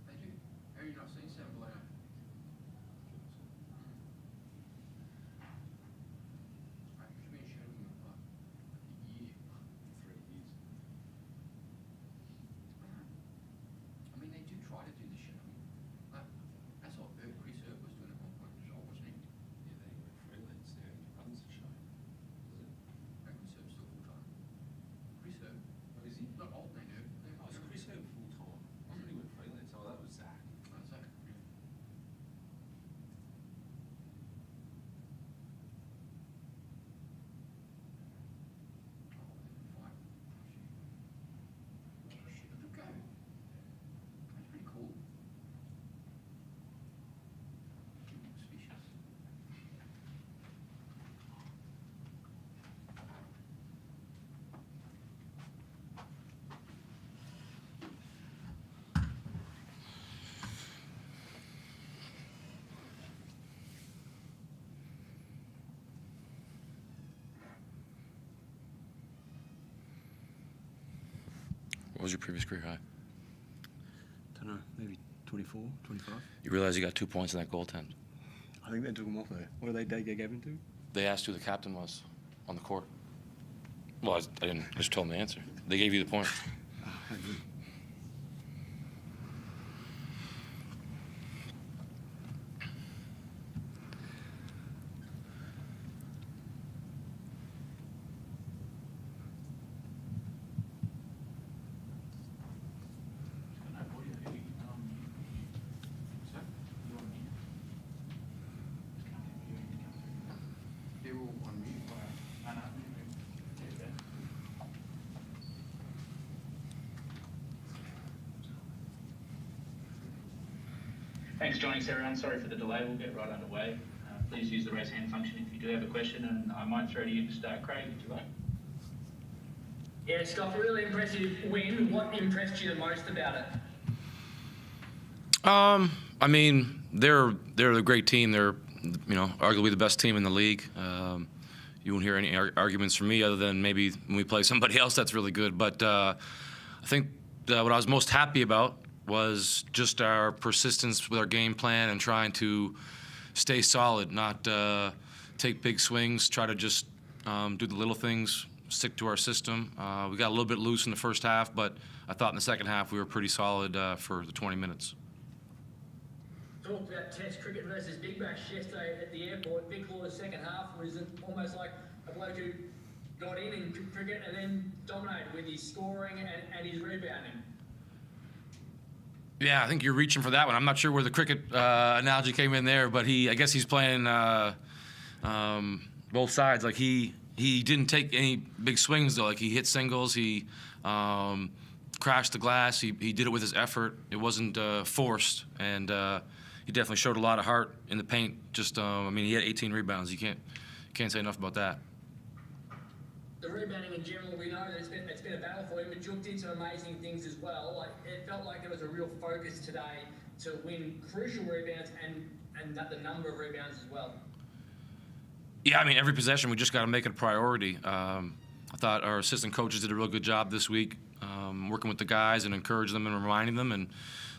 They do. Have you not seen Sam Bologna? I've been showing him for like a year. 3 years. I mean, they do try to do the shadowing. That's what Chris Herb was doing at one point as well, wasn't he? Yeah, then he went freelance now, he runs the show. Does it? Chris Herb's still full time. Chris Herb. What is he? Not old, they know. Oh, so Chris Herb full time. I thought he went freelance. Oh, that was Zach. That's that. Yeah. Oh, shit, look at him. That's pretty cool. Suspicious. What was your previous career high? Don't know, maybe 24, 25. You realize you got 2 points in that goal attempt. I think they took him off there. What did they gave him to? They asked who the captain was on the court. Well, I didn't. I just told them the answer. They gave you the point. How good. They're all on mute. Thanks for joining us, everyone. Sorry for the delay. We'll get right underway. Please use the raise hand function if you do have a question, and I might throw to you to start, Craig, if you like. Yeah, Scott, a really impressive win. What impressed you the most about it? I mean, they're a great team. They're, you know, arguably the best team in the league. You won't hear any arguments from me other than maybe when we play somebody else that's really good. But I think what I was most happy about was just our persistence with our game plan and trying to stay solid, not take big swings, try to just do the little things, stick to our system. We got a little bit loose in the first half, but I thought in the second half we were pretty solid for the 20 minutes. Talked about Test cricket versus Big Bash yesterday at the airport. Vic Law's second half was almost like a bloke who got in cricket and then dominated with his scoring and his rebounding. Yeah, I think you're reaching for that one. I'm not sure where the cricket analogy came in there, but I guess he's playing both sides. Like he didn't take any big swings though. Like he hit singles, he crashed the glass. He did it with his effort. It wasn't forced, and he definitely showed a lot of heart in the paint. Just I mean, he had 18 rebounds. You can't say enough about that. The rebounding in general, we know that it's been a battle for him, but Jook did some amazing things as well. Like it felt like there was a real focus today to win crucial rebounds and the number of rebounds as well. Yeah, I mean, every possession we just got to make it a priority. I thought our assistant coaches did a real good job this week, working with the guys and encouraging them and reminding them, and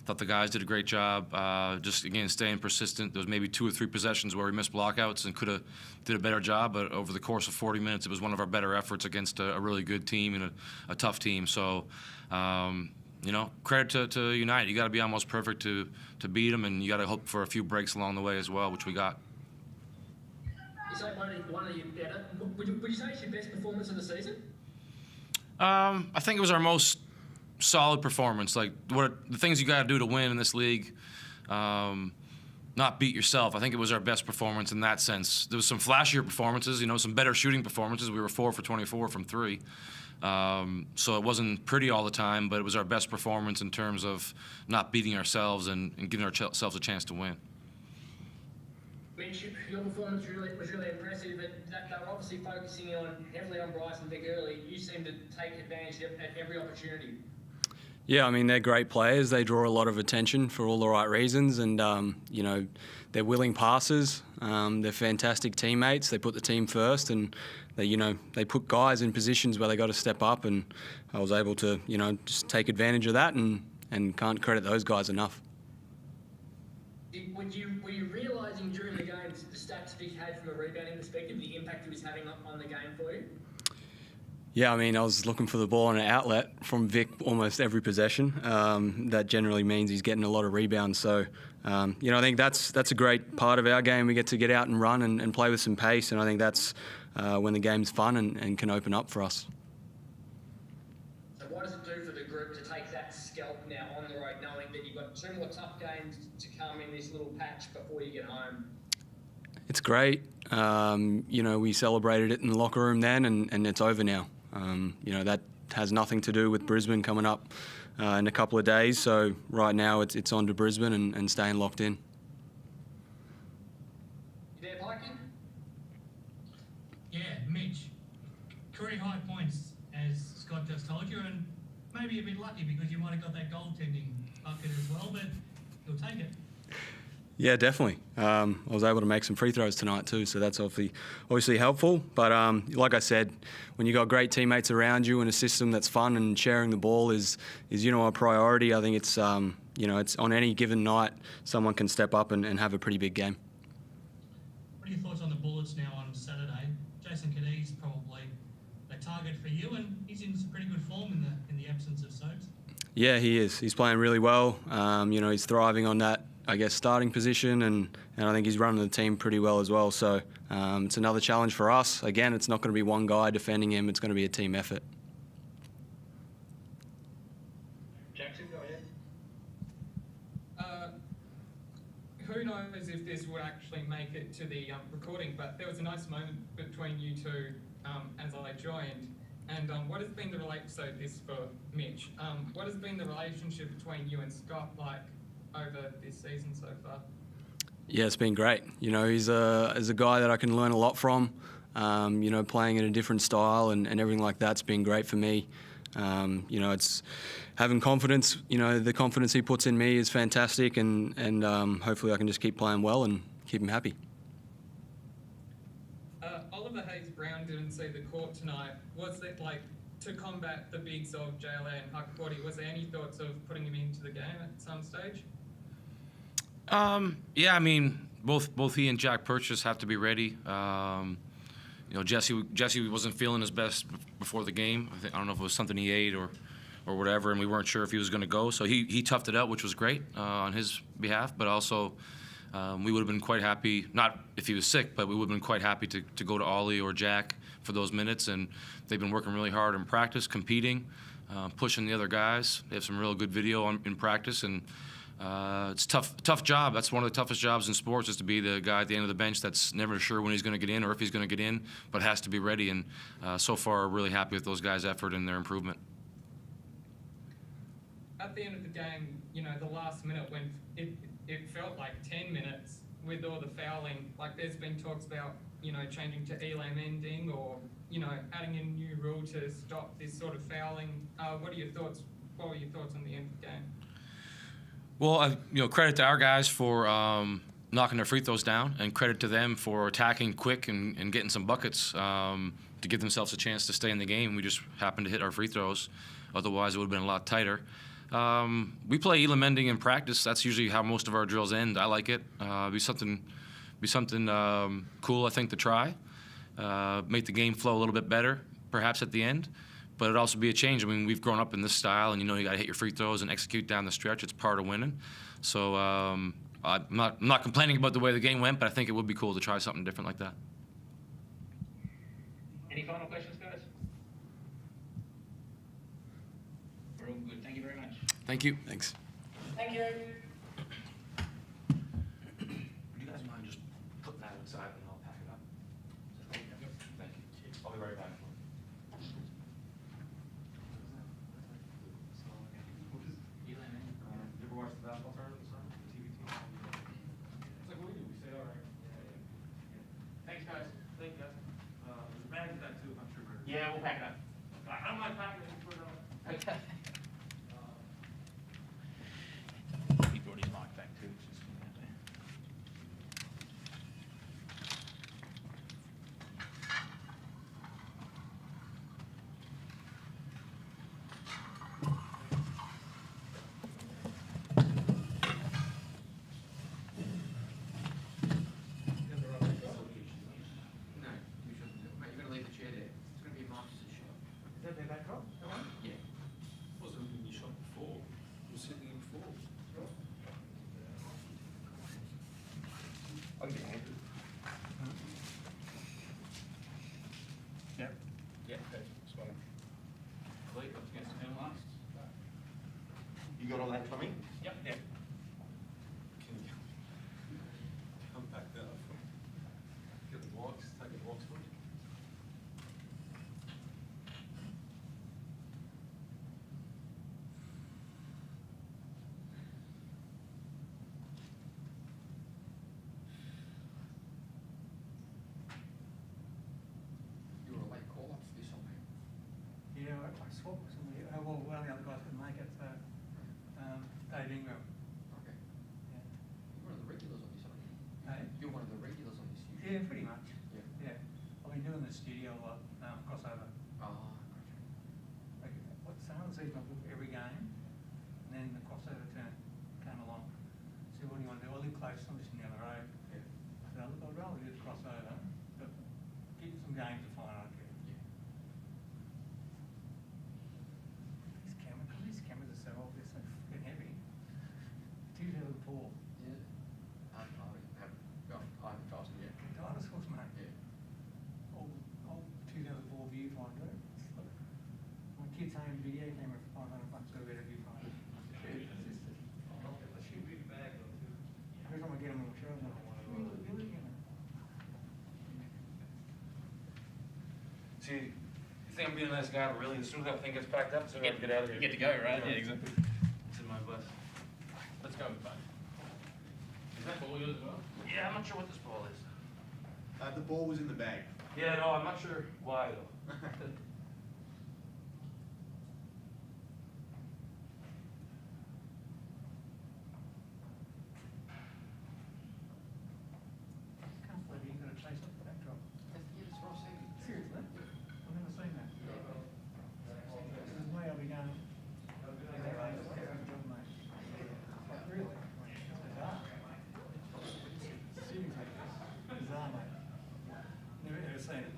thought the guys did a great job. Just again staying persistent. There was maybe 2 or 3 possessions where we missed blockouts and could have did a better job, but over the course of 40 minutes, it was one of our better efforts against a really good team and a tough team. So, you know, credit to United. You got to be almost perfect to beat them, and you got to hope for a few breaks along the way as well, which we got. You say one of you better. Would you say it's your best performance of the season? I think it was our most solid performance. Like the things you got to do to win in this league, not beat yourself. I think it was our best performance in that sense. There was some flashier performances, you know, some better shooting performances. We were 4 for 24 from 3. So it wasn't pretty all the time, but it was our best performance in terms of not beating ourselves and giving ourselves a chance to win. Mitch, your performance was really impressive, but they were obviously focusing heavily on Bryce and Vic early. You seem to take advantage at every opportunity. Yeah, I mean, they're great players. They draw a lot of attention for all the right reasons, and, you know, they're willing passers. They're fantastic teammates. They put the team first, and they put guys in positions where they got to step up, and I was able to, you know, just take advantage of that, and can't credit those guys enough. Were you realising during the game the stats Vic had from a rebounding perspective, the impact he was having on the game for you? Yeah, I mean, I was looking for the ball on an outlet from Vic almost every possession. That generally means he's getting a lot of rebounds. So, you know, I think that's a great part of our game. We get to get out and run and play with some pace, and I think that's when the game's fun and can open up for us. So what does it do for the group to take that scalp now on the road, knowing that you've got 2 more tough games to come in this little patch before you get home? It's great. You know, we celebrated it in the locker room then, and it's over now. You know, that has nothing to do with Brisbane coming up in a couple of days. So right now it's on to Brisbane and staying locked in. You there, Pikey? Yeah, Mitch. Career high points, as Scott just told you, and maybe a bit lucky because you might have got that goaltending bucket as well, but you'll take it. Yeah, definitely. I was able to make some free throws tonight too, so that's obviously helpful. But like I said, when you got great teammates around you and a system that's fun and sharing the ball is you know, a priority. I think it's you know, it's on any given night someone can step up and have a pretty big game. What are your thoughts on the Bullets now on Saturday? Jason Caddy's probably a target for you, and he's in some pretty good form in the absence of Soaps. Yeah, he is. He's playing really well. You know, he's thriving on that, I guess, starting position, and I think he's running the team pretty well as well. So it's another challenge for us. Again, it's not going to be one guy defending him. It's going to be a team effort. Jackson, go ahead. Who knows if this will actually make it to the recording, but there was a nice moment between you two as I joined. And what has been the relationship, so this for Mitch, what has been the relationship between you and Scott like over this season so far? Yeah, it's been great. You know, he's a guy that I can learn a lot from. You know, playing in a different style and everything like that's been great for me. You know, it's having confidence. You know, the confidence he puts in me is fantastic, and hopefully I can just keep playing well and keep him happy. Oliver Hayes-Brown didn't see the court tonight. Was it like, to combat the bigs of JLA and Huckabody, was there any thoughts of putting him into the game at some stage? Yeah, I mean, both he and Jack Purchase have to be ready. Jesse wasn't feeling his best before the game. I don't know if it was something he ate or whatever, and we weren't sure if he was going to go. So he toughed it out, which was great on his behalf. But also, we would have been quite happy, not if he was sick, but we would have been quite happy to go to Ollie or Jack for those minutes. And they've been working really hard in practice, competing, pushing the other guys. They have some real good video in practice, and it's tough job. That's one of the toughest jobs in sports, is to be the guy at the end of the bench that's never sure when he's going to get in or if he's going to get in, but has to be ready. And so far, really happy with those guys' effort and their improvement. At the end of the game, the last minute when it felt like 10 minutes with all the fouling, like there's been talks about, changing to elam ending or, adding in a new rule to stop this sort of fouling. What were your thoughts on the end of the game? Well, credit to our guys for knocking their free throws down, and credit to them for attacking quick and getting some buckets to give themselves a chance to stay in the game. We just happened to hit our free throws. Otherwise, it would have been a lot tighter. We play elam ending in practice. That's usually how most of our drills end. I like it. Be something cool, I think, to try. Make the game flow a little bit better, perhaps at the end. But it'd also be a change. I mean, we've grown up in this style, and you got to hit your free throws and execute down the stretch. It's part of winning. So I'm not complaining about the way the game went, but I think it would be cool to try something different like that. Any final questions, guys? We're all good. Thank you very much. Thank you. Thanks. Thank you. Would you guys mind just putting that inside and I'll pack it up? Thank you. I'll be right back. Thanks, guys. Thank you. There's a bag of that too, I'm sure. Yeah, we'll pack it up. I don't mind packing it for Okay. He brought his mic back too. It's just out there. You got all that for me? Yep. Can you unpack that? Get the box, take the box for you. You were a late call up for this on me. Yeah, I swapped with somebody. Well, one of the other guys couldn't make it, so Dave Ingram. Okay. Yeah. You're one of the regulars on this, aren't you? Hey? You're one of the regulars on this usually. Yeah, pretty much. Yeah. I've been doing the studio a lot, crossover. Oh, Like, some of the season I book every game, and then the crossover turn came along. So what do you want to do? I live close, I'm just down the road. Yeah. I said, look, I'd rather do the crossover, but get some games to find, I don't care. These cameras are so old, they're so fucking heavy. 2004. Yeah. I haven't trusted yet. Dinosaurs, mate. Yeah. Old 2004 viewfinder. My kid's home video camera for $500 for a better viewfinder. Every time I get them on the show, I'm like, really? See, you think I'm being a nice guy, but really, as soon as that thing gets packed up, as soon as I get out of here. You get to go, right? Yeah, exactly. It's in my bus. Let's go, bud. Is that ball yours as well? Yeah, I'm not sure what this ball is. The ball was in the bag. Yeah, no, I'm not sure why though. Can't believe you got to chase up the backdrop. Yeah, it's Ross Heavy. Seriously? I've never seen that. There's no way I'll be going. Like, really? It's bizarre. Seriously. Bizarre, mate. Never ever seen it.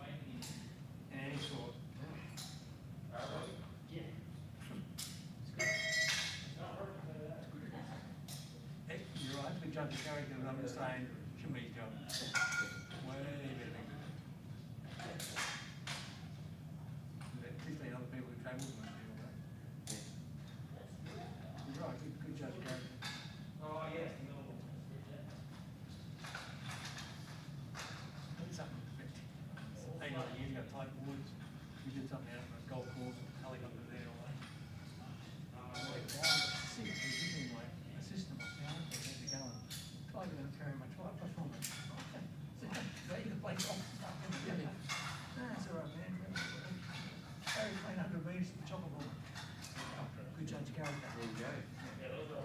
judge of character, but I'm just saying, shouldn't be his job. Way better than good. 15 other people who travel with him and do all that. You're right, good judge of character. Oh, yes. Something 18 other years ago, Tiger Woods, we did something out on a golf course, helicopter there and all that. Sick, he was in like a system of sound, so they had to go and Tiger didn't carry much life, what's wrong with it? So you can play golf and stuff, yeah. No, it's all right, man. Harry playing 100 metres at the chopper ball. Good judge of character. There you go. There you go.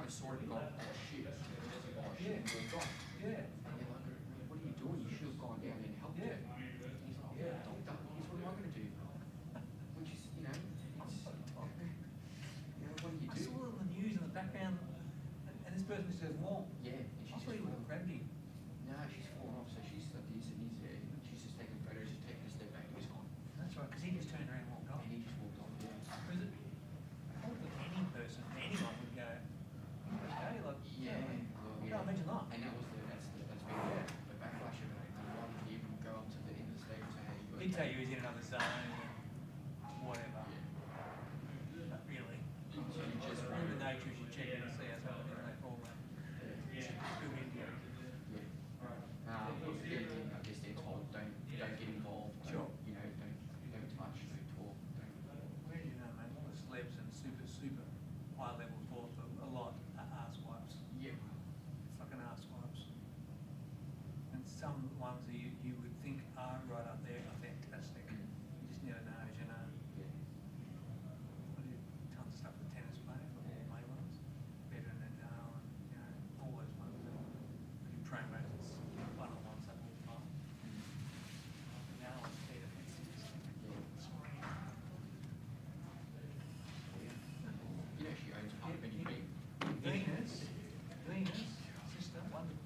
Sort of gone, oh shit, moved on. Yeah. And you're like, what are you doing? You should have gone down and helped him. He's like, yeah, doctor, here's what am I going to do? Which is, you know, what do you do? I saw it on the news in the background, and this person says, "Well, yeah, I thought he would have grabbed him." No, she's fallen off, so she's just taking photos, just taking a step back, and he's gone. That's right, because he just turned around and walked off. And he just walked off, yeah. Because I would think any person, anyone would go, okay, like, yeah. I can't imagine that. And that's been the backlash of it. Why did he even go up to the end of the stage and say, hey, you got He'd tell you he's in another zone, whatever. But really, just in the nature, you should check in and see how some of them they fall. Still India. I guess they're told don't get involved. Sure. You know, don't touch, don't talk. Where do you know, man? All the celebs and super high level sports, but a lot are arse wipes. Yeah. Fucking arse wipes. And some ones that you would think are right up there are fantastic. You just never know, as you know. Yeah. I did tons of stuff with tennis players, all the main ones. Better than Nadal and, you know, all those ones. You train races, one on one stuff all the time. Now it's better than You know, she owns part of anything. Venus, sister, wonderful.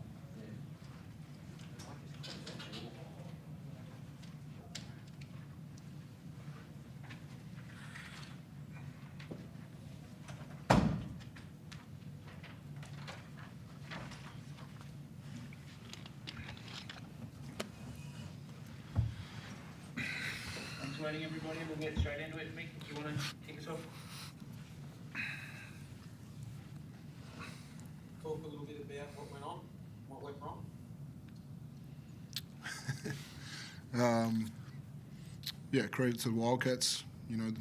Thanks for waiting, everybody. We'll get straight into it. Mick, do you want to kick us off? Talk a little bit about what went on, what went wrong. Yeah, credit to the Wildcats. You know,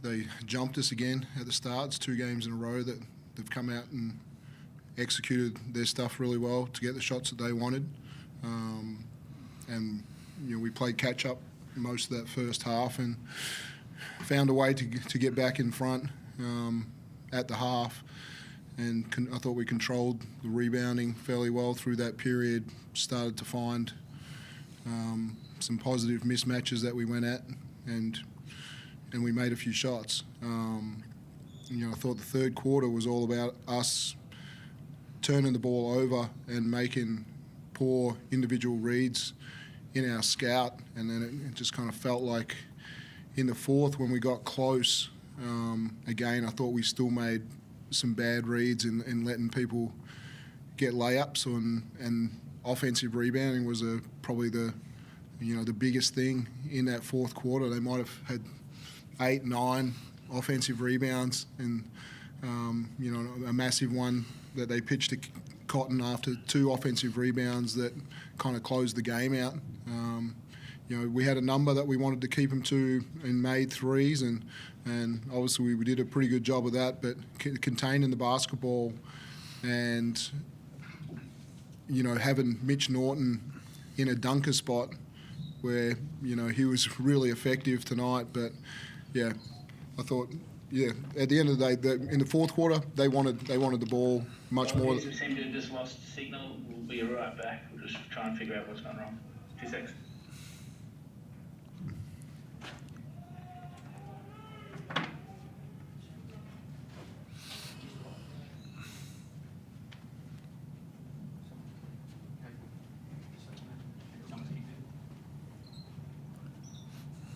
they jumped us again at the start. It's 2 games in a row that they've come out and executed their stuff really well to get the shots that they wanted. And, you know, we played catch-up most of that first half and found a way to get back in front at the half. And I thought we controlled the rebounding fairly well through that period, started to find some positive mismatches that we went at, and we made a few shots. You know, I thought the third quarter was all about us turning the ball over and making poor individual reads in our scout, and then it just kind of felt like in the fourth when we got close, again, I thought we still made some bad reads in letting people get layups, and offensive rebounding was probably the biggest thing in that fourth quarter. They might have had 8, 9 offensive rebounds, and you know, a massive one that they pitched to Cotton after 2 offensive rebounds that kind of closed the game out. You know, we had a number that we wanted to keep them to and made threes, and obviously we did a pretty good job of that, but containing the basketball and, you know, having Mitch Norton in a dunker spot where, you know, he was really effective tonight. But, yeah, I thought yeah, at the end of the day, in the fourth quarter, they wanted the ball much more. Seem to have just lost signal. We'll be right back. We'll just try and figure out what's gone wrong. 2 seconds.